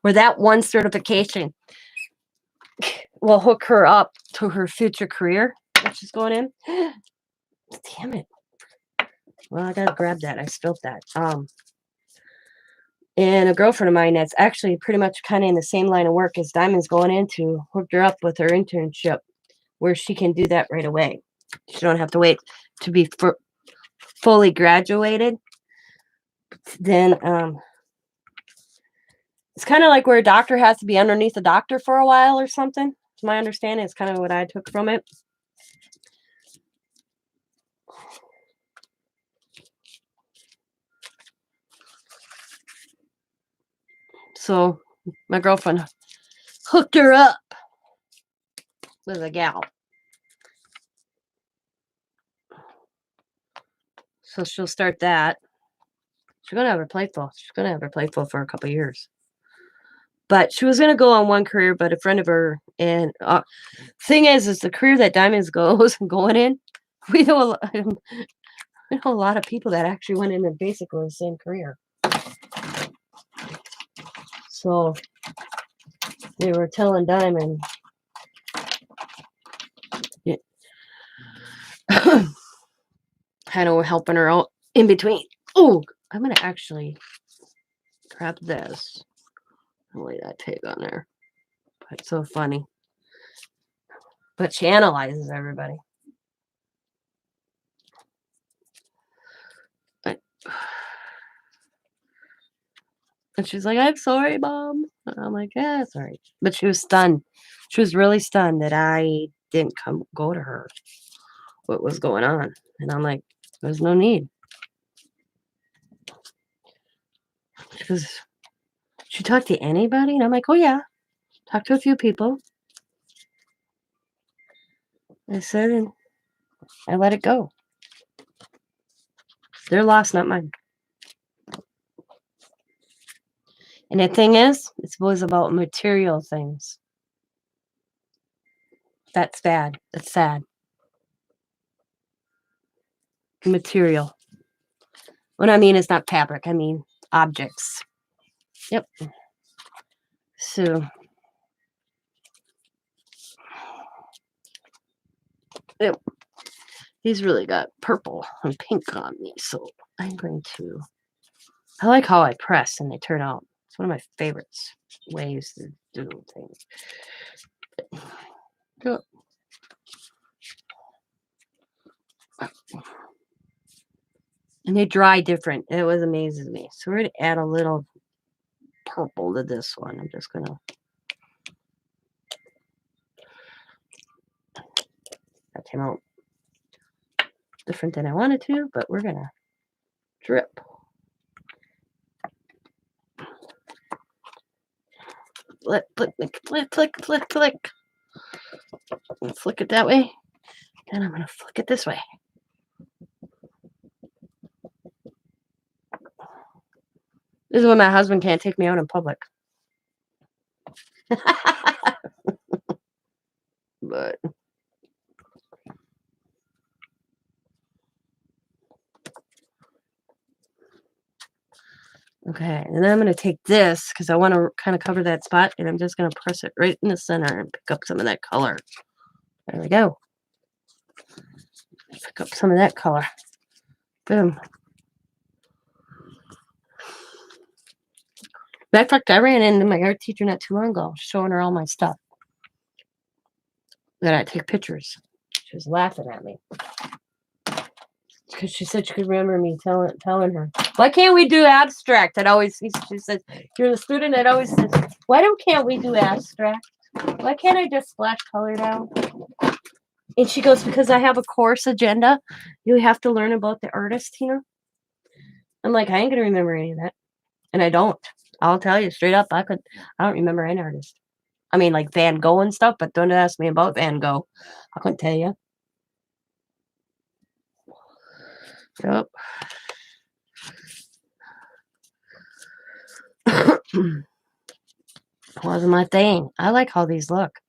where that one certification will hook her up to her future career that she's going in. Damn it. Well, I gotta grab that. I spilled that. And a girlfriend of mine that's actually pretty much kind of in the same line of work as Diamond's going into hooked her up with her internship, where she can do that right away. She don't have to wait to be fully graduated. Then it's kind of like where a doctor has to be underneath a doctor for a while or something. My understanding is kind of what I took from it. So my girlfriend hooked her up with a gal. So she'll start that. She's going to have her playful. She's going to have her playful for a couple of years. But she was going to go on one career, but a friend of her, and thing is the career that Diamonds going in, we know a lot of people that actually went in basically the same career. So they were telling Diamond, kind of helping her out in between. Oh, I'm going to actually grab this and lay that tape on there. It's so funny. But she analyzes everybody. And she's like, I'm sorry, Mom. And I'm like, yeah, sorry. But she was stunned. She was really stunned that I didn't go to her. What was going on? And I'm like, there's no need. She goes, did you talk to anybody? And I'm like, oh, yeah. Talked to a few people. I said, and I let it go. Their loss, not mine. And the thing is, it was about material things. That's bad. That's sad. Material. What I mean is not fabric. I mean objects. Yep. So, yep. He's really got purple and pink on me. So I'm going to... I like how I press and they turn out. It's one of my favorites ways to do things. Go. And they dry different. It was amazing me. So we're going to add a little purple to this one. I'm just going to... That came out different than I wanted to, but we're going to drip. Flick, flick, flick, flick, flick, flick. Flick it that way. And I'm going to flick it this way. This is when my husband can't take me out in public. But okay, and then I'm going to take this because I want to kind of cover that spot, and I'm just going to press it right in the center and pick up some of that color. There we go. Pick up some of that color. Boom. Matter of fact, I ran into my art teacher not too long ago, showing her all my stuff that I take pictures. She was laughing at me because she said she could remember me telling her, why can't we do abstract? She says, you're the student that always says, can't we do abstract? Why can't I just splash color down? And she goes, because I have a course agenda. You have to learn about the artist, I'm like, I ain't going to remember any of that. And I don't. I'll tell you straight up, I don't remember any artist. I mean, like Van Gogh and stuff, but don't ask me about Van Gogh. I couldn't tell you. Yep. Wasn't my thing. I like how these look.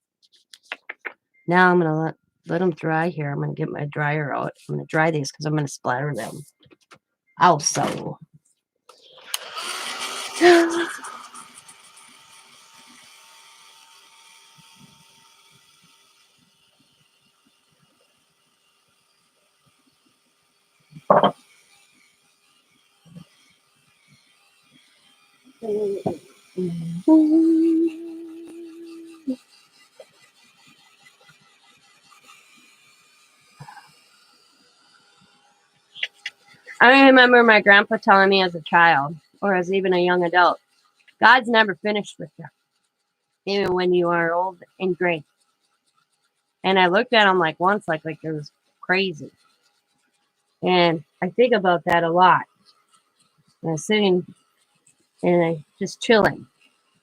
Now I'm going to let them dry here. I'm going to get my dryer out. I'm going to dry these because I'm going to splatter them. Also. I remember my grandpa telling me as a child, or as even a young adult, God's never finished with you, even when you are old and gray. And I looked at him like once, like it was crazy. And I think about that a lot. And I was sitting and I just chilling.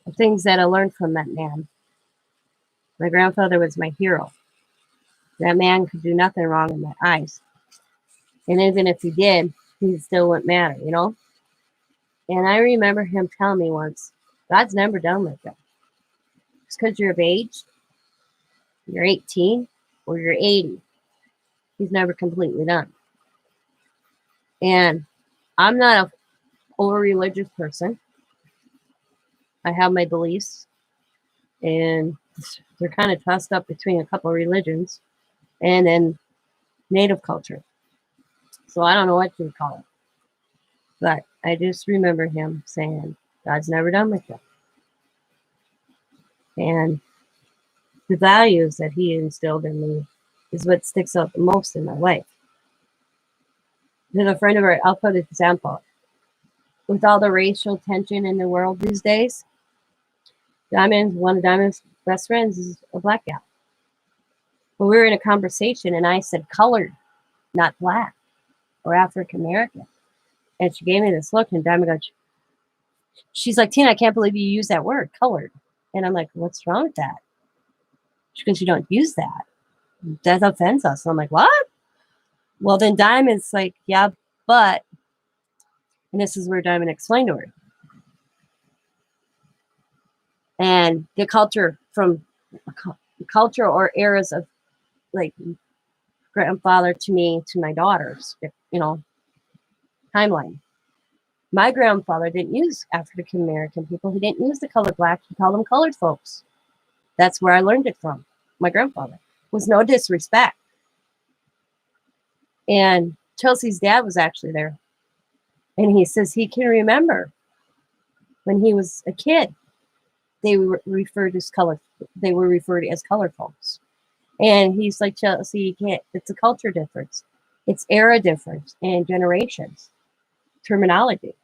The things that I learned from that man. My grandfather was my hero. That man could do nothing wrong in my eyes. And even if he did, he still wouldn't matter, And I remember him telling me once, God's never done with you. Just because you're of age, you're 18, or you're 80. He's never completely done. And I'm not a over religious person. I have my beliefs, and they're kind of tossed up between a couple of religions and then native culture. So I don't know what you would call it. But I just remember him saying, God's never done with you. And the values that he instilled in me is what sticks out the most in my life. There's a friend of ours, I'll put an example. With all the racial tension in the world these days, one of Diamond's best friends is a black gal. But we were in a conversation and I said colored, not black or African American. And she gave me this look and Diamond goes, she's like, Tina, I can't believe you use that word, colored. And I'm like, what's wrong with that? She goes, you don't use that. That offends us. And I'm like, what? Well, then Diamond's like, yeah, but, and this is where Diamond explained to her. And the culture or eras of like grandfather to me, to my daughters, timeline. My grandfather didn't use African American people. He didn't use the color black. He called them colored folks. That's where I learned it from. My grandfather was no disrespect. And Chelsea's dad was actually there. And he says he can remember when he was a kid, they were referred as colored folks. And he's like, Chelsea, you can't, it's a culture difference. It's era difference and generations, terminology.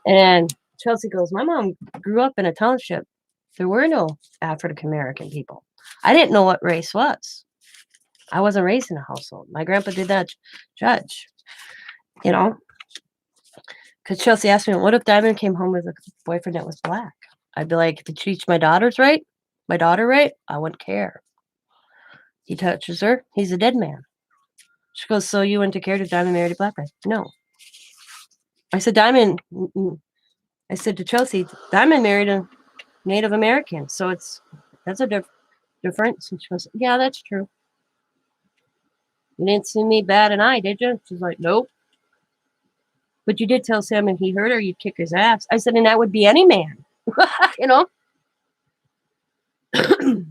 And Chelsea goes, my mom grew up in a township. There were no African American people. I didn't know what race was. I wasn't raised in a household. My grandpa did not judge, because Chelsea asked me, what if Diamond came home with a boyfriend that was black? I'd be like, if he treats my daughter right, I wouldn't care. He touches her, he's a dead man. She goes, so you wouldn't care if Diamond married a black guy? No. I said, to Chelsea, Diamond married a Native American, so that's a difference. And she goes, yeah, that's true. You didn't see me bat an eye, did you? She's like, nope. But you did tell Sam if he hurt her, you'd kick his ass. I said, and that would be any man, And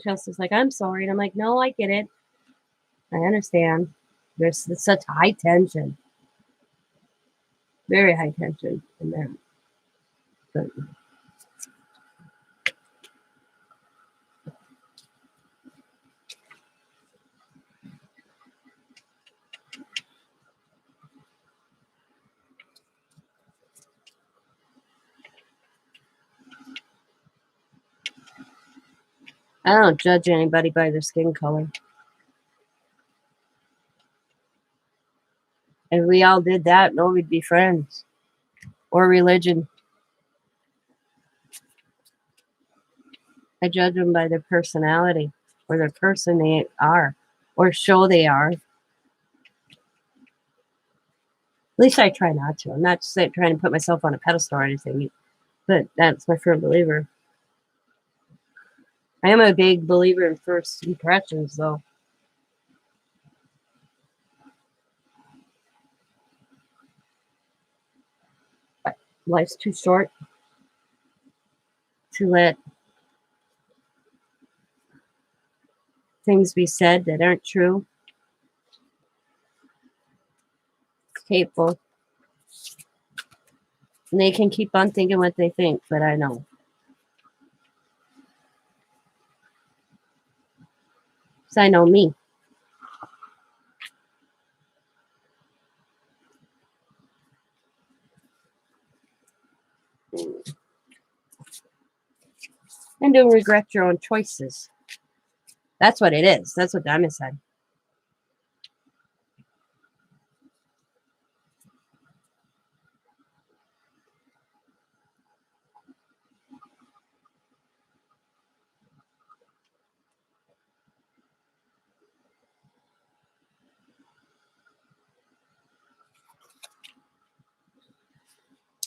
Chelsea's like, I'm sorry. And I'm like, no, I get it. I understand. There's such high tension. Very high tension in there. But, I don't judge anybody by their skin color. If we all did that, no, we'd be friends. Or religion. I judge them by their personality or their person they are or show they are. At least I try not to. I'm not trying to put myself on a pedestal or anything, but that's my firm believer. I am a big believer in first impressions, though. Life's too short to let things be said that aren't true. It's hateful. And they can keep on thinking what they think, but I know. Because I know me. And don't regret your own choices. That's what it is. That's what Diamond said.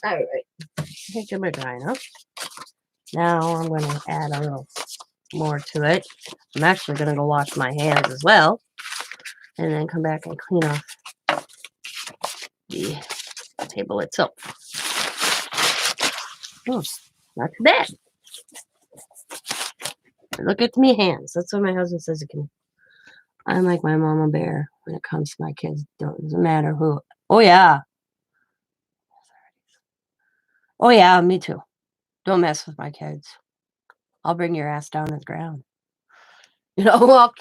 All right. I think I'm drying up. Now I'm going to add a little more to it. I'm actually going to go wash my hands as well. And then come back and clean off the table itself. Oh, not too bad. Look at me hands. That's what my husband says you can I'm like my mama bear when it comes to my kids. Doesn't matter who. Oh yeah. Oh yeah, me too. Don't mess with my kids. I'll bring your ass down to the ground. Well,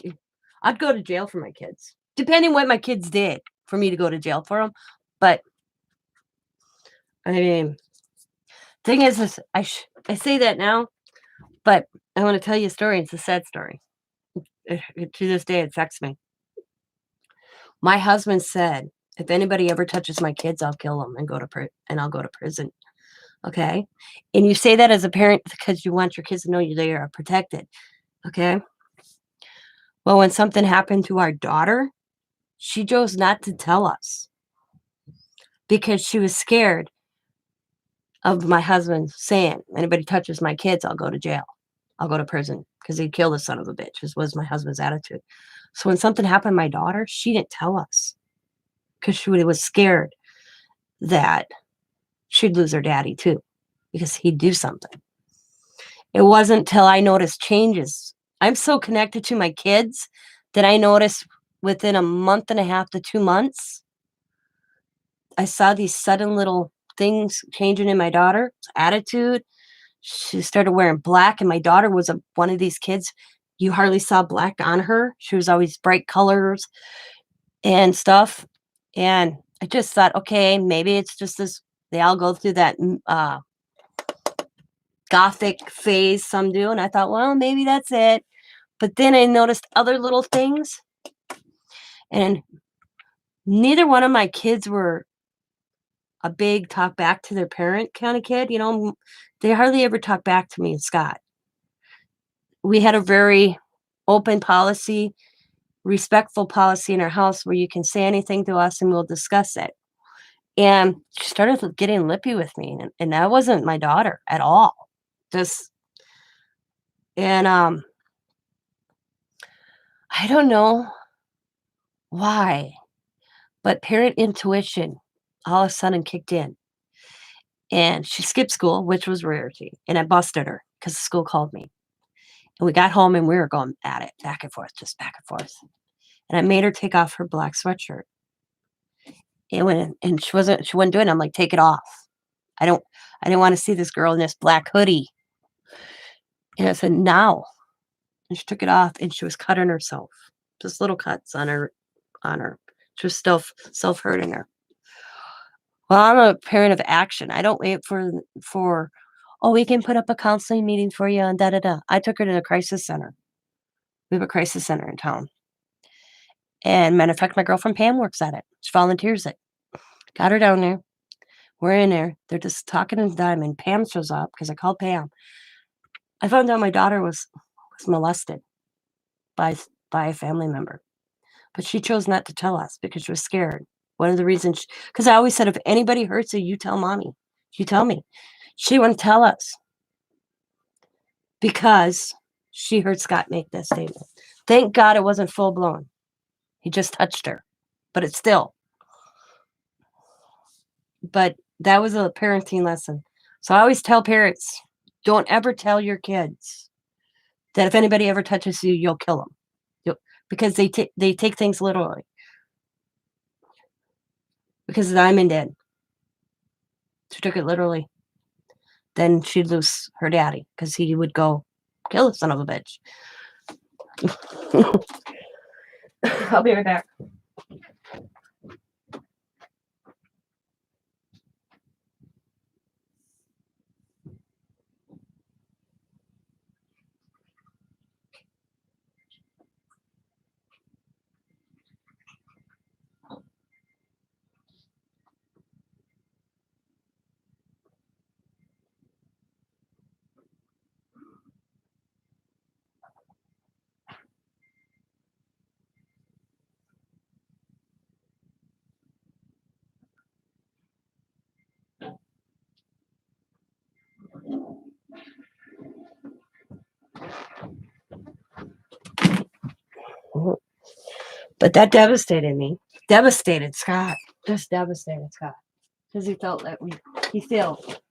I'd go to jail for my kids. Depending what my kids did for me to go to jail for them. But I mean, thing is I say that now, but I want to tell you a story. It's a sad story. To this day, it affects me. My husband said, if anybody ever touches my kids, I'll kill them and I'll go to prison. Okay. And you say that as a parent because you want your kids to know they are protected. Okay. Well, when something happened to our daughter, she chose not to tell us because she was scared of my husband saying, anybody touches my kids, I'll go to jail. I'll go to prison because he'd kill the son of a bitch, was my husband's attitude. So when something happened to my daughter, she didn't tell us because she was scared that she'd lose her daddy too because he'd do something. It wasn't till I noticed changes. I'm so connected to my kids that I noticed within a month and a half to 2 months, I saw these sudden little things changing in my daughter's attitude. She started wearing black, and my daughter was one of these kids. You hardly saw black on her. She was always bright colors and stuff. And I just thought, okay, maybe it's just this. They all go through that gothic phase, some do. And I thought, well, maybe that's it. But then I noticed other little things. And neither one of my kids were a big talk back to their parent kind of kid. They hardly ever talk back to me and Scott. We had a very open policy, respectful policy in our house where you can say anything to us and we'll discuss it. And she started getting lippy with me, and that wasn't my daughter at all. Just and I don't know why, but parent intuition all of a sudden kicked in. And she skipped school, which was rarity. And I busted her because the school called me. And we got home and we were going at it back and forth, just back and forth. And I made her take off her black sweatshirt. And she wouldn't do it. I'm like, take it off. I didn't want to see this girl in this black hoodie. And I said, now. And she took it off and she was cutting herself. Just little cuts on her. She was still self-hurting her. Well, I'm a parent of action. I don't wait for oh, we can put up a counseling meeting for you and da da da. I took her to the crisis center. We have a crisis center in town. And matter of fact, my girlfriend Pam works at it. She volunteers it. Got her down there. We're in there. They're just talking and diamond. Pam shows up because I called Pam. I found out my daughter was molested by a family member. But she chose not to tell us because she was scared. One of the reasons, because I always said, if anybody hurts you, you tell mommy. You tell me. She wouldn't tell us because she heard Scott make that statement. Thank God it wasn't full blown. He just touched her. But it's still. But that was a parenting lesson. So I always tell parents, don't ever tell your kids that if anybody ever touches you, you'll kill them. Because they take things literally. Because the diamond did. She took it literally. Then she'd lose her daddy because he would go kill the son of a bitch. I'll be right back. But that devastated me. Devastated Scott. Just devastated Scott. Because he felt that he failed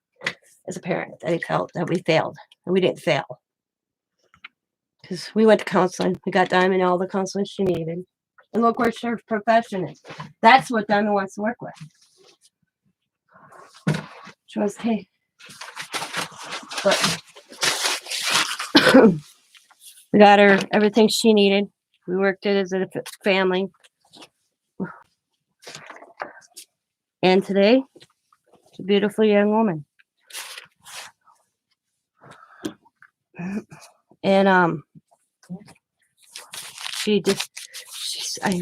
as a parent. That he felt that we failed. And we didn't fail. because we went to counseling. We got Diamond all the counseling she needed. And look where her profession is. That's what Diamond wants to work with. She wants to take. But we got her everything she needed. We worked it as a family. And today, she's a beautiful young woman. And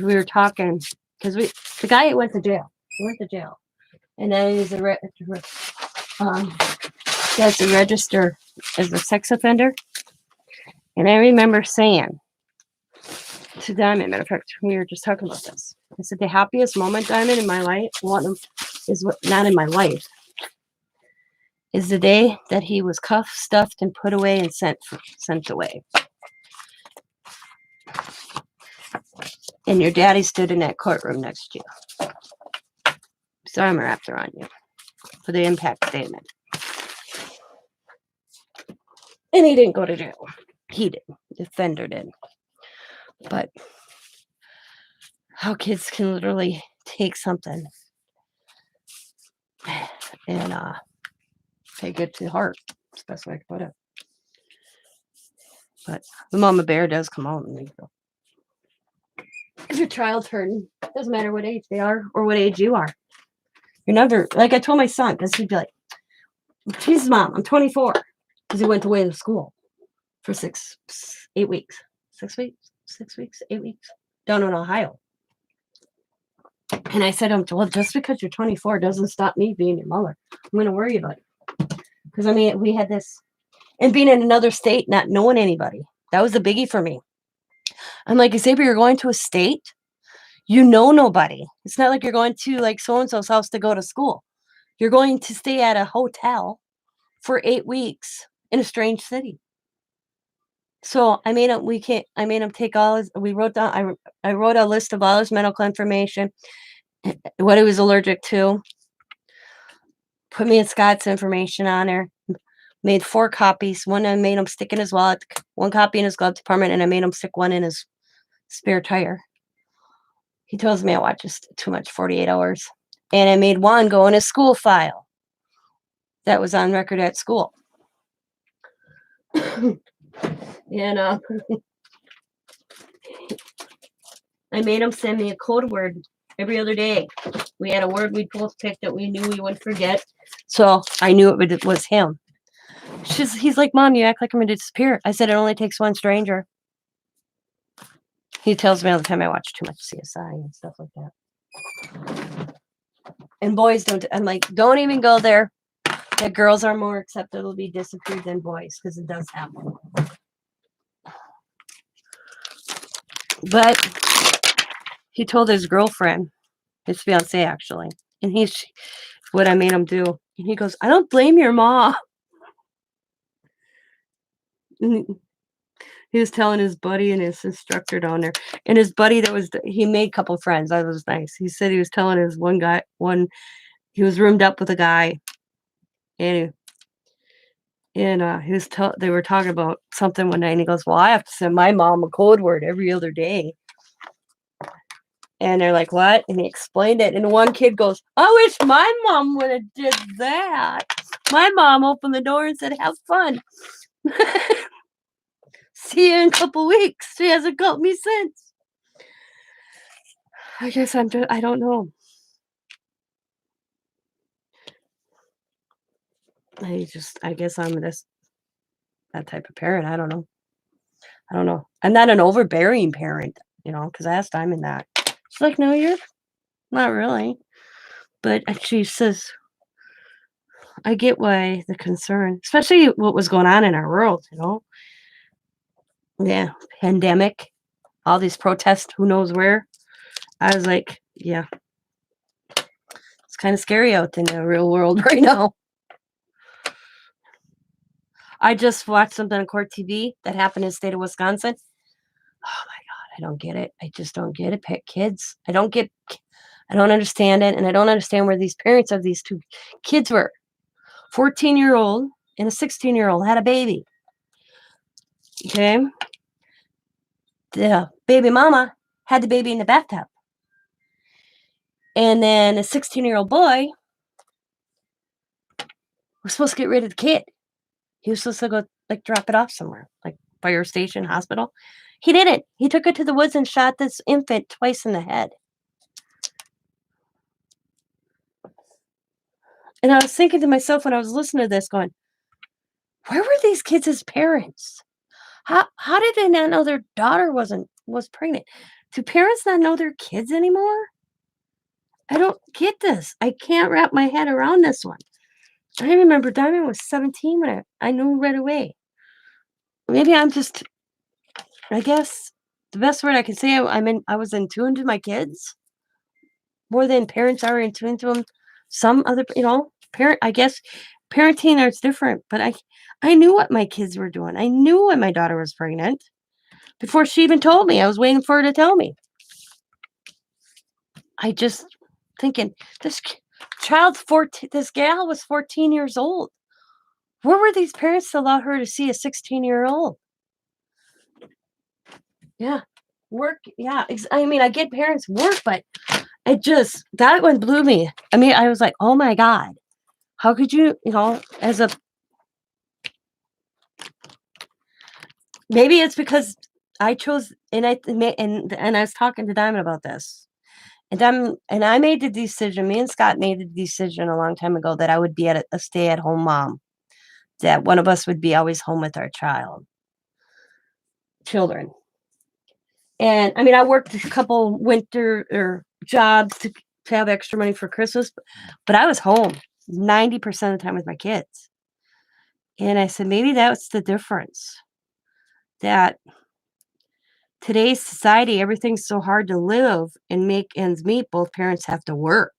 we were talking because the guy went to jail. He went to jail, and then he's has to register as a sex offender. And I remember saying to Diamond, matter of fact, we were just talking about this. I said the happiest moment, Diamond, in my life, not in my life, is the day that he was cuffed, stuffed, and put away and sent away. And your daddy stood in that courtroom next to you. His arm wrapped around you for the impact statement. And he didn't go to jail. He did. The offender did. But how kids can literally take something and take it to heart. That's the best way to put it. But the mama bear does come out and you go. If your child's hurting, doesn't matter what age they are or what age you are. You're never, like I told my son, because he'd be like, Jesus, Mom, I'm 24. Because he went away to school for 8 weeks. 6 weeks? 6 weeks? 8 weeks? Down in Ohio. And I said to him, well, just because you're 24 doesn't stop me being your mother. I'm going to worry about it. Because, I mean, we had this, and being in another state, not knowing anybody. That was a biggie for me. I'm like, Xavier, you're going to a state, you know nobody. It's not like you're going to like so-and-so's house to go to school. You're going to stay at a hotel for 8 weeks in a strange city. So I made him take all his, we wrote down, I wrote a list of all his medical information, what he was allergic to, put me and Scott's information on there, made 4 copies. One I made him stick in his wallet, 1 copy in his glove compartment, and I made him stick 1 in his spare tire. He tells me I watch too much, 48 hours. And I made 1 go in his school file that was on record at school. And I made him send me a code word every other day. We had a word we'd both picked that we knew we wouldn't forget. So I knew it was him. He's like, Mom, you act like I'm going to disappear. I said, it only takes 1 stranger. He tells me all the time I watch too much CSI and stuff like that. And boys don't, I'm like, don't even go there. That girls are more acceptable to be disappeared than boys, because it does happen. But he told his girlfriend, his fiance actually, and he's what I made him do. And he goes, I don't blame your mom. And he was telling his buddy and his instructor down there. And his buddy he made a couple friends. That was nice. He said he was telling his he was roomed up with a guy. And they were talking about something one night, and he goes, well, I have to send my mom a code word every other day. And they're like, what? And he explained it. And one kid goes, I wish my mom would have did that. My mom opened the door and said, have fun. See you in a couple weeks. She hasn't called me since. I guess I don't know. I guess I'm that type of parent. I don't know. I'm not an overbearing parent, because I asked Diamond that. She's like, no, you're not really. But she says, I get why the concern, especially what was going on in our world, Yeah, pandemic, all these protests, who knows where. I was like, yeah, it's kind of scary out in the real world right now. I just watched something on Court TV that happened in the state of Wisconsin. Oh my God, I don't get it. I just don't get it. Kids, I don't understand it. And I don't understand where these parents of these 2 kids were. 14-year-old and a 16-year-old had a baby. Okay. the baby mama had the baby in the bathtub. And then a 16-year-old boy was supposed to get rid of the kid. He was supposed to go, like, drop it off somewhere, like fire station, hospital. He didn't. He took it to the woods and shot this infant twice in the head. And I was thinking to myself when I was listening to this, going, where were these kids as parents? How did they not know their daughter was pregnant? Do parents not know their kids anymore? I don't get this. I can't wrap my head around this one. I remember Diamond was 17 when I knew right away. Maybe I'm just, I guess the best word I can say, I was in tune to my kids more than parents are in tune to them. Some other, I guess parenting is different, but I knew what my kids were doing. I knew when my daughter was pregnant before she even told me. I was waiting for her to tell me. I just thinking this child's 14. This gal was 14 years old. Where were these parents to allow her to see a 16-year-old? Yeah, work. Yeah, I mean, I get parents work, but that one blew me. I mean, I was like, oh my God, how could you, as a, maybe it's because I chose, and I was talking to Diamond about this, and I made the decision. Me and Scott made the decision a long time ago that I would be a stay-at-home mom. That one of us would be always home with our children. And I mean, I worked a couple winter or jobs to have extra money for Christmas, but I was home 90% of the time with my kids. And I said, maybe that's the difference. That today's society, everything's so hard to live and make ends meet. Both parents have to work.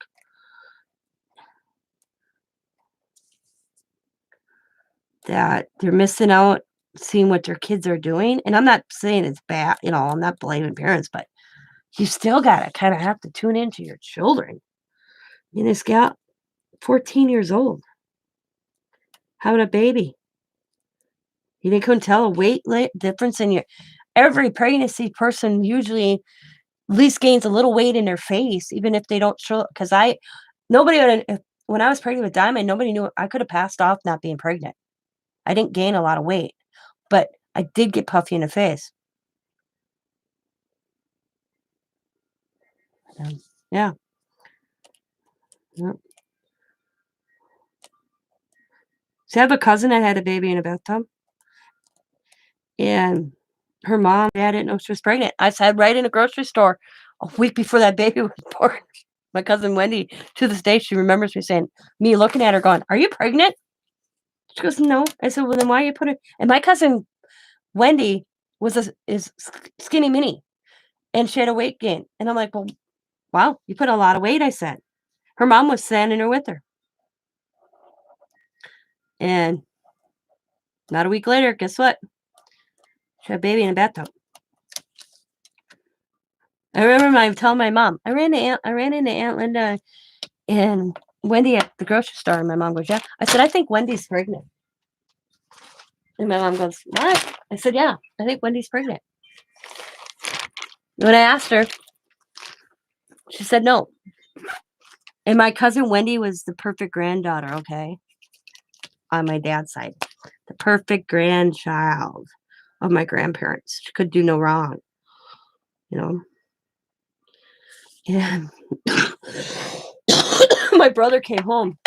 That they're missing out seeing what their kids are doing. And I'm not saying it's bad, I'm not blaming parents, but you still got to kind of have to tune into your children. And this gal, 14 years old, having a baby. You couldn't tell a weight difference in your every pregnancy person usually at least gains a little weight in their face, even if they don't show. Because nobody when I was pregnant with Diamond, nobody knew I could have passed off not being pregnant. I didn't gain a lot of weight, but I did get puffy in the face. Yeah. Yeah. So I have a cousin that had a baby in a bathtub, and her mom, dad didn't know she was pregnant. I said right in a grocery store a week before that baby was born. My cousin Wendy, to this day, she remembers me looking at her going, "Are you pregnant?" She goes, "No." I said, "Well, then why are you putting?" And my cousin Wendy is skinny mini, and she had a weight gain. And I'm like, "Well, wow, you put a lot of weight." I said, her mom was standing there with her, and not a week later, guess what? She had a baby in a bathtub. I remember telling my mom, I ran into Aunt Linda and Wendy at the grocery store, and my mom goes, "Yeah." I said, "I think Wendy's pregnant." And my mom goes, "What?" I said, "Yeah, I think Wendy's pregnant." When I asked her, she said no. And my cousin Wendy was the perfect granddaughter, okay, on my dad's side. The perfect grandchild of my grandparents. She could do no wrong, you know. And my brother came home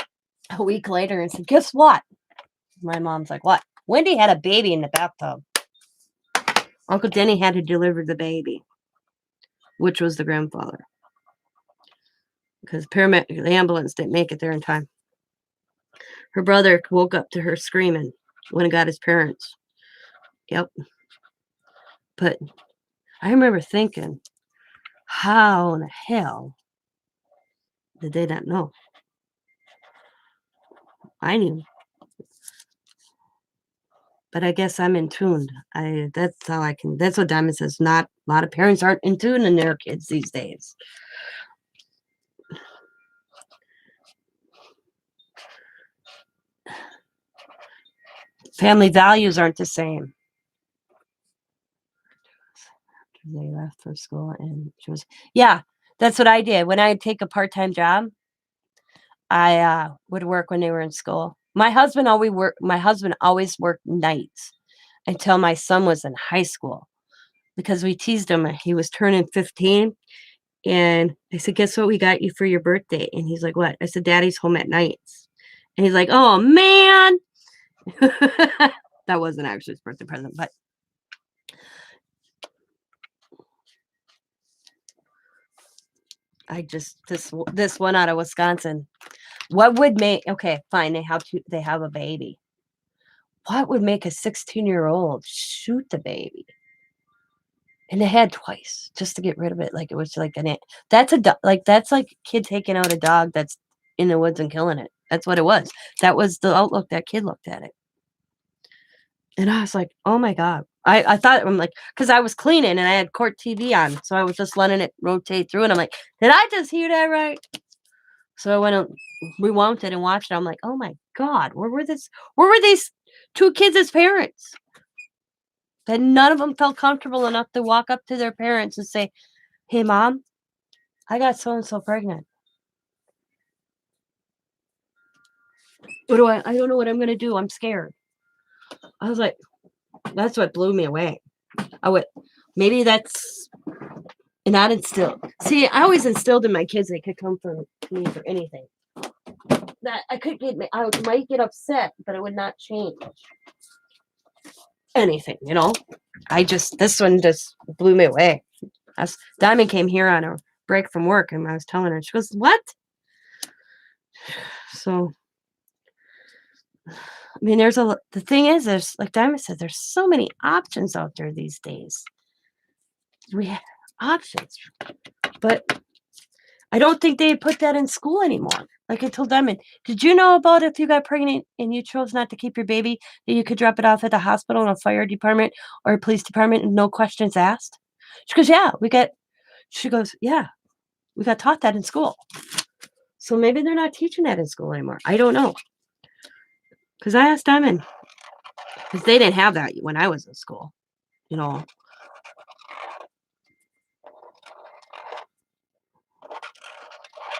a week later and said, "Guess what?" My mom's like, "What?" "Wendy had a baby in the bathtub." Uncle Denny had to deliver the baby, which was the grandfather, because the ambulance didn't make it there in time. Her brother woke up to her screaming when he got his parents. Yep. But I remember thinking, how in the hell did they not know? I knew. But I guess I'm in tune. That's how I can. That's what Diamond says. Not a lot of parents aren't in tune in their kids these days. Family values aren't the same. They left for school, and she was yeah, that's what I did. When I'd take a part-time job, I, would work when they were in school. My husband always worked nights until my son was in high school because we teased him. He was turning 15, and I said, "Guess what we got you for your birthday?" And he's like, "What?" I said, "Daddy's home at nights." And he's like, "Oh, man." That wasn't actually his birthday present, but I just this one out of Wisconsin. What would make okay, fine, they have a baby. What would make a 16-year-old shoot the baby? And they had twice just to get rid of it, like, it was like an that's a do like, that's like a kid taking out a dog that's in the woods and killing it. That's what it was. That was the outlook that kid looked at it. And I was like, "Oh my god." I thought I'm like, because I was cleaning and I had court TV on, so I was just letting it rotate through, and I'm like, "Did I just hear that right?" So I went and rewound it and watched it. I'm like, "Oh my god, where were these 2 kids as parents?" That none of them felt comfortable enough to walk up to their parents and say, "Hey, mom, I got so and so pregnant. What do I don't know what I'm gonna do. I'm scared." I was like, that's what blew me away. I went, maybe that's not instilled. See, I always instilled in my kids they could come for me for anything. That I could get, I might get upset, but it would not change anything, you know? This one just blew me away. Diamond came here on a break from work and I was telling her, she goes, "What?" So, I mean, the thing is, there's, like Diamond said, there's so many options out there these days. We have options, but I don't think they put that in school anymore. Like I told Diamond, "Did you know about if you got pregnant and you chose not to keep your baby, that you could drop it off at the hospital and a fire department or a police department and no questions asked?" She goes, "Yeah, she goes, "Yeah, we got taught that in school." So maybe they're not teaching that in school anymore. I don't know. Because I asked Diamond, because they didn't have that when I was in school, you know.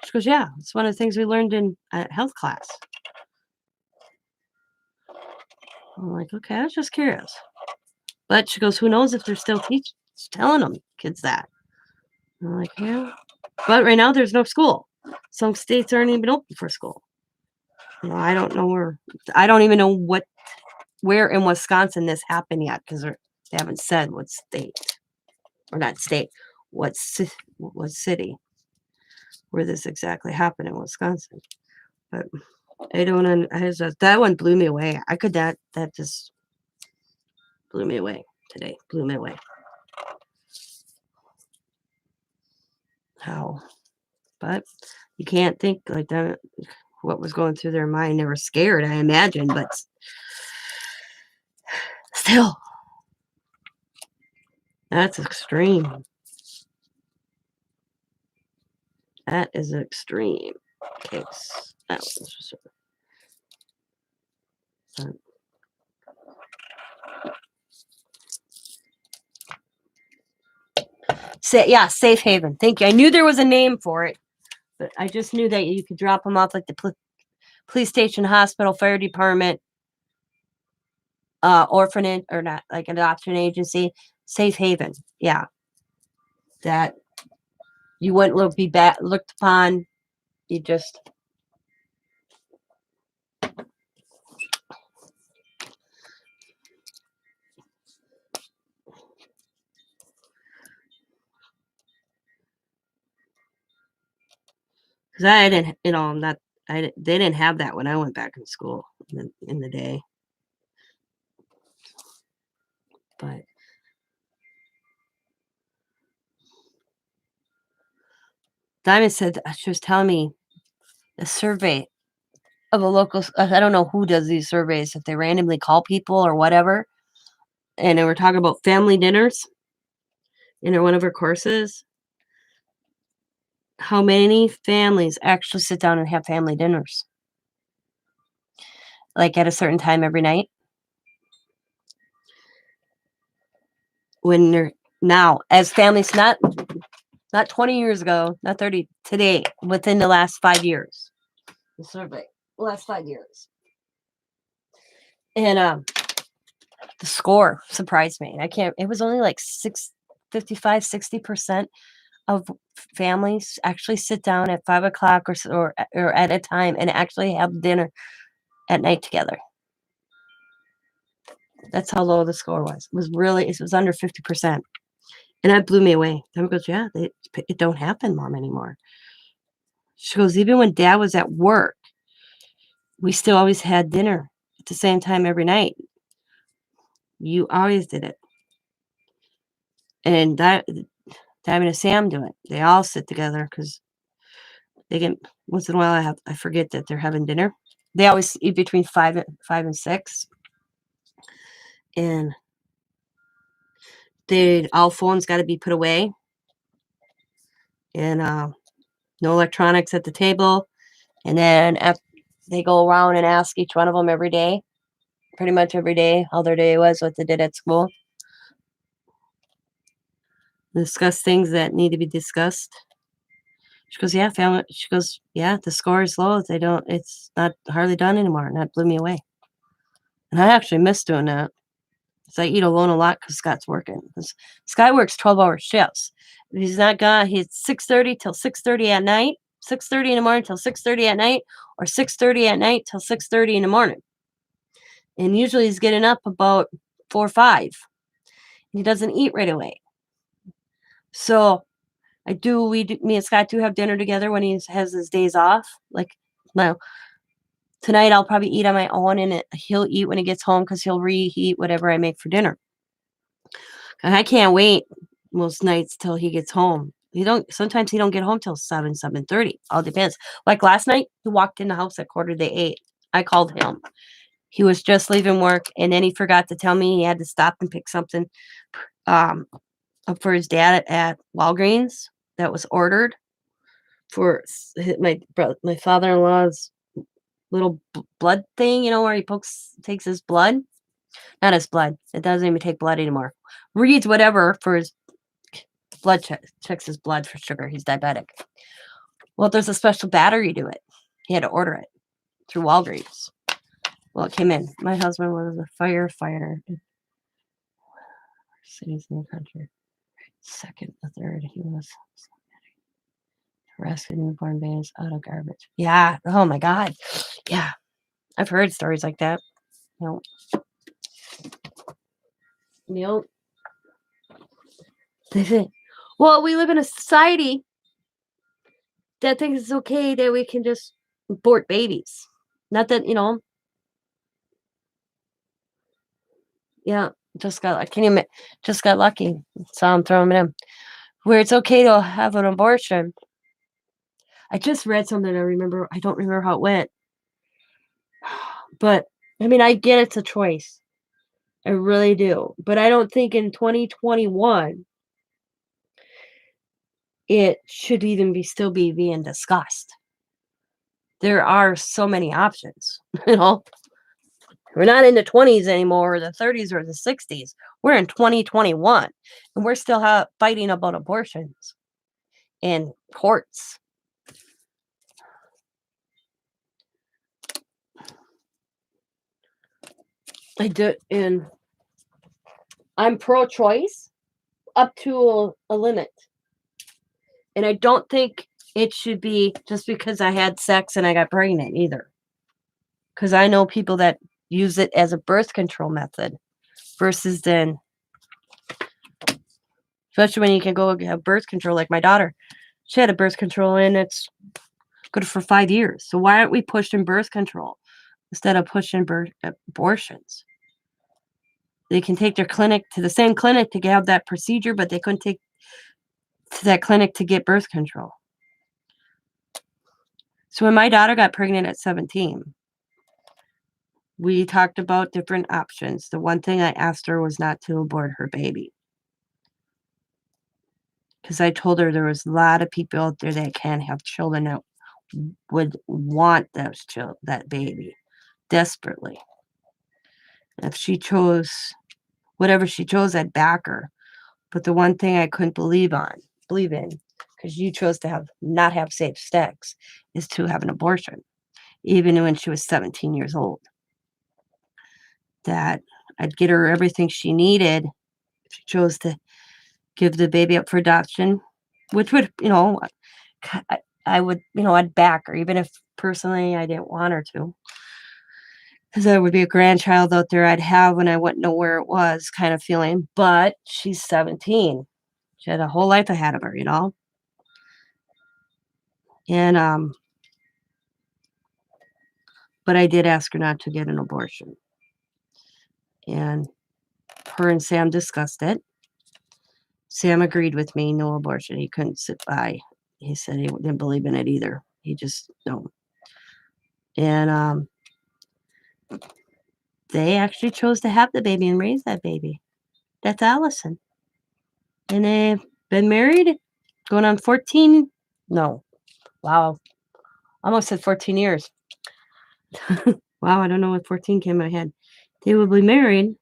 She goes, "Yeah, it's one of the things we learned in health class." I'm like, "Okay, I was just curious." But she goes, "Who knows if they're still telling them kids that?" I'm like, "Yeah." But right now there's no school. Some states aren't even open for school. You know, I don't even know where in Wisconsin this happened yet because they haven't said what state or not state, what city where this exactly happened in Wisconsin. But I don't. That one blew me away. That just blew me away today. Blew me away. How? But you can't think like that. What was going through their mind? They were scared, I imagine, but still, that's extreme. That is an extreme case. That was yeah, safe haven. Thank you. I knew there was a name for it, but I just knew that you could drop them off like the police station, hospital, fire department, orphanage, or not like an adoption agency. Safe haven. Yeah, that you wouldn't be looked upon. You just because I didn't, you know, I'm not. They didn't have that when I went back in school in the day. But Diamond said she was telling me a survey of a local. I don't know who does these surveys, if they randomly call people or whatever. And they were talking about family dinners in one of her courses. How many families actually sit down and have family dinners, like at a certain time every night? When they're now as families, not 20 years ago, not 30, today, within the last 5 years. The survey, last 5 years. And the score surprised me. It was only like 60% of families actually sit down at 5 o'clock or at a time and actually have dinner at night together. That's how low the score was. It was under 50%. And that blew me away. Mom goes, yeah, it don't happen, Mom, anymore. She goes, even when Dad was at work, we still always had dinner at the same time every night. You always did it. And Diamond and Sam do it. They all sit together because they get, once in a while I forget that they're having dinner. They always eat between 5 and 6. And all phones got to be put away. And no electronics at the table. And then they go around and ask each one of them every day, pretty much every day, how their day was, what they did at school. Discuss things that need to be discussed. She goes, yeah, family. She goes, yeah, the score is low. It's not hardly done anymore. And that blew me away. And I actually miss doing that. So I eat alone a lot because Scott's working. Scott works 12-hour shifts. If he's not gone, he's 6:30 till 6:30 at night, 6:30 in the morning till 6:30 at night, or 6:30 at night till 6:30 in the morning. And usually he's getting up about 4 or 5. He doesn't eat right away. So me and Scott do have dinner together when he has his days off. Like now, tonight I'll probably eat on my own, and he'll eat when he gets home because he'll reheat whatever I make for dinner. And I can't wait most nights till he gets home. Sometimes he don't get home till 7:30. All depends. Like last night, he walked in the house at 7:45. I called him. He was just leaving work, and then he forgot to tell me he had to stop and pick something up for his dad at Walgreens that was ordered for my father-in-law's little blood thing, where he takes his blood. Not his blood. It doesn't even take blood anymore. Reads whatever for his blood checks his blood for sugar. He's diabetic. Well, there's a special battery to it. He had to order it through Walgreens. Well, it came in. My husband was a firefighter in cities in the country. Second, the third, he was rescued newborn babies out of garbage. Yeah. Oh my God. Yeah. I've heard stories like that. They say, well, we live in a society that thinks it's okay that we can just abort babies. Not that, yeah, just got lucky. Saw him throwing it in. Where it's okay to have an abortion. I just read something I don't remember how it went. But, I get it's a choice. I really do. But I don't think in 2021 it should even still be being discussed. There are so many options, We're not in the 20s anymore, or the 30s or the 60s. We're in 2021, and we're still fighting about abortions in courts. I do, and I'm pro-choice up to a limit. And I don't think it should be just because I had sex and I got pregnant either. Because I know people that use it as a birth control method versus then, especially when you can go have birth control. Like my daughter, she had a birth control and it's good for 5 years. So why aren't we pushing birth control instead of pushing abortions? They can take their clinic to the same clinic to have that procedure, but they couldn't take to that clinic to get birth control. So when my daughter got pregnant at 17, we talked about different options. The one thing I asked her was not to abort her baby. Because I told her there was a lot of people out there that can't have children that would want that baby desperately. If she chose whatever she chose, I'd back her. But the one thing I couldn't believe in, because you chose to not have safe sex, is to have an abortion, even when she was 17 years old. That I'd get her everything she needed if she chose to give the baby up for adoption, which would, I would, I'd back her, even if personally I didn't want her to. Because there would be a grandchild out there I'd have when I wouldn't know where it was, kind of feeling. But she's 17. She had a whole life ahead of her, And but I did ask her not to get an abortion. And her and Sam discussed it. Sam agreed with me, no abortion. He couldn't sit by. He said he didn't believe in it either. He just no. And they actually chose to have the baby and raise that baby. That's Allison. And they've been married, going on 14. No. Wow. Almost said 14 years. Wow, I don't know what 14 came in my head. They will be married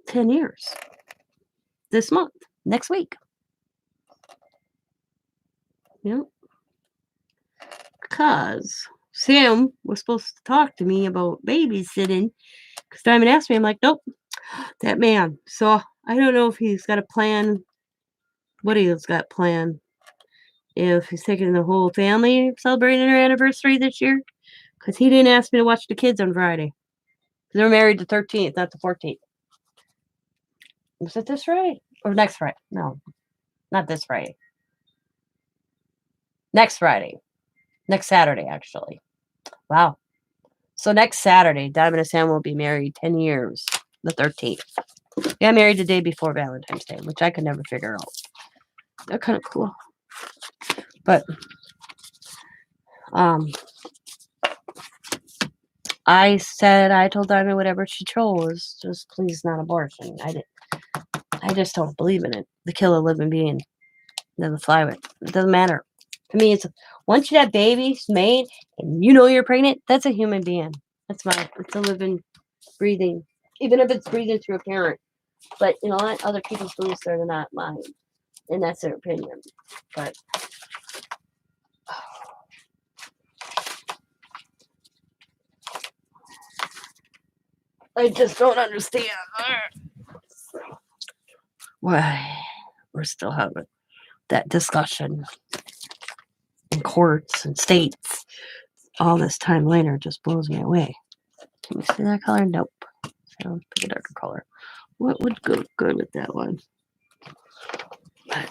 10 years. This month. Next week. Yep. Because Sam was supposed to talk to me about babysitting. Because Diamond asked me, I'm like, nope, that man. So I don't know if he's got a plan, what he's got planned. If he's taking the whole family celebrating their anniversary this year. Because he didn't ask me to watch the kids on Friday. They're married the 13th, not the 14th. Was it this Friday? Or next Friday? No, not this Friday. Next Friday. Next Saturday, actually. Wow. So next Saturday, Diamond and Sam will be married 10 years, the 13th. They got married the day before Valentine's Day, which I could never figure out. They're kind of cool. But I told Diamond whatever she chose, just please not abortion. I just don't believe in it. The kill a living being. Doesn't fly with. It doesn't matter. To me, it's once that baby's made and you're pregnant, that's a human being. It's a living, breathing, even if it's breathing through a parent. But you know what? Other people's beliefs are not mine. And that's their opinion. But I just don't understand why we're still having that discussion in courts and states all this time later. Just blows me away. Can you see that color? Nope. So pick a darker color. What would go good with that one? But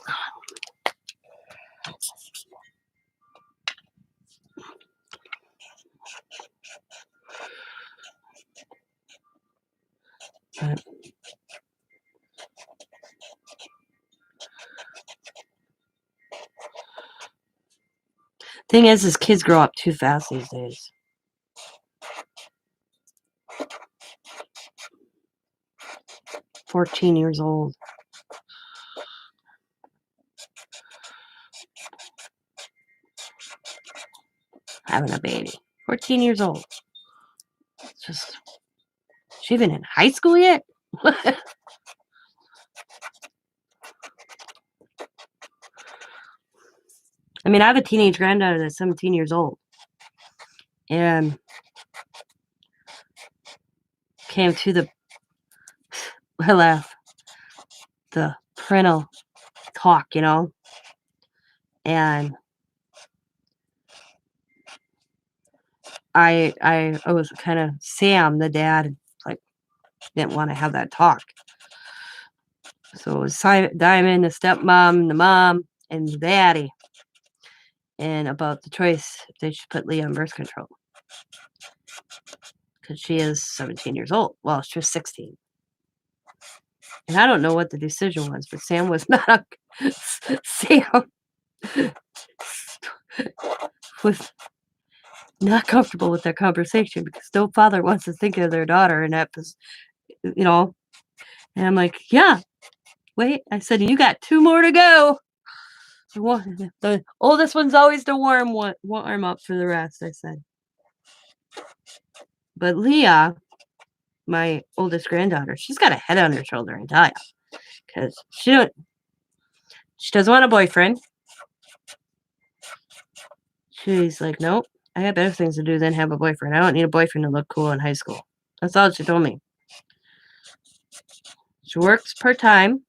thing is kids grow up too fast these days. "14 years old. Having a baby. 14 years old. It's just, she even in high school yet? I mean, I have a teenage granddaughter that's 17 years old. And came to the parental talk, and I was kind of Sam, the dad, like didn't want to have that talk. So it was Diamond, the stepmom, the mom, and the daddy, and about the choice if they should put Leah on birth control because she is 17 years old. Well, she was 16. And I don't know what the decision was, but Sam was not. Sam was not comfortable with that conversation because no father wants to think of their daughter, and that was, And I'm like, yeah. Wait, I said you got 2 more to go. The oldest one's always the warm up for the rest. I said, but Leah, my oldest granddaughter, she's got a head on her shoulder, I tell you, because she doesn't want a boyfriend. She's like, nope, I have better things to do than have a boyfriend. I don't need a boyfriend to look cool in high school. That's all she told me. She works part-time.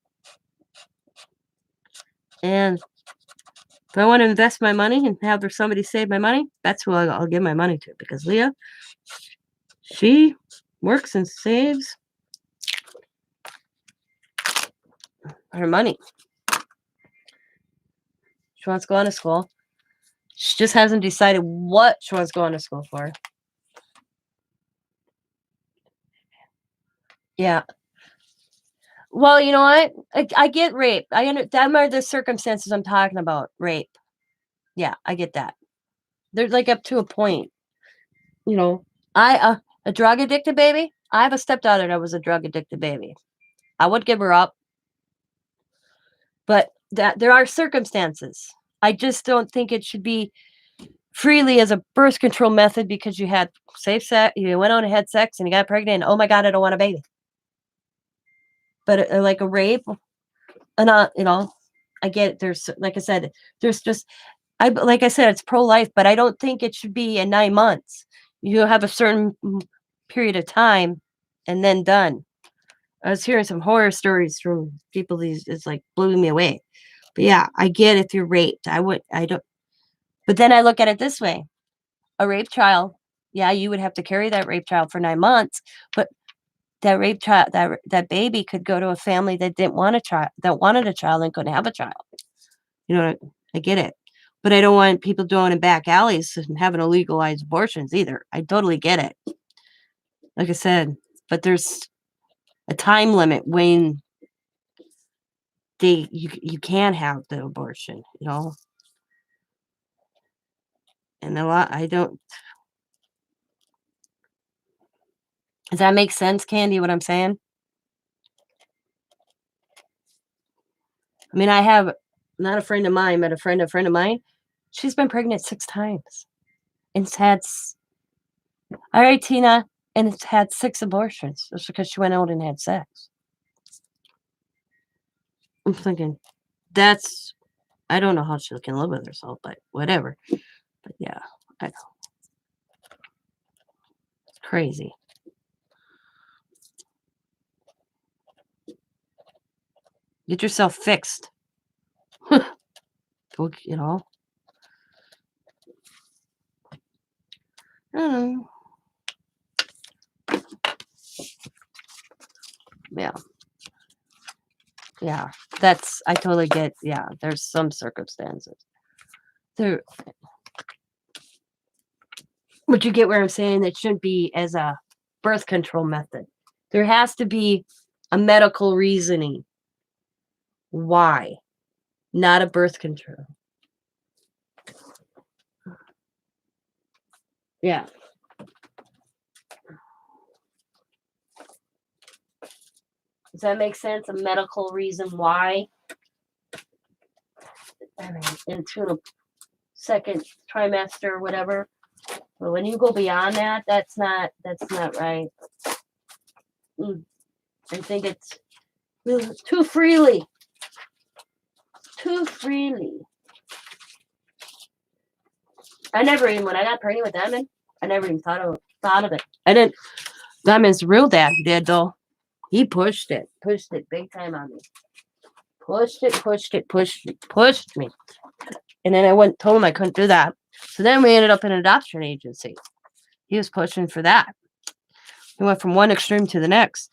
And if I want to invest my money and have somebody save my money, that's who I'll give my money to. Because Leah, she works and saves her money. She wants to go on to school. She just hasn't decided what she wants to go on to school for. Yeah. Well, you know what? I get rape. Them are the circumstances I'm talking about. Rape. Yeah, I get that. They're like up to a point. You know, a drug addicted baby. I have a stepdaughter that was a drug addicted baby. I would give her up, but that there are circumstances. I just don't think it should be freely as a birth control method because you had safe sex, you went on and had sex, and you got pregnant. And, oh my God, I don't want a baby. But like a rape, and I get it. There's, like I said, there's just, like I said, it's pro-life, but I don't think it should be in 9 months. You have a certain period of time, and then done. I was hearing some horror stories from people. It's like blew me away. But yeah, I get if you're raped. I don't. But then I look at it this way: a rape child. Yeah, you would have to carry that rape child for 9 months, but that rape child, that baby could go to a family that didn't want a child, that wanted a child and couldn't have a child. You know, I get it. But I don't want people doing in back alleys and having illegalized abortions either. I totally get it. Like I said, but there's a time limit when you can have the abortion, And a lot, I don't. Does that make sense, Candy, what I'm saying? I mean, I have not a friend of mine, but a friend of mine. She's been pregnant 6 times. And it's had, all right, Tina, and it's had 6 abortions just because she went out and had sex. I'm thinking, I don't know how she can live with herself, but whatever. But yeah, I know. It's crazy. Get yourself fixed. You know. I don't know. Yeah. Yeah. I totally get, yeah, there's some circumstances. But you get where I'm saying it shouldn't be as a birth control method. There has to be a medical reasoning why, not a birth control. Yeah. Does that make sense? A medical reason why? I mean, into the second trimester or whatever. But when you go beyond that, that's not right. I think it's too freely. Too freely. I never even, when I got pregnant with Emmett, I never even thought of it. I didn't. Emmett's real dad did though. He pushed it big time on me. Pushed me. And then I told him I couldn't do that. So then we ended up in an adoption agency. He was pushing for that. We went from one extreme to the next.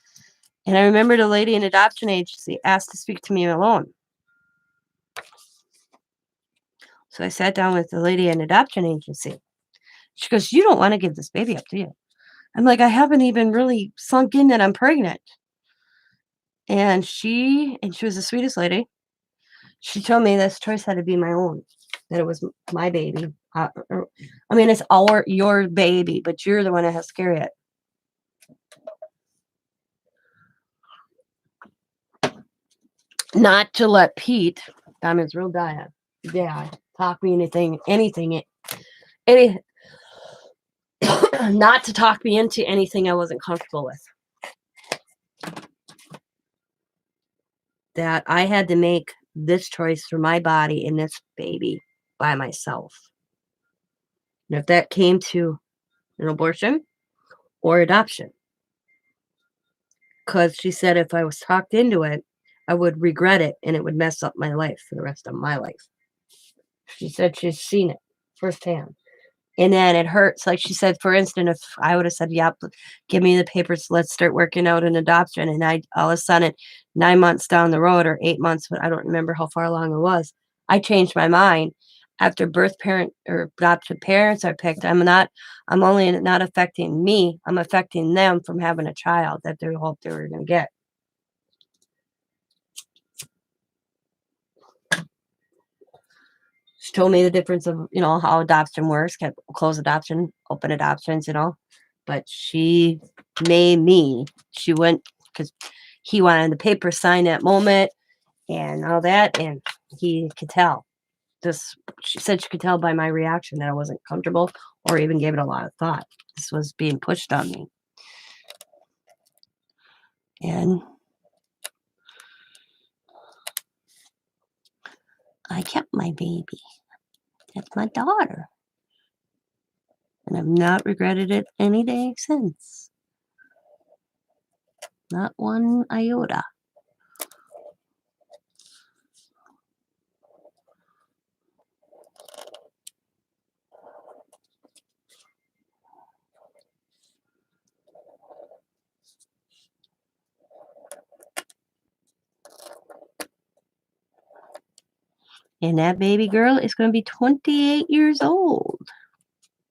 And I remember the lady in adoption agency asked to speak to me alone. So I sat down with the lady in adoption agency. She goes, "You don't want to give this baby up, do you?" I'm like, "I haven't even really sunk in that I'm pregnant." And she was the sweetest lady. She told me this choice had to be my own, that it was my baby. I mean, it's your baby, but you're the one that has to carry it. Not to let Pete, Diamond's real dad, talk me anything, not to talk me into anything I wasn't comfortable with. that I had to make this choice for my body and this baby by myself. And if that came to an abortion or adoption, because she said if I was talked into it, I would regret it and it would mess up my life for the rest of my life. She said she's seen it firsthand. And then it hurts. Like she said, for instance, if I would have said, yep, give me the papers, let's start working out an adoption. And I all of a sudden, 9 months down the road or 8 months, but I don't remember how far along it was, I changed my mind. After birth parent or adopted parents are picked, I'm only not affecting me, I'm affecting them from having a child that they hoped they were going to get. She told me the difference of, how adoption works, closed adoption, open adoptions, but she made me, she went, because he wanted the paper signed that moment and all that, and he could tell. She said she could tell by my reaction that I wasn't comfortable or even gave it a lot of thought. This was being pushed on me. And I kept my baby. That's my daughter. And I've not regretted it any day since. Not one iota. And that baby girl is going to be 28 years old.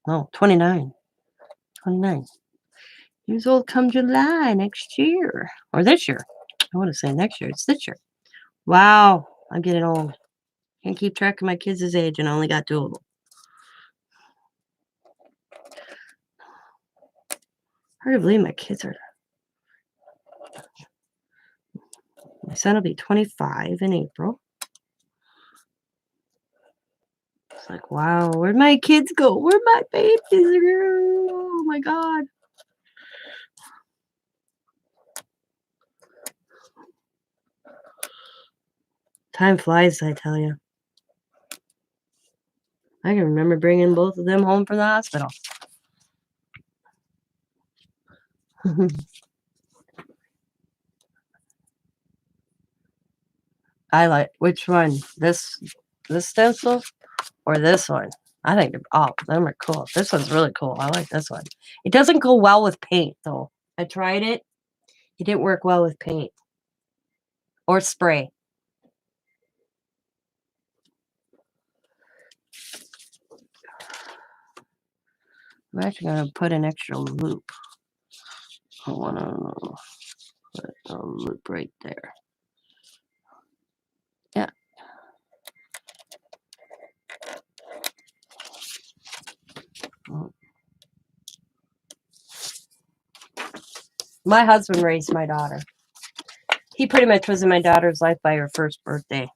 No, 29. 29 years old come July next year. Or this year. I want to say next year. It's this year. Wow. I'm getting old. Can't keep track of my kids' age and I only got 2 of them. Hard to believe my kids are. My son will be 25 in April. It's like, wow, where'd my kids go? Where'd my babies go? Oh my God. Time flies, I tell you. I can remember bringing both of them home from the hospital. I like which one? This stencil or this one? I think all of them are cool. This one's really cool. I like this one. It doesn't go well with paint though. I tried it. It didn't work well with paint or spray. I'm actually gonna put an extra loop. I wanna put a loop right there. Yeah. My husband raised my daughter. He pretty much was in my daughter's life by her first birthday.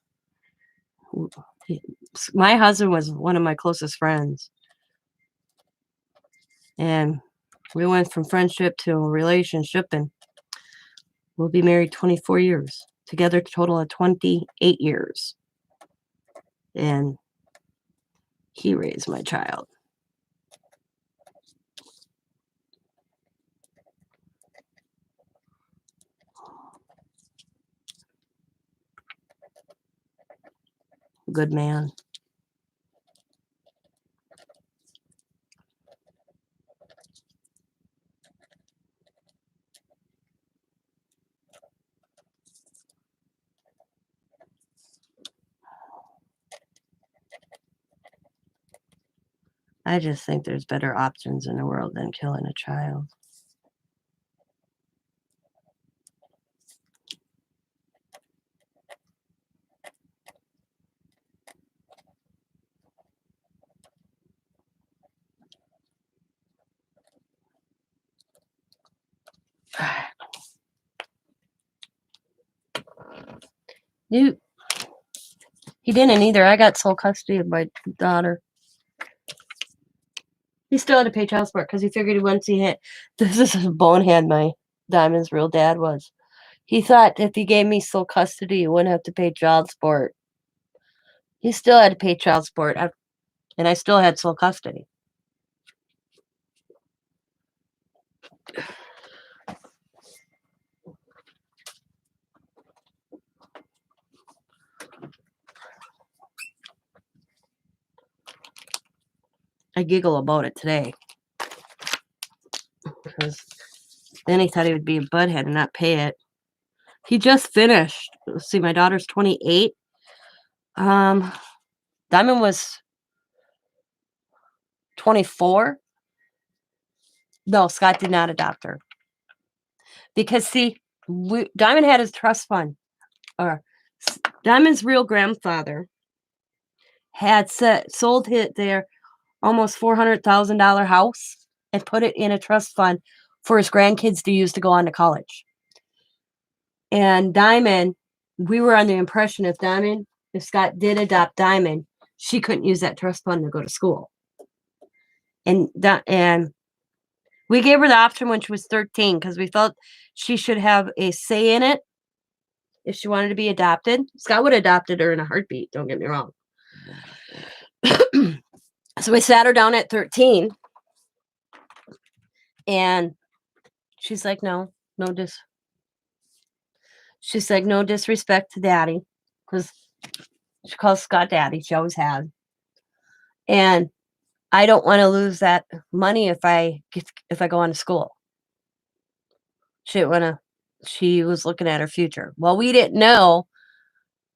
My husband was one of my closest friends. And we went from friendship to a relationship, and we'll be married 24 years. Together, total of 28 years. And he raised my child. Good man. I just think there's better options in the world than killing a child. He didn't either. I got sole custody of my daughter. He still had to pay child support because he figured once he hit, this is a bonehead my Diamond's real dad was. He thought if he gave me sole custody, he wouldn't have to pay child support. He still had to pay child support, and I still had sole custody. I giggle about it today. Because then he thought he would be a butthead and not pay it. He just finished. Let's see, my daughter's 28. Diamond was 24. No, Scott did not adopt her. Because, see, Diamond had his trust fund. Or Diamond's real grandfather had sold their almost $400,000 house and put it in a trust fund for his grandkids to use to go on to college. And Diamond, we were on the impression if Scott did adopt Diamond, she couldn't use that trust fund to go to school. And we gave her the option when she was 13 because we felt she should have a say in it if she wanted to be adopted. Scott would have adopted her in a heartbeat, don't get me wrong. So we sat her down at 13, and she's like, she's like, no disrespect to Daddy, because she calls Scott Daddy. She always has. And I don't want to lose that money if I go on to school. She was looking at her future. Well, we didn't know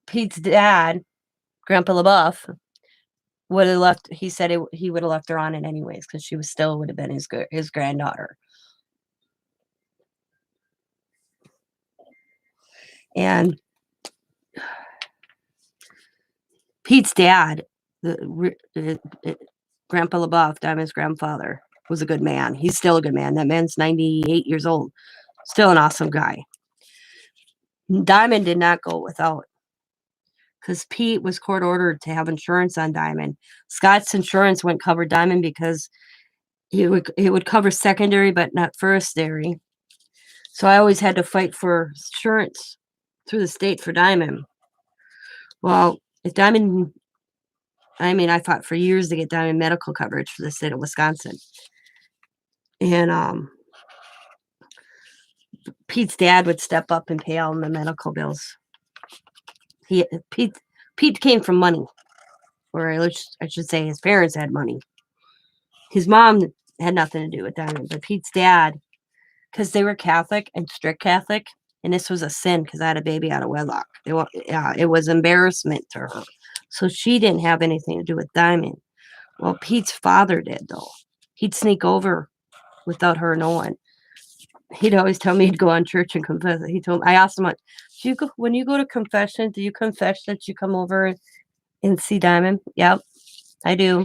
Pete's dad, Grandpa LaBeouf, would have left. He said he would have left her on it anyways because she would have been his granddaughter. And Pete's dad, Grandpa LaBeouf, Diamond's grandfather, was a good man. He's still a good man. That man's 98 years old. Still an awesome guy. Diamond did not go without, because Pete was court ordered to have insurance on Diamond. Scott's insurance wouldn't cover Diamond because it would cover secondary but not firstary. So I always had to fight for insurance through the state for Diamond. Well, if Diamond, I fought for years to get Diamond medical coverage for the state of Wisconsin. And Pete's dad would step up and pay all the medical bills. Pete came from money, or I should say his parents had money. His mom had nothing to do with Diamond, but Pete's dad, because they were Catholic and strict Catholic, and this was a sin because I had a baby out of wedlock. It was embarrassment to her. So she didn't have anything to do with Diamond. Well, Pete's father did, though. He'd sneak over without her knowing. He'd always tell me he'd go on church and confess. I asked him, when you go to confession, do you confess that you come over and see Diamond? Yep, I do.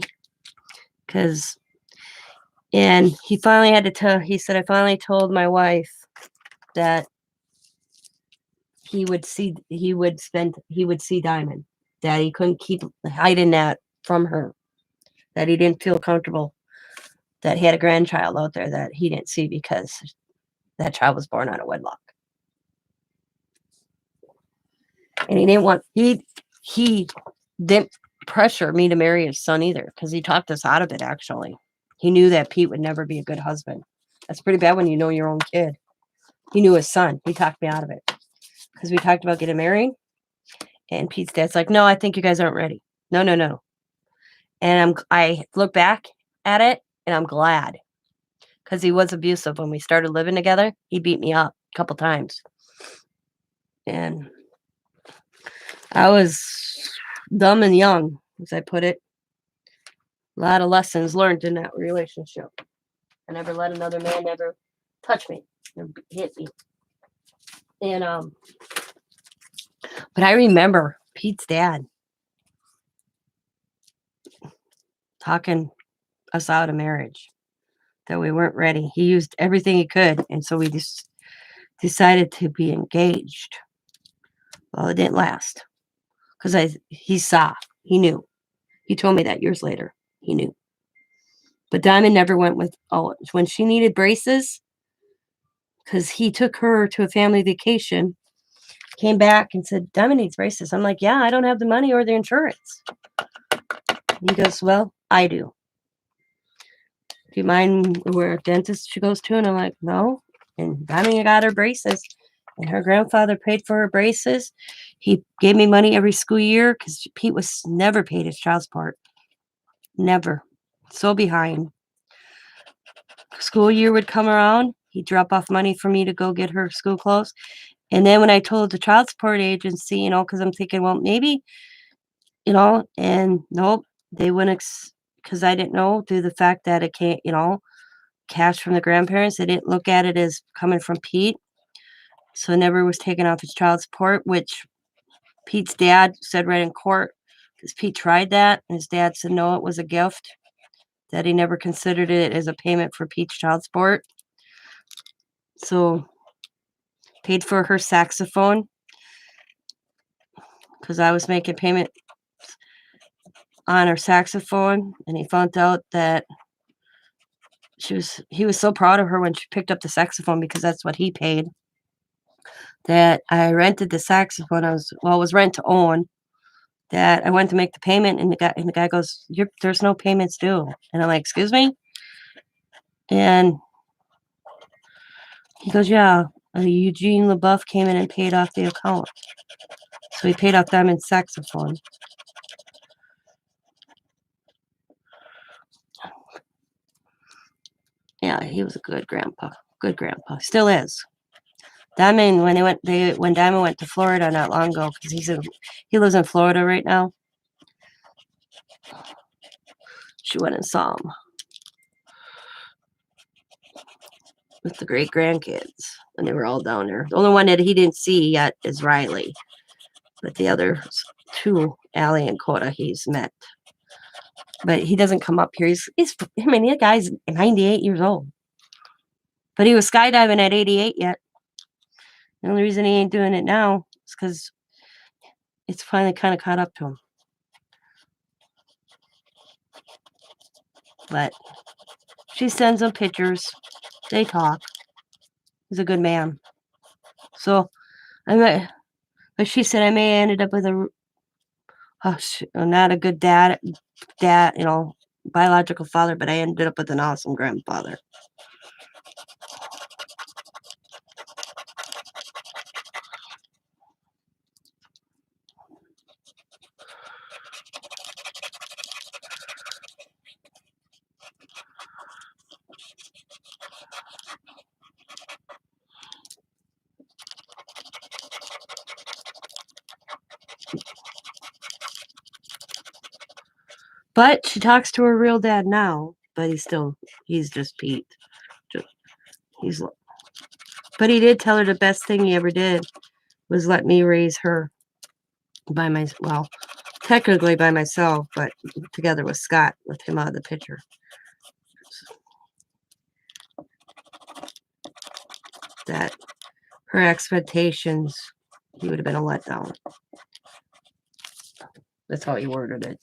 And he finally had to he said, I finally told my wife that he would see Diamond, that he couldn't keep hiding that from her, that he didn't feel comfortable that he had a grandchild out there that he didn't see because that child was born out of wedlock. And he didn't pressure me to marry his son either, because he talked us out of it, actually. He knew that Pete would never be a good husband. That's pretty bad when you know your own kid. He knew his son. He talked me out of it. Because we talked about getting married. And Pete's dad's like, no, I think you guys aren't ready. No. And I look back at it, and I'm glad. Because he was abusive when we started living together. He beat me up a couple times. And I was dumb and young, as I put it. A lot of lessons learned in that relationship. I never let another man ever touch me or hit me. And but I remember Pete's dad talking us out of marriage, that we weren't ready. He used everything he could, and so we just decided to be engaged. Well, it didn't last because he knew. He told me that years later. He knew. But Diamond never went when she needed braces, because he took her to a family vacation, came back and said, Diamond needs braces. I'm like, yeah, I don't have the money or the insurance. He goes, well, I do. Do you mind where a dentist she goes to? And I'm like, no. And Diamond got her braces. And her grandfather paid for her braces. He gave me money every school year because Pete was never paid his child support. Never. So behind. School year would come around. He'd drop off money for me to go get her school clothes. And then when I told the child support agency, because I'm thinking, well, maybe, and nope, they wouldn't, because I didn't know through the fact that it can't, cash from the grandparents. They didn't look at it as coming from Pete. So it never was taken off his child support, which Pete's dad said right in court, because Pete tried that. And his dad said, no, it was a gift, that he never considered it as a payment for Pete's child support. So paid for her saxophone because I was making payment on her saxophone, and he found out that he was so proud of her when she picked up the saxophone because that's what he paid. That I rented the saxophone. It was rent to own. That I went to make the payment, and the guy goes, "There's no payments due." And I'm like, "Excuse me?" And he goes, "Yeah, Eugene LaBeouf came in and paid off the account." So he paid off Diamond's saxophone. Yeah, he was a good grandpa. Good grandpa. Still is. Diamond, when Diamond went to Florida not long ago, because he lives in Florida right now. She went and saw him with the great grandkids, and they were all down there. The only one that he didn't see yet is Riley, but the other two, Allie and Coda, he's met. But he doesn't come up here. The guy's 98 years old, but he was skydiving at 88 yet. The only reason he ain't doing it now is because it's finally kind of caught up to him. But she sends him pictures. They talk. He's a good man. So but she said I may have ended up with not a good dad, biological father, but I ended up with an awesome grandfather. But she talks to her real dad now, but he's just Pete. But he did tell her the best thing he ever did was let me raise her technically by myself, but together with Scott, with him out of the picture. That her expectations, he would have been a letdown. That's how he worded it.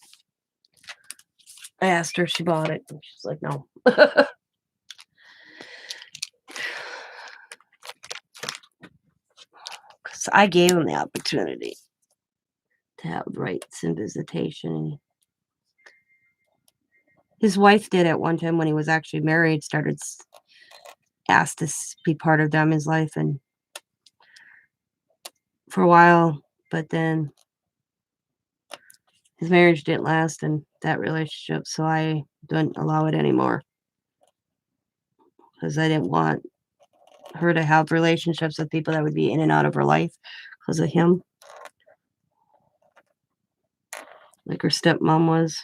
I asked her if she bought it, and she's like, no. Because I gave him the opportunity to have rights and visitation. His wife did at one time when he was actually married, asked to be part of Diamond's life, and for a while, but then his marriage didn't last in that relationship, so I don't allow it anymore because I didn't want her to have relationships with people that would be in and out of her life because of him, like her stepmom was.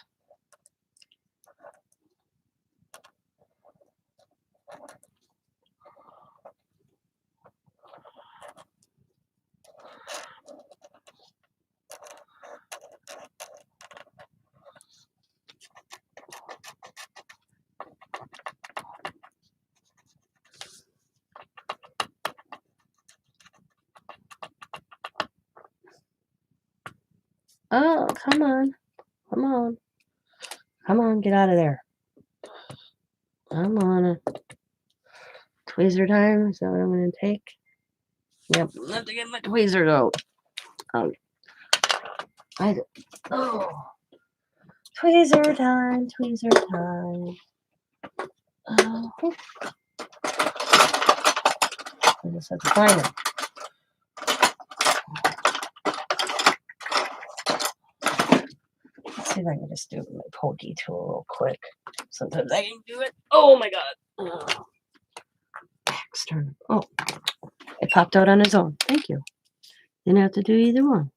Oh, come on, get out of there. I'm on it. Tweezer time. Is that what I'm going to take? Yep. I have to get my tweezers out. Oh. Tweezer time. Tweezer time. Oh. I just have to find them. Let's see if I can just do it with my pokey tool real quick. Sometimes I can do it. Oh my god. External. Oh. It popped out on its own. Thank you. Didn't have to do either one.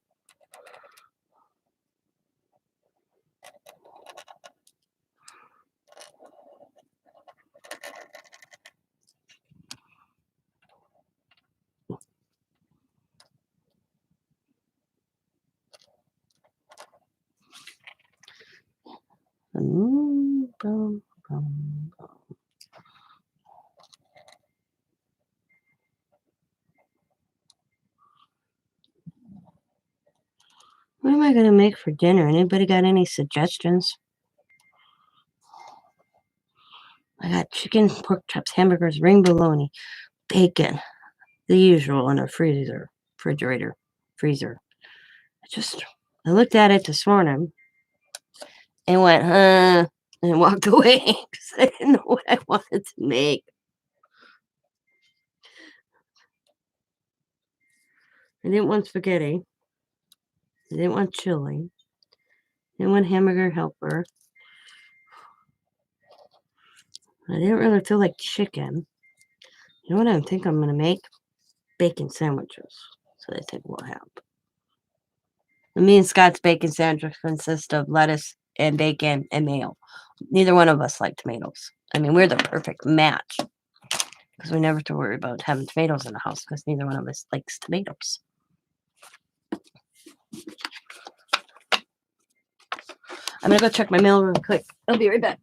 What am I going to make for dinner? Anybody got any suggestions? I got chicken, pork chops, hamburgers, ring bologna, bacon, the usual in a refrigerator, freezer. I looked at it this morning and went, and walked away because I didn't know what I wanted to make. I didn't want spaghetti. I didn't want chili. I didn't want hamburger helper. I didn't really feel like chicken. You know what I think I'm going to make? Bacon sandwiches. So I think will help. Me and Scott's bacon sandwich consist of lettuce and bacon and mayo. Neither one of us like tomatoes. I mean, we're the perfect match because we never have to worry about having tomatoes in the house because neither one of us likes tomatoes. I'm going to go check my mail real quick. I'll be right back.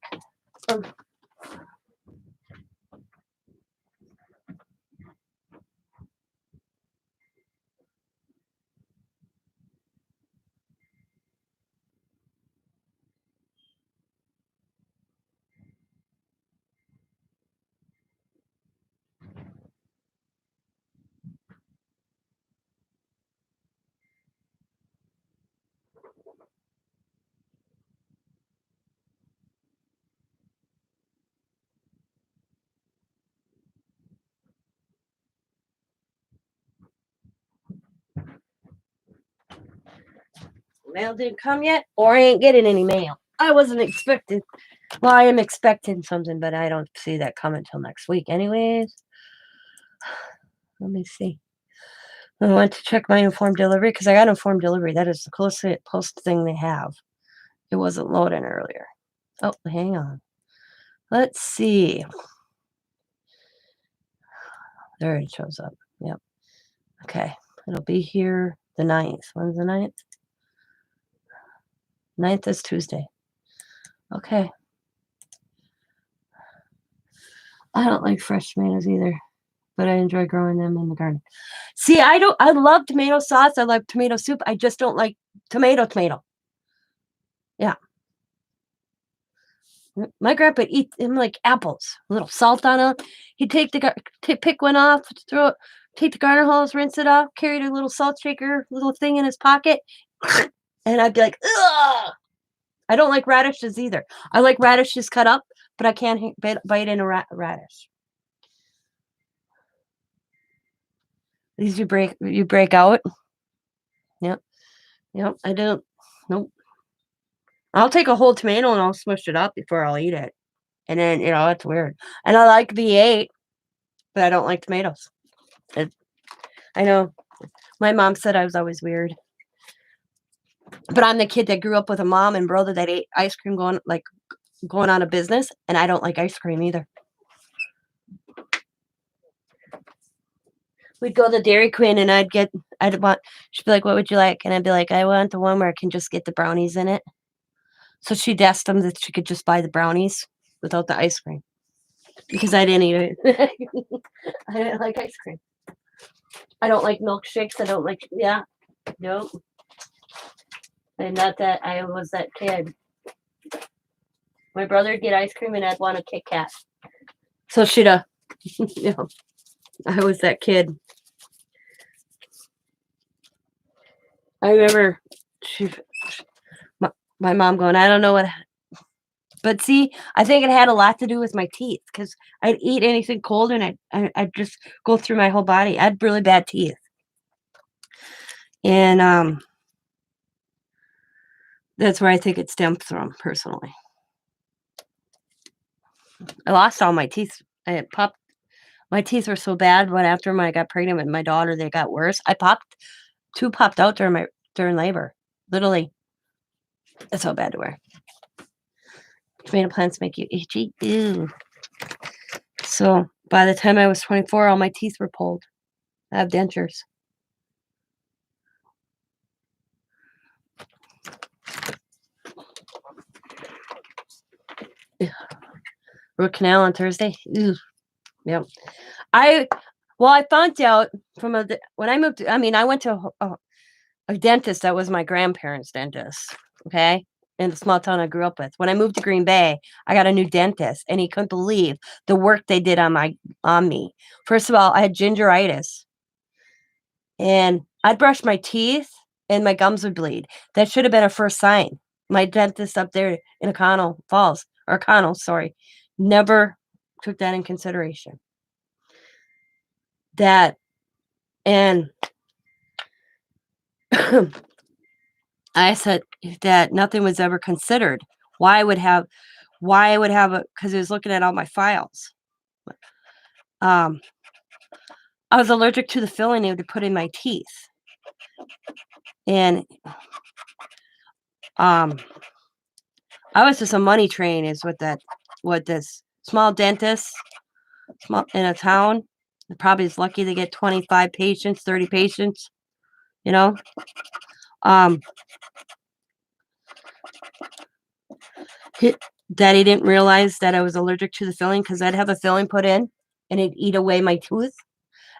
Mail didn't come yet, or I ain't getting any mail. I wasn't expecting. Well, I am expecting something, but I don't see that coming until next week. Anyways, let me see. I went to check my informed delivery because I got informed delivery. That is the closest thing they have. It wasn't loading earlier. Oh, hang on. Let's see. There it shows up. Yep. Okay. It'll be here the 9th. When's the 9th? 9th is Tuesday. Okay. I don't like fresh tomatoes either, but I enjoy growing them in the garden. See, I love tomato sauce. I love tomato soup. I just don't like tomato. Yeah. My grandpa eat them like apples. A little salt on them. He'd pick one off, take the garden hose, rinse it off, carry a little salt shaker, little thing in his pocket, and I'd be like, ugh. I don't like radishes either. I like radishes cut up, but I can't bite in a radish. These you break out. Yep. I don't. Nope. I'll take a whole tomato and I'll smush it up before I'll eat it. And then, it's weird. And I like V8, but I don't like tomatoes. I know. My mom said I was always weird. But I'm the kid that grew up with a mom and brother that ate ice cream going out of business, and I don't like ice cream either. We'd go to Dairy Queen and she'd be like, what would you like? And I'd be like, I want the one where I can just get the brownies in it. So she'd ask them that she could just buy the brownies without the ice cream. Because I didn't eat it. I didn't like ice cream. I don't like milkshakes. I don't like, nope. And not that I was that kid. My brother'd get ice cream and I'd want a Kit Kat. So she'd Yeah, I was that kid. I remember she, my mom going, I don't know what, but see, I think it had a lot to do with my teeth because I'd eat anything cold and I'd just go through my whole body. I had really bad teeth. And that's where I think it stemmed from personally. I lost all my teeth. I had popped. My teeth were so bad when after I got pregnant with my daughter, they got worse. I popped two popped out during labor. Literally, that's how bad they were. Tomato plants make you itchy. Ew. So by the time I was 24, all my teeth were pulled. I have dentures. Ugh. Root canal on Thursday. Ew. Yep. I found out when I moved. I mean, I went to a dentist that was my grandparents' dentist. Okay. In the small town I grew up with. When I moved to Green Bay, I got a new dentist, and he couldn't believe the work they did on me. First of all, I had gingeritis, and I'd brush my teeth, and my gums would bleed. That should have been a first sign. My dentist up there in O'Connell, sorry, never took that in consideration. That and I said that nothing was ever considered. Why I would have because he was looking at all my files. Um, I was allergic to the filling they would put in my teeth. And I was just a money train is what this small dentist in a town probably is lucky to get 25 patients, 30 patients, you know. Um Daddy didn't realize that I was allergic to the filling because I'd have a filling put in and it'd eat away my tooth.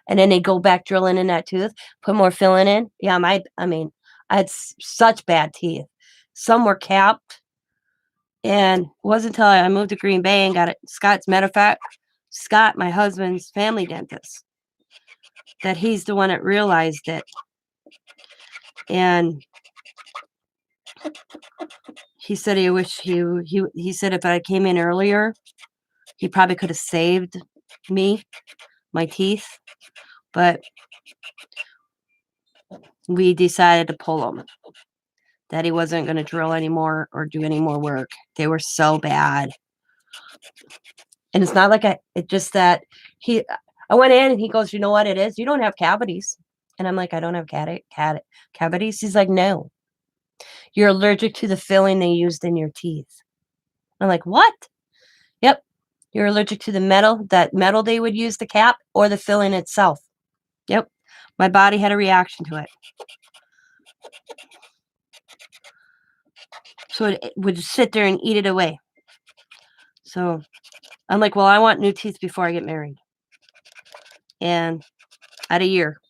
And then they'd go back drilling in that tooth, put more filling in. Yeah, I mean, I had such bad teeth. Some were capped. And it wasn't until I moved to Green Bay and got it. Matter of fact, Scott, my husband's family dentist, that he's the one that realized it. And he said he said if I came in earlier, he probably could have saved my teeth. But we decided to pull them. That he wasn't going to drill anymore or do any more work. They were so bad. And it's not like it's just that I went in and he goes, you know what it is? You don't have cavities. And I'm like, I don't have cavities. He's like, no, you're allergic to the filling they used in your teeth. I'm like, what? Yep. You're allergic to that metal they would use to cap or the filling itself. Yep. My body had a reaction to it. So it would sit there and eat it away. So I'm like, well, I want new teeth before I get married. And I had a year.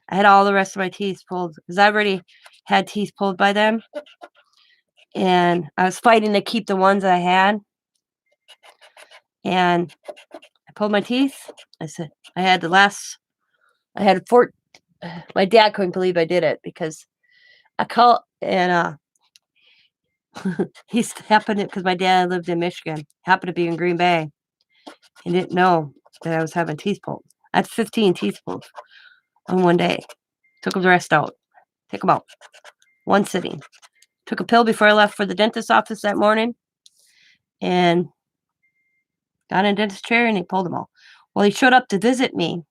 I had all the rest of my teeth pulled because I already had teeth pulled by them. And I was fighting to keep the ones I had. And I pulled my teeth. I said, I had my dad couldn't believe I did it because I called and he happened because my dad lived in Michigan, happened to be in Green Bay. He didn't know that I was having teeth pulled. I had 15 teeth pulled on one day. Took the rest out. Take them out. One sitting. Took a pill before I left for the dentist's office that morning and got in a dentist's chair and he pulled them all. Well, he showed up to visit me,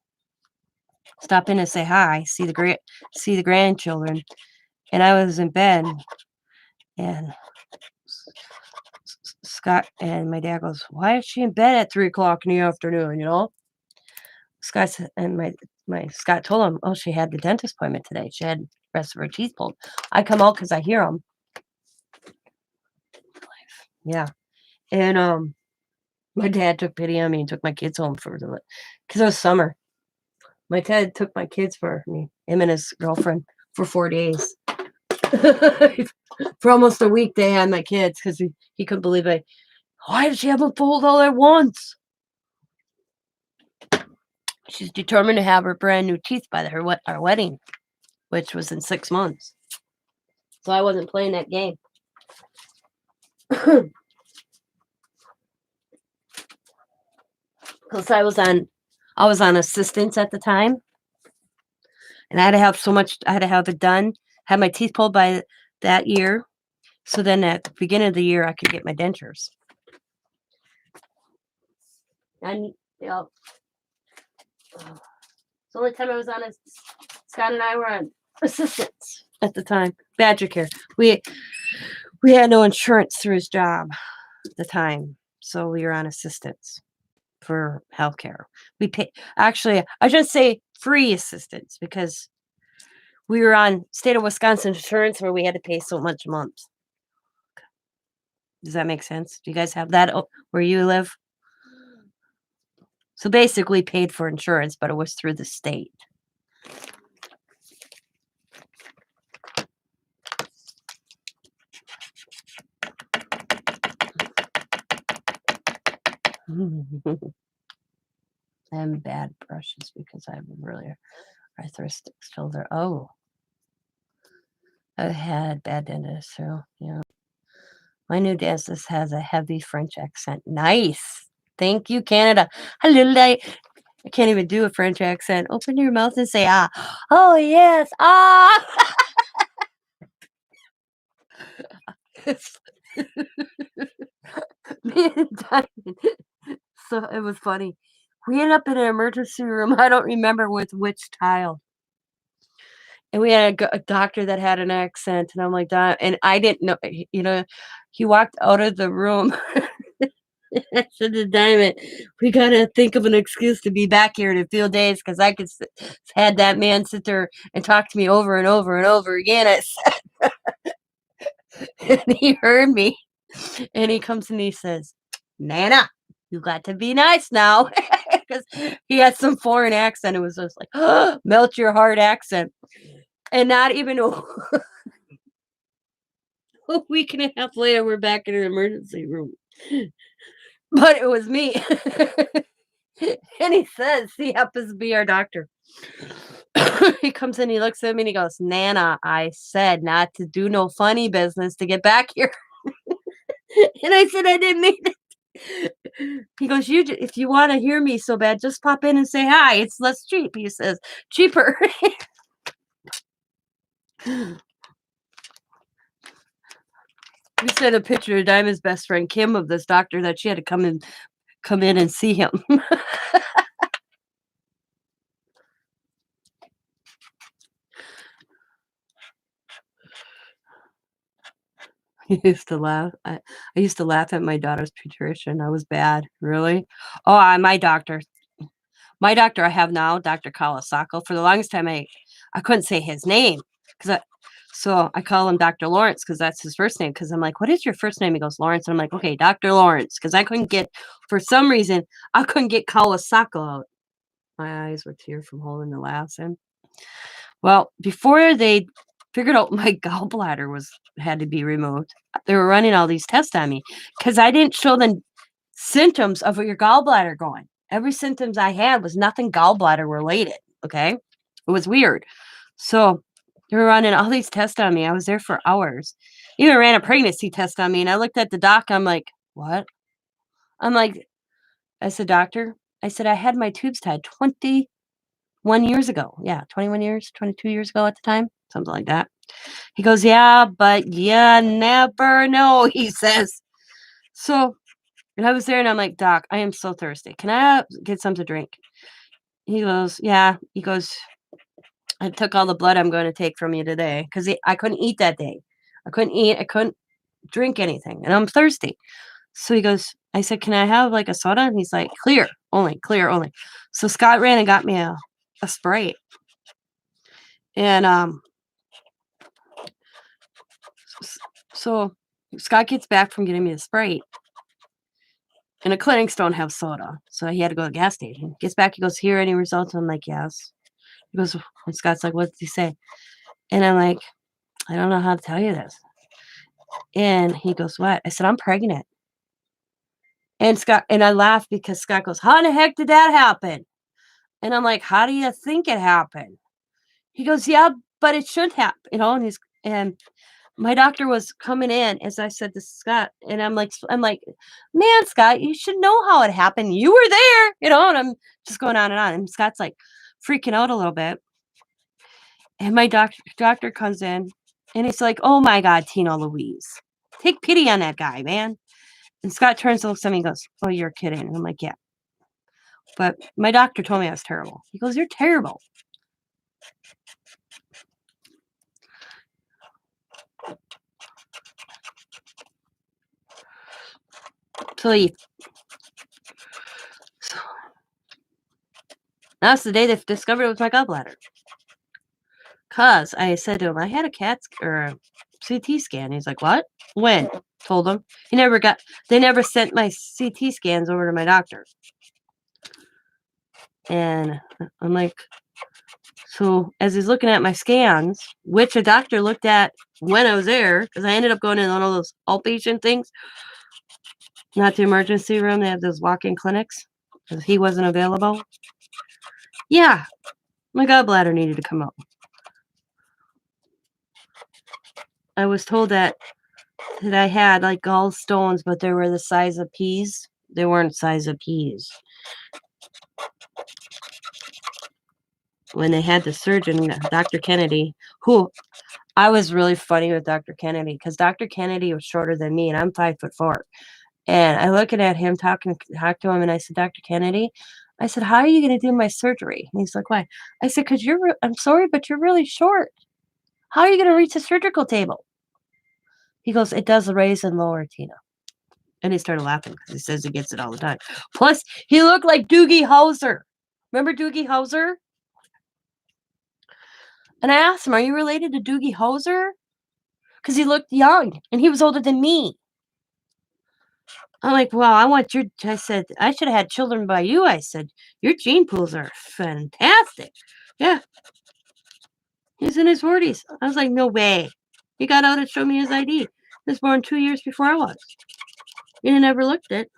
stop in and say hi, see the grandchildren, and I was in bed, and Scott and my dad goes, "Why is she in bed at 3 o'clock in the afternoon?" You know, Scott and my Scott told him, "Oh, she had the dentist appointment today. She had the rest of her teeth pulled." I come out because I hear them. Yeah, and my dad took pity on me and took my kids home because it was summer. My dad took my kids for me, him and his girlfriend, for 4 days. For almost a week, they had my kids because he couldn't believe it. Why did she have them pulled all at once? She's determined to have her brand new teeth by our wedding, which was in 6 months. So I wasn't playing that game. Because I was on assistance at the time, and I had to have I had to have it done, had my teeth pulled by that year. So then at the beginning of the year, I could get my dentures. And, so the only time I was on Scott and I were on assistance at the time. Badger care. We had no insurance through his job at the time, so we were on assistance for healthcare. We pay, actually, I should say free assistance, because we were on state of Wisconsin insurance where we had to pay so much a month. Does that make sense? Do you guys have that where you live? So basically paid for insurance, but it was through the state. I have bad brushes because I have really arthritic shoulder. Oh, I've had bad dentists, so yeah. My new dentist has a heavy French accent. Nice. Thank you, Canada. Hello, I can't even do a French accent. Open your mouth and say ah. Oh yes, ah. Me and Diamond. So it was funny. We ended up in an emergency room. I don't remember with which child. And we had a doctor that had an accent, and I'm like, and I didn't know, he walked out of the room. I said to Diamond, we gotta think of an excuse to be back here in a few days, because I could had that man sit there and talk to me over and over and over again. I said, and he heard me, and he comes and he says, Nana, you got to be nice now, because he had some foreign accent. It was just like, oh, melt your heart accent. And not even a week and a half later, we're back in an emergency room. But it was me. And he says he happens to be our doctor. He comes in, he looks at me, and he goes, Nana, I said not to do no funny business to get back here. And I said, I didn't mean it. He goes, if you want to hear me so bad, just pop in and say hi. It's less cheap. He says, cheaper. We sent a picture of Diamond's best friend Kim of this doctor that she had to come in and see him. I used to laugh. I used to laugh at my daughter's pediatrician. I was bad, really. Oh, my doctor I have now, Dr. Kawasako. For the longest time, I couldn't say his name, so I call him Dr. Lawrence, because that's his first name. Because I'm like, what is your first name? He goes, Lawrence. And I'm like, okay, Dr. Lawrence, because for some reason, I couldn't get Kawasako out. My eyes were tear from holding the laughs in. Well, before they figured out my gallbladder had to be removed, they were running all these tests on me, because I didn't show them symptoms of your gallbladder going. Every symptoms I had was nothing gallbladder related. Okay. It was weird. So they were running all these tests on me. I was there for hours. Even ran a pregnancy test on me. And I looked at the doc. I'm like, what? I said, doctor, I said, I had my tubes tied 21 years ago. Yeah, 21 years, 22 years ago at the time, something like that. He goes, yeah, but you never know, he says. So, and I was there, and I'm like, Doc, I am so thirsty. Can I get something to drink? He goes, yeah. He goes, I took all the blood I'm going to take from you today, because I couldn't eat that day. I couldn't eat. I couldn't drink anything, and I'm thirsty. So he goes, I said, can I have like a soda? And he's like, clear only. So Scott ran and got me a Sprite. And so Scott gets back from getting me the Sprite. And the clinics don't have soda. So he had to go to the gas station. Gets back, he goes, here, any results? I'm like, yes. He goes, and Scott's like, what did he say? And I'm like, I don't know how to tell you this. And he goes, what? I said, I'm pregnant. And I laughed, because Scott goes, how in the heck did that happen? And I'm like, "How do you think it happened?" He goes, "Yeah, but it should happen," and my doctor was coming in as I said to Scott, and I'm like, "Man, Scott, you should know how it happened. You were there," and I'm just going on and on. And Scott's like freaking out a little bit. And my doctor comes in and he's like, "Oh my God, Tina Louise. Take pity on that guy, man." And Scott turns and looks at me and goes, "Oh, you're kidding." And I'm like, "Yeah." But my doctor told me I was terrible. He goes, "You're terrible." So that's the day they discovered it was my gallbladder. Cause I said to him, I had a or a CT scan. He's like, "What? When?" Told him. They never sent my CT scans over to my doctor. And I'm like, so as he's looking at my scans, which a doctor looked at when I was there, because I ended up going in on all those outpatient things, not the emergency room. They have those walk-in clinics because he wasn't available. Yeah, my gallbladder needed to come out. I was told that I had like gallstones, but they were the size of peas. They weren't size of peas. When they had the surgeon, Dr. Kennedy, who I was really funny with Dr. Kennedy because Dr. Kennedy was shorter than me, and I'm 5'4". And I looking at him talk to him, and I said, "Dr. Kennedy," I said, "how are you going to do my surgery?" And he's like, "Why?" I said, "Because I'm sorry, but you're really short. How are you going to reach the surgical table?" He goes, "It does raise and lower, Tina." And he started laughing because he says he gets it all the time. Plus, he looked like Doogie Howser. Remember Doogie Howser? And I asked him, "Are you related to Doogie Howser?" Because he looked young and he was older than me. I'm like, "Well, I said, "I should have had children by you." I said, "Your gene pools are fantastic." Yeah, he's in his 40s. I was like, "No way." He got out and showed me his ID. He was born 2 years before I was. He never looked it.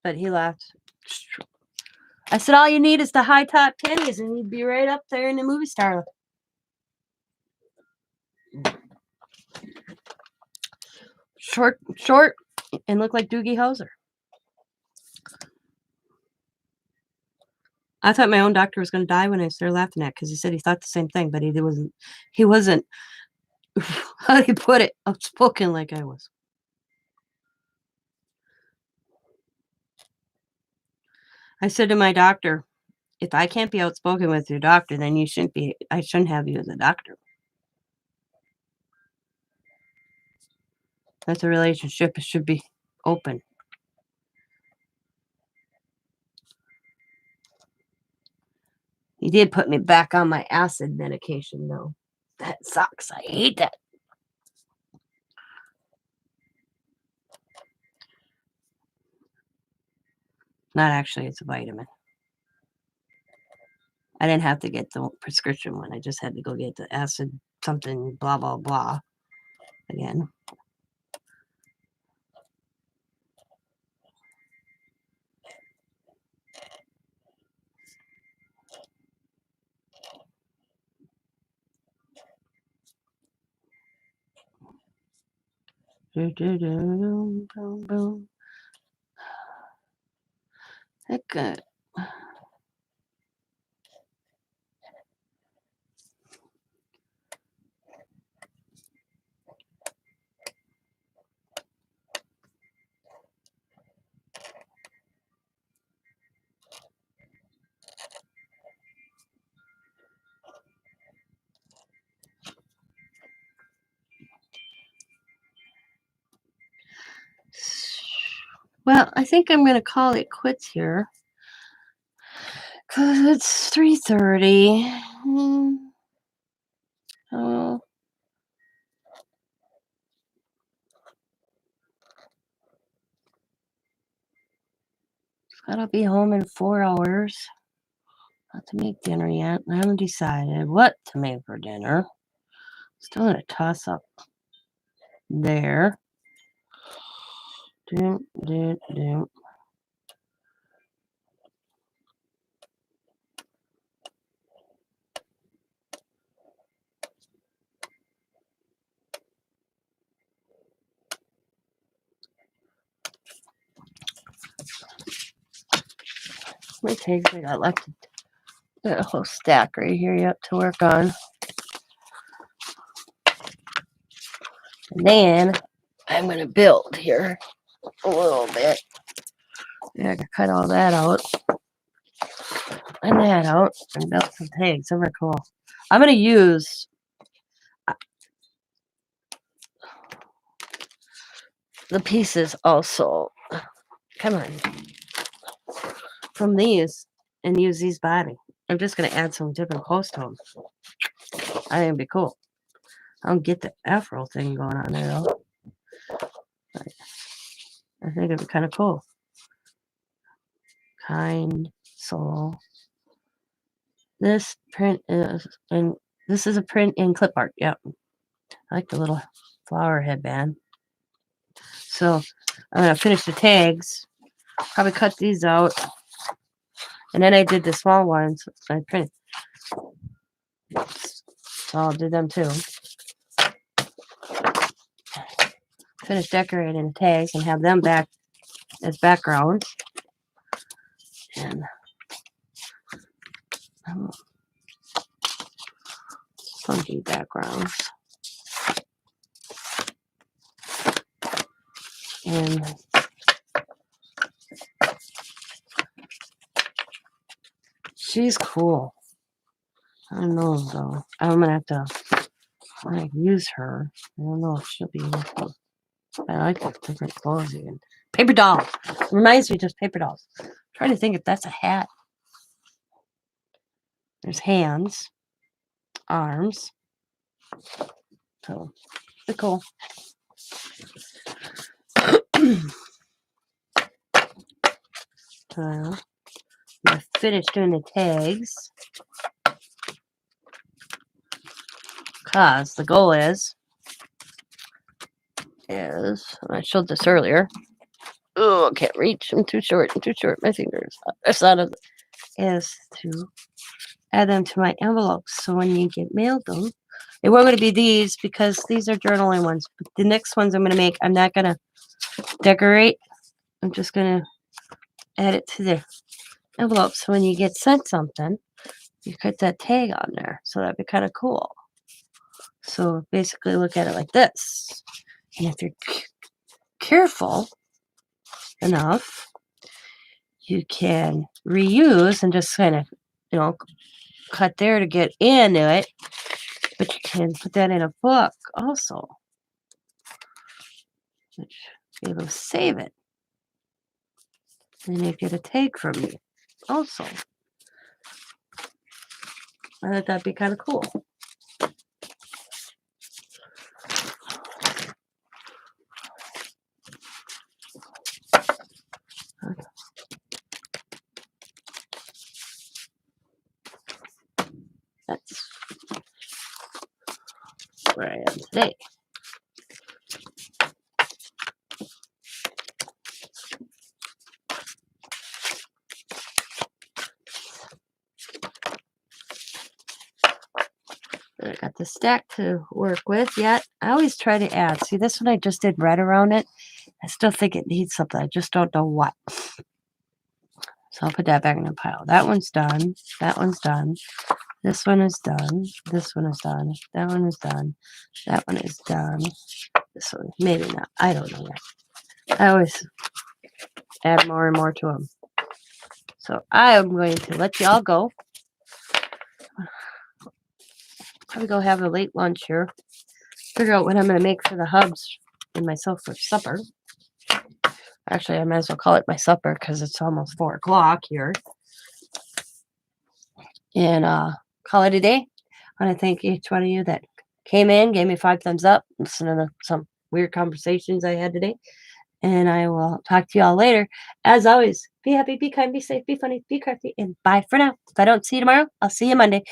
But he laughed. I said, "All you need is the high top tennies and you'd be right up there in the movie star." Short, and look like Doogie Howser. I thought my own doctor was going to die when I started laughing at, because he said he thought the same thing, but he wasn't, how do you put it, outspoken like I was. I said to my doctor, "If I can't be outspoken with your doctor, then I shouldn't have you as a doctor." That's a relationship. It should be open. He did put me back on my acid medication, though. That sucks. I hate that. Not actually, it's a vitamin. I didn't have to get the prescription one. I just had to go get the acid something, blah, blah, blah, again. Heck, good. Well, I think I'm going to call it quits here, because it's 3:30. Oh, gotta be home in 4 hours. Not to make dinner yet. I haven't decided what to make for dinner. Still in a toss up there. Doom, doom, doom. How many tags I got left? Got a whole stack right here yet to work on. And then I'm going to build here a little bit. Yeah, I can cut all that out and that out and build some tags. Those are cool. I'm going to use the pieces also. Come on. From these and use these body. I'm just going to add some different post holes. I think it'd be cool. I don't get the afro thing going on there though. But I think it'd be kind of cool. Kind soul. This print is, and this is a print in clip art. Yep. I like the little flower headband. So I'm going to finish the tags. Probably cut these out. And then I did the small ones. I printed. So I'll do them too. Finish decorating the tags and have them back as backgrounds. And funky backgrounds. And she's cool. I don't know though. I'm gonna have to use her. I don't know if she'll be useful. I like the different clothes even. Paper doll. Reminds me of just paper dolls. I'm trying to think if that's a hat. There's hands, arms. So they're cool. I'm gonna finish doing the tags. Because the goal is I showed this earlier. Oh, I can't reach. I'm too short. My fingers. That's not a, is to add them to my envelopes. So when you get mailed them, they were going to be these because these are journaling ones. But the next ones I'm going to make, I'm not going to decorate. I'm just going to add it to the envelope. So when you get sent something, you put that tag on there. So that'd be kind of cool. So basically look at it like this. And if you're careful enough, you can reuse and just kind of, cut there to get into it. But you can put that in a book also. Which be able to save it. And you get a tag from me also. I thought that'd be kind of cool. That's where I am today. I got the stack to work with yet. I always try to add. See, this one I just did red around it. I still think it needs something. I just don't know what. So I'll put that back in the pile. That one's done. That one's done. This one is done. This one is done. That one is done. That one is done. This one, maybe not. I don't know yet. I always add more and more to them. So I am going to let y'all go. Probably go have a late lunch here. Figure out what I'm going to make for the hubs and myself for supper. Actually, I might as well call it my supper because it's almost 4 o'clock here. And call it a day. I want to thank each one of you that came in, gave me 5 thumbs up, listening to some weird conversations I had today. And I will talk to you all later. As always, be happy, be kind, be safe, be funny, be crafty, and bye for now. If I don't see you tomorrow, I'll see you Monday.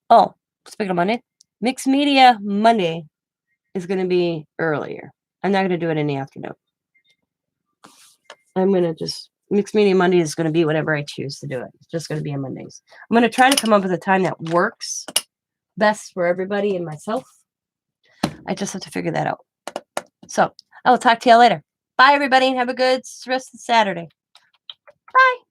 Oh, speaking of Monday, Mixed Media Monday is going to be earlier. I'm not going to do it in the afternoon. I'm going to just, Mixed Media Monday is going to be whatever I choose to do it. It's just going to be on Mondays. I'm going to try to come up with a time that works best for everybody and myself. I just have to figure that out. So I will talk to y'all later. Bye, everybody, and have a good rest of the Saturday. Bye.